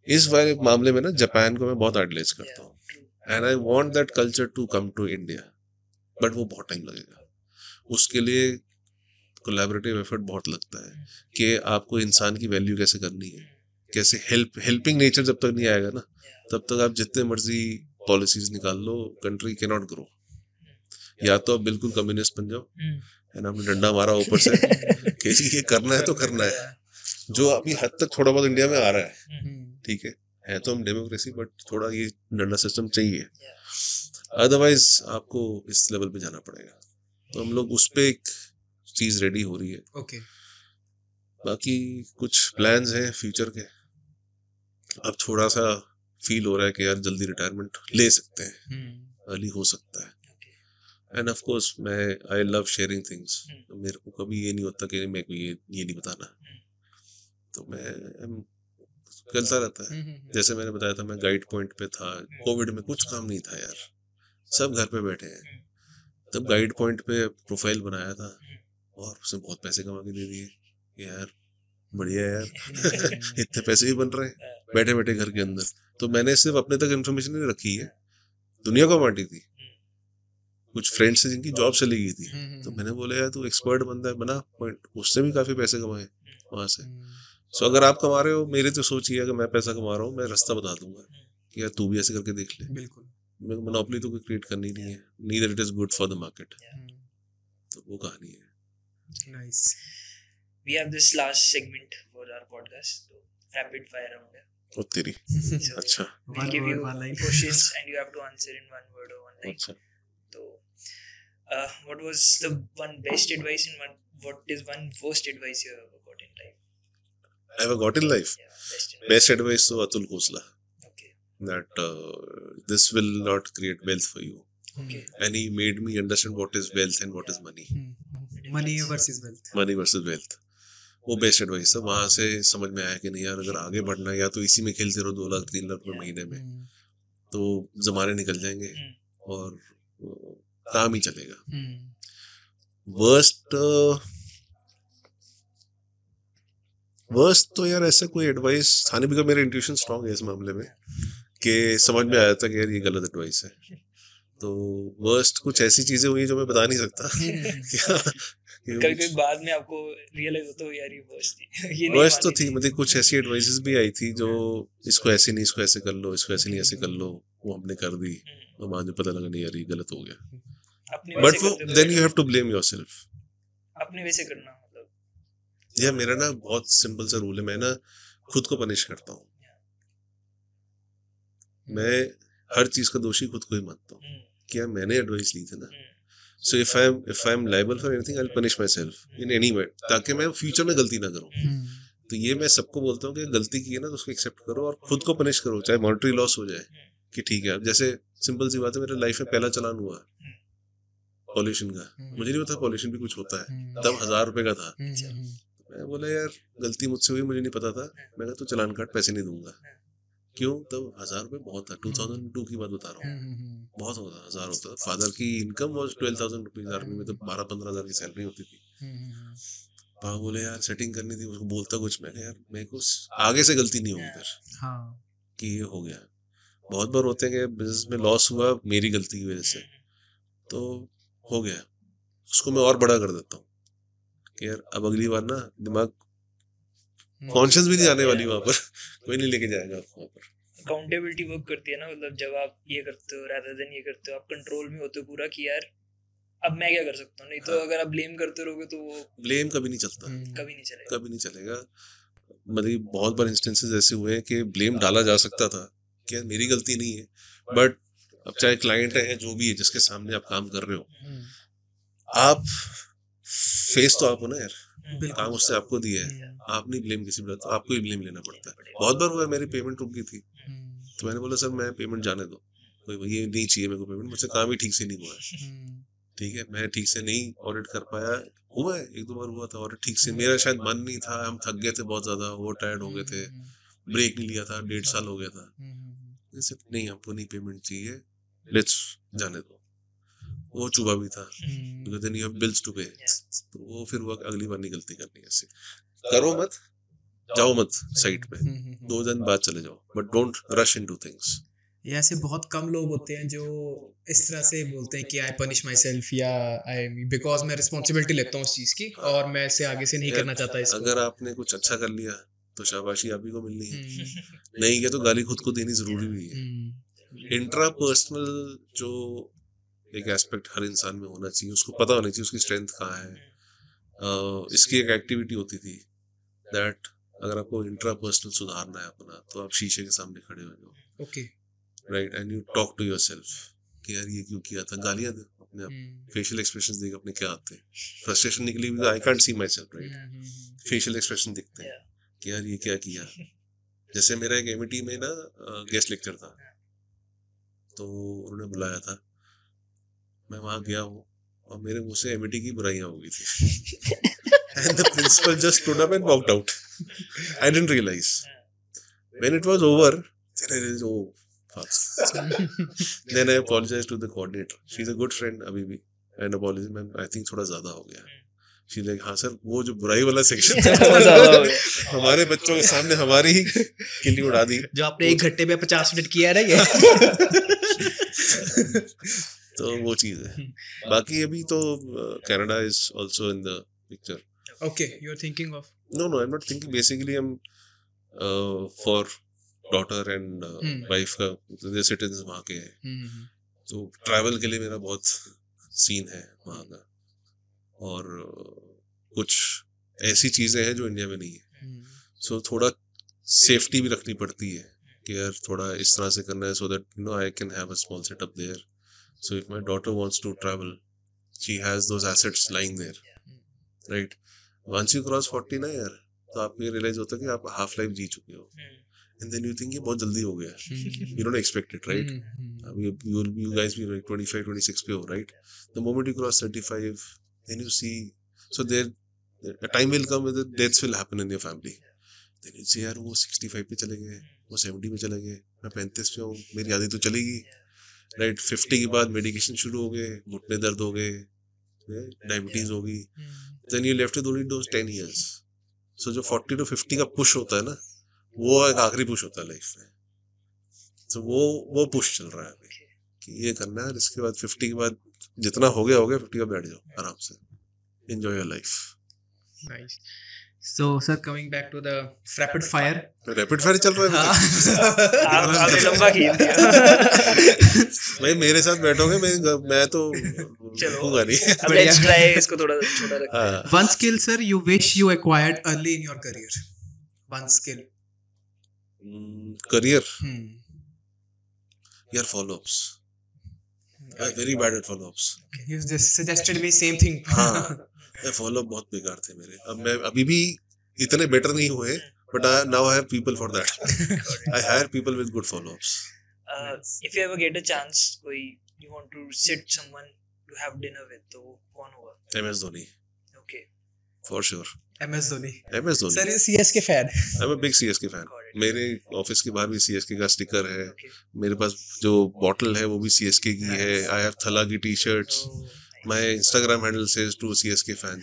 इस वाले मामले में ना जापान को मैं बहुत आइडलाइज करता हूँ, and I want that culture to come to India, but वो बहुत टाइम लगेगा। उसके लिए कोलैबोरेटिव एफर्ट बहुत लगता है कि आपको इंसान की वैल्यू कैसे करनी है, कैसे हेल्पिंग नेचर जब तक नहीं आएगा ना, तब तक आप जितने मर्जी पॉलिसीज निकाल लो, कंट्री कैन नॉट ग्रो। या तो आप बिल्कुल कम्युनिस्ट बन जाओ, है ना, आपने डंडा मारा ऊपर से कि जी ये करना है तो करना है, जो अभी हद तक थोड़ा बहुत इंडिया में आ रहा है, ठीक है तो हम डेमोक्रेसी, बट थोड़ा ये डंडा सिस्टम चाहिए, अदरवाइज आपको इस लेवल पे जाना पड़ेगा। तो हम लोग उस पे एक चीज रेडी हो रही है। ओके, बाकी कुछ प्लान्स हैं फ्यूचर के, अब थोड़ा सा फील हो रहा है कि यार जल्दी रिटायरमेंट ले सकते हैं, अर्ली हो सकता है। एंड ऑफ कोर्स मैं आई लव शेयरिंग थिंग्स, मेरे को कभी ये नहीं होता कि मेरे को ये नहीं बताना, तो मैं चलता रहता है। जैसे मैंने बताया था मैं गाइड पॉइंट पे था, कोविड में कुछ काम नहीं था यार, सब घर पे बैठे हैं, तब गाइड पॉइंट पे प्रोफाइल बनाया था और उसने बहुत पैसे कमा के दे दिए, यार बढ़िया यार इतने पैसे भी बन रहे हैं बैठे बैठे घर के अंदर। तो मैंने सिर्फ अपने तक इन्फॉर्मेशन नहीं रखी है, दुनिया को बांटी थी। कुछ फ्रेंड्स से जिनकी जॉब चली गई थी, तो मैंने बोला यार तू एक्सपर्ट बंदा है, बना पॉइंट, उससे भी काफी पैसे कमाए वहां से। सो अगर आप कमा रहे हो, मेरी तो सोच ये है अगर मैं पैसा कमा रहा हूँ मैं रास्ता बता दूंगा कि यार तू भी ऐसे करके देख ले। बिल्कुल, मेरे को मोनोपोली तो कोई क्रिएट करनी नहीं है, neither it is good for the market. तो वो कहानी है। Nice. We have this last segment for our podcast, so rapid fire round है। ओ तेरी, So अच्छा we'll give you questions and you have to answer in one word or one line. अच्छा। So, what was the one best advice and what is one worst advice you have ever got in life? I have got in life. Yeah, best advice. Best advice to Atul Khosla, Okay. that this will not create wealth for you. Okay. And he made me understand what is wealth and what is money. Money versus wealth. Money versus wealth. वो best advice था। वहां से समझ में आया कि नहीं यार अगर आगे बढ़ना है या तो इसी में खेलते रहो 2 लाख 3 लाख रुपए महीने में, तो जमाने निकल जाएंगे और काम ही चलेगा। वर्स्ट तो यार ऐसा कोई एडवाइस था नहीं, बिकॉज मेरा इंट्यूशन स्ट्रांग है इस मामले में कि समझ में आया था कि यार ये गलत एडवाइस है। तो वर्स्ट कुछ ऐसी चीजें हुई जो मैं बता नहीं सकता। कभी बाद में आपको रियलाइज होता है यार ये वर्स्ट थी, ये नहीं वर्स्ट तो माननी थी, थी। मतलब कुछ ऐसी एडवाइसेस भी आई थी जो इसको ऐसे नहीं, इसको ऐसे कर लो, इसको ऐसे नहीं ऐसे कर लो, वो हमने कर दी और बाद में पता लगा नहीं यार ये गलत हो गया। अपने बट वैसे वो करते then you have to blame yourself. अपने वैसे करना मतलब यार मेरा ना बहुत सिंपल सा रूल है, मैं ना खुद को पनिश करता हूँ। मैं हर चीज का दोषी खुद को ही मानता हूँ कि यार मैंने एडवाइस ली थी ना, so if I M liable for anything I will punish my self in any way, ताकि मैं फ्यूचर में गलती ना करूँ। तो ये मैं सबको बोलता हूँ कि गलती की है ना तो उसको एक्सेप्ट करो और खुद को पनिश करो, चाहे मॉनेटरी लॉस हो जाए कि ठीक है। अब जैसे सिंपल सी बात है, मेरे लाइफ में पहला चालान हुआ पॉल्यूशन का, मुझे नहीं पता पॉल्यूशन भी कुछ होता है, तब 1000 रुपए का था। मैं बोला यार गलती मुझसे हुई, मुझे नहीं पता था, मैं कहा तो चालान काट, पैसे नहीं दूंगा। क्यों? तब 1000 रुपए बहुत था, 2002 की बात बता रहा हूँ, बहुत होता, 1000 होता। फादर की इनकम वॉज 12,000 रुपीज, आर्मी में तो 12-15 हजार की सैलरी होती थी। पापा बोले यार सेटिंग करनी थी, उसको बोलता कुछ, मैंने यार मेरे को आगे से गलती नहीं होगी फिर कि ये हो गया। बहुत बार होते हैं कि बिजनेस में लॉस हुआ मेरी गलती की वजह से, तो हो गया, उसको मैं और बड़ा कर देता हूँ कि यार अब अगली बार ना दिमाग कॉन्शियस भी नहीं आने वाली वहां पर, कोई नहीं लेके जाएगा आपको वहां पर। अकाउंटेबिलिटी वर्क करती है ना, मतलब जब आप ये करते हो रादर देन ये करते हो, आप कंट्रोल में होते हो पूरा कि यार अब मैं क्या कर सकता हूँ। नहीं तो अगर आप ब्लेम करते रहोगे तो वो ब्लेम कभी नहीं चलता, कभी नहीं चलेगा, कभी नहीं चलेगा। मतलब बहुत बार इंस्टेंसेस ऐसे हुए हैं कि ब्लेम डाला जा सकता था कि यार मेरी गलती नहीं है, बट अब चाहे क्लाइंट है जो भी है जिसके सामने आप काम कर रहे हो, आप फेस तो आप हो ना यार, काम उससे आपको दिया है, आप नहीं ब्लेम किसी पर, तो आपको ही ब्लेम लेना पड़ता है। बहुत बार हुआ मेरी पेमेंट रुक गई थी, तो मैंने बोला सर मैं पेमेंट जाने दो, कोई ये नहीं चाहिए मेरे को पेमेंट, मुझसे काम ही ठीक से नहीं हुआ है, ठीक है, मैं ठीक से नहीं ऑडिट कर पाया। हुआ है 1-2 बार हुआ था ऑडिट ठीक से, मेरा शायद मन नहीं था, हम थक गए थे बहुत ज्यादा, ओवर टायर्ड हो गए थे, ब्रेक नहीं लिया था, 1.5 साल हो गया था, जैसे नहीं हमको नहीं पेमेंट चाहिए, लेट्स जाने दो। वो चुभा भी था, because then you have bills to pay। तो वो फिर वो अगली बार नहीं गलती करनी है, ऐसे करो मत, जाओ मत साइड पे, 2 दिन बाद चले जाओ, but don't rush into things. ये ऐसे बहुत कम लोग होते हैं जो इस तरह से बोलते हैं कि आई पनिश माई सेल्फ या आई बिकॉज मैं रिस्पॉन्सिबिलिटी लेता हूँ उस चीज की और मैं इससे आगे से नहीं करना चाहता इसको। अगर आपने कुछ अच्छा कर लिया तो शाबाशी आप ही को मिलनी है, नहीं है तो गाली खुद को देनी जरूरी भी है। इंट्रा पर्सनल जो एक एस्पेक्ट हर इंसान में होना चाहिए, उसको पता होना चाहिए उसकी स्ट्रेंथ कहाँ है। इसकी एक एक्टिविटी होती थी दैट अगर आपको इंट्रापर्सनल सुधारना है अपना, तो आप शीशे के सामने खड़े हो जाओ, okay right, and you talk to yourself कि यार ये क्यों किया था, गालियां दो अपने आप, फेशियल एक्सप्रेशंस देख अपने क्या आते हैं, फ्रस्ट्रेशन निकली हुई, I can't see my self, right, facial expression दिखते हैं कि यार ये क्या किया। जैसे मेरा एक एमिटी में ना गेस्ट लेक्चर था, तो उन्होंने बुलाया था, मैं वहां गया हूँ और मेरे मुंह से एमिटी की बुराइयां हो गई थी and the principal just stood up and walked out. I didn't realise when it was over, then I apologized to the coordinator. She's a good friend अभी भी, and apology ma'am I think थोड़ा ज्यादा हो गया। She's like हाँ sir, वो जो बुराई वाला सेक्शन हमारे बच्चों के सामने हमारी ही किल्ली उड़ा दी, जो आपने 1 घंटे में 50 मिनट किया है ये। तो वो चीज है। बाकी अभी तो Canada is also in the picture. Okay, you're thinking of No, I'm not thinking. Basically, I'm for daughter and wife का the citizens वहाँ के हैं, तो ट्रैवल के लिए मेरा बहुत सीन है वहाँ का, और कुछ ऐसी चीजें हैं जो इंडिया में नहीं है, सो थोड़ा सेफ्टी भी रखनी पड़ती है कि यार थोड़ा इस तरह से करना है, so that you know I can have a small setup there. So if my daughter wants to travel, she has those assets lying there, right? Once you cross 40 ना यार, तो आपको ये रियलाइज होता है कि आप हाफ लाइफ जी चुके हो, and then you think ये बहुत जल्दी हो गया, you don't expect it, right? You guys be like 25, 26 पे हो, right? The moment you cross 35, then you see, so there a time will come when the deaths will happen in your family. Then you see यार वो 65 पे चले गए, वो 70 पे चले गए, मैं 35 पे हूँ, मेरी आदत तो चलेगी, राइट? 50 के बाद मेडिकेशन शुरू हो गए, घुटने दर्द हो गए, डायबिटीज होगी, then you left with only those 10 years. So जो 40 to 50 का पुश होता है ना, वो एक आखिरी पुश होता है लाइफ में, तो वो पुश चल रहा है अभी कि ये करना है, इसके बाद 50 के बाद जितना हो गया 50 का बैठ जाओ आराम से, enjoy your life. Nice. So sir, coming back to the rapid fire. Rapid fire चल रहा है आपने लंबा खींच दिया। भाई मेरे साथ बैठोगे मैं तो होगा नहीं। अब let's try इसको थोड़ा छोटा रखते हैं। One skill, sir, you wish you acquired early in your career. One skill. Career यार, follow-ups. I'm very bad at follow-ups. You just suggested me same thing. हाँ, follow-up बहुत बेकार थे मेरे। अब मैं अभी भी इतने बेटर नहीं हुए, but now I have people for that. I hire people with good follow-ups. If you ever get a chance, कोई you want to sit someone to have dinner with, तो कौन होगा? MS Dhoni. Okay. For sure. MS Dhoni. MS Dhoni. Sir, is CSK fan? I'm a big CSK fan. मेरे office के बाहर भी CSK का sticker है। Okay. मेरे पास जो बॉटल है वो भी CSK की है। I have थला की T-shirts. My Instagram handle says to CSK fan.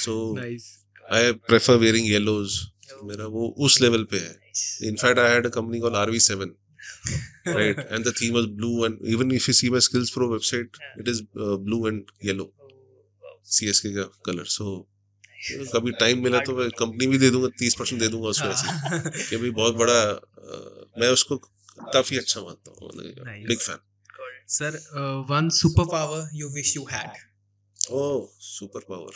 So Nice. I prefer wearing yellows. मेरा वो उस लेवल पे है। In fact, I had a company called RV7. Right, and the theme was blue, and even if you see my Skills Pro website, it is blue and yellow, CSK का colour. So कभी time मिला तो मैं company भी दे दूंगा, 30% दे दूंगा उसको ऐसे कि भाई बहुत बड़ा, मैं उसको काफी अच्छा मानता हूँ, big fan. Sir, one superpower you wish you had. Oh, super power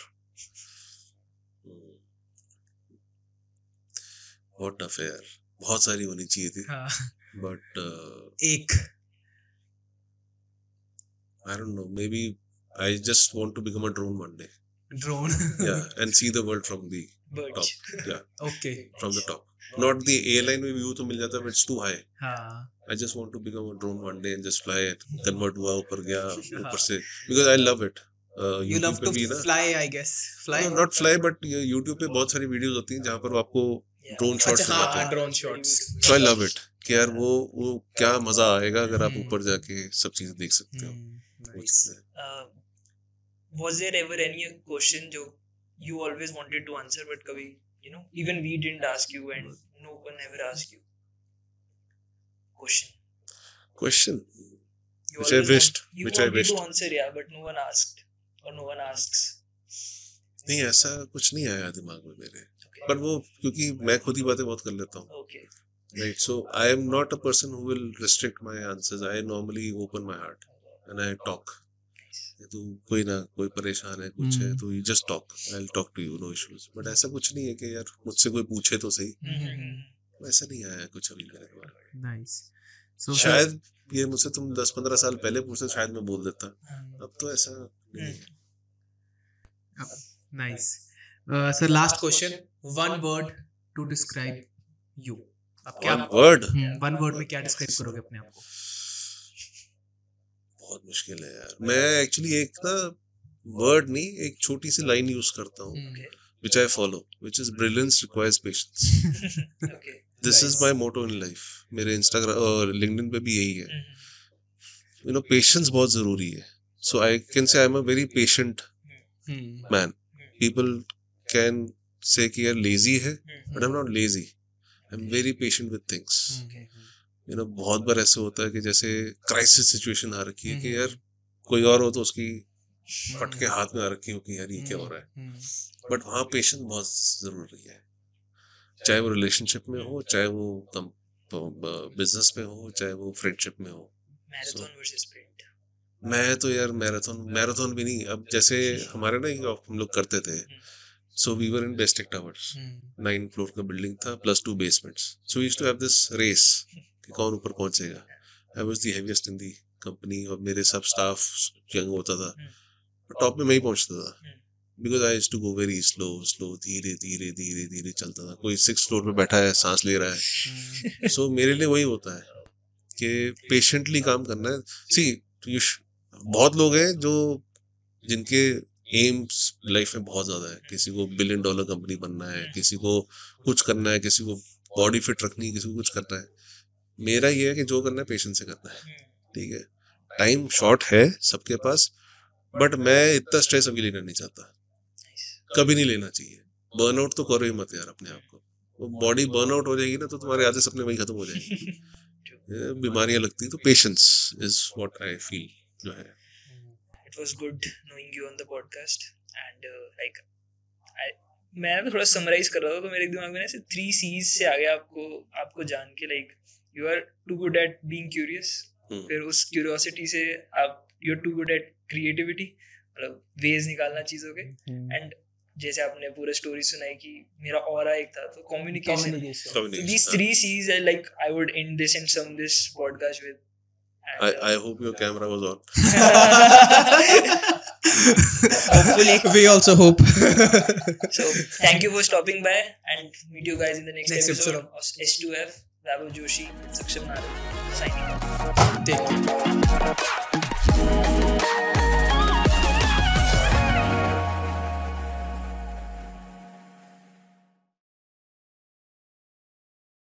बहुत टफ है यार, बहुत सारी होनी चाहिए थी, but एक I don't know, maybe I just want to become a drone one day. drone. Yeah, and see the world from the Birds. top. Yeah, Okay. from the top. Not the airline में view तो मिल जाता है, but it's too high. हाँ. I just want to become a drone one day and just fly it. Convert हुआ, ऊपर गया, ऊपर से, because I love it. You YouTube love पे to भी ना, fly, I guess. Fly. no, not fly, but YouTube पे बहुत सारी वीडियोस होती हैं जहाँ पर वो आपको ड्रोन शॉट्स अच्छा दिखाते हाँ, हैं। drone shots. So I love it कि यार वो क्या मजा आएगा अगर आप ऊपर जाके सब चीजें देख सकते हो। वो Nice. चीज़ है। Was there ever any question जो you always wanted to answer but कभी even we didn't ask you and no one ever asked you? Question. You Which I always wished, you which I wanted wished. to answer, yeah, but no one asked or no one asks. नहीं, ऐसा कुछ नहीं आया दिमाग में मेरे, Okay. पर वो क्योंकि मैं खुद ही बातें बहुत कर लेता हूँ, Okay. right? So I am not a person who will restrict my answers. I normally open my heart and I talk. तू कोई ना कोई परेशान है कुछ है तो you just talk, I will talk to you, no issues. But ऐसा कुछ नहीं है कि यार मुझसे कोई पूछे तो सही, वैसा नहीं आया कुछ अभी मेरे को. नाइस. शायद ये मुझसे तुम 10-15 साल पहले पूछते शायद मैं बोल देता, अब तो ऐसा नहीं है. Nice. Sir last question, one word to describe you. आप क्या वन वर्ड में क्या डिस्क्राइब करोगे अपने आप को? बहुत मुश्किल है यार. मैं एक्चुअली एक ना वर्ड नहीं, एक छोटी सी लाइन यूज करता हूँ which I follow, which is brilliance requires patience. Okay. This is my motto in life. मेरे Instagram और LinkedIn पे भी यही है. You know, patience बहुत जरूरी है. So I can say I'm a very patient man. People can say कि यार lazy है, but I'm not lazy. I'm very patient with things. You know, बहुत बार ऐसे होता है कि जैसे crisis situation आ रखी है कि यार कोई और हो तो उसकी फट के हाथ में आ रखी हो कि यार ये क्या हो रहा है. बट वहाँ पेशेंस बहुत जरूरी है, चाहे वो रिलेशनशिप में हो, चाहे वो बिजनेस में हो, चाहे वो फ्रेंडशिप में हो. Marathon versus sprint. मैं तो यार मैराथन भी नहीं. अब जैसे हमारे ना हम लोग करते थे, so we were in Bestech towers, 9 floor का बिल्डिंग था plus 2 basements. So we used to have this race कि कौन ऊपर पहुंचेगा. I was the heaviest in the company और मेरे सब स्टाफ यंग होता था, टॉप में मैं ही पहुंचता था. Because I used to go very slow, धीरे धीरे चलता था. कोई 6th फ्लोर पे बैठा है, सांस ले रहा है. सो मेरे लिए वही होता है कि पेशेंटली काम करना है. सी बहुत लोग हैं जो जिनके एम्स लाइफ में बहुत ज्यादा है. किसी को $1 बिलियन कंपनी बनना है, किसी को कुछ करना है, किसी को बॉडी फिट रखनी है, किसी को कुछ करना है. मेरा ये है कि जो करना है पेशेंस से करना है. ठीक है, टाइम शॉर्ट है सबके पास, बट मैं इतना स्ट्रेस अभी लेना नहीं चाहता, कभी नहीं लेना चाहिए. बर्नआउट तो करो ही मत यार अपने आप को. वो बॉडी बर्नआउट हो जाएगी ना तो तुम्हारे आधे सपने वही खत्म हो जाएंगे. बीमारियां लगती तो patience is what I feel जो है. It was good knowing you on the podcast and मैं थोड़ा समराइज कर रहा था तो मेरे दिमाग में ऐसे 3 C's से आ गया आपको जान के. Like you are too good at being curious, फिर उस क्यूरियोसिटी से आप you are too good at creativity, मतलब वेज निकालना चीजों के. एंड जैसे आपने पूरा स्टोरी सुनाई कि मेरा ऑरा एक था तो communication. These 3 C's are like I would end this and sum this podcast with. I hope your camera was on. Hopefully. We also hope. So thank you for stopping by and meet you guys in the next episode of S2F. Vaibhav Joshi, Saksham Narang signing off. Take care.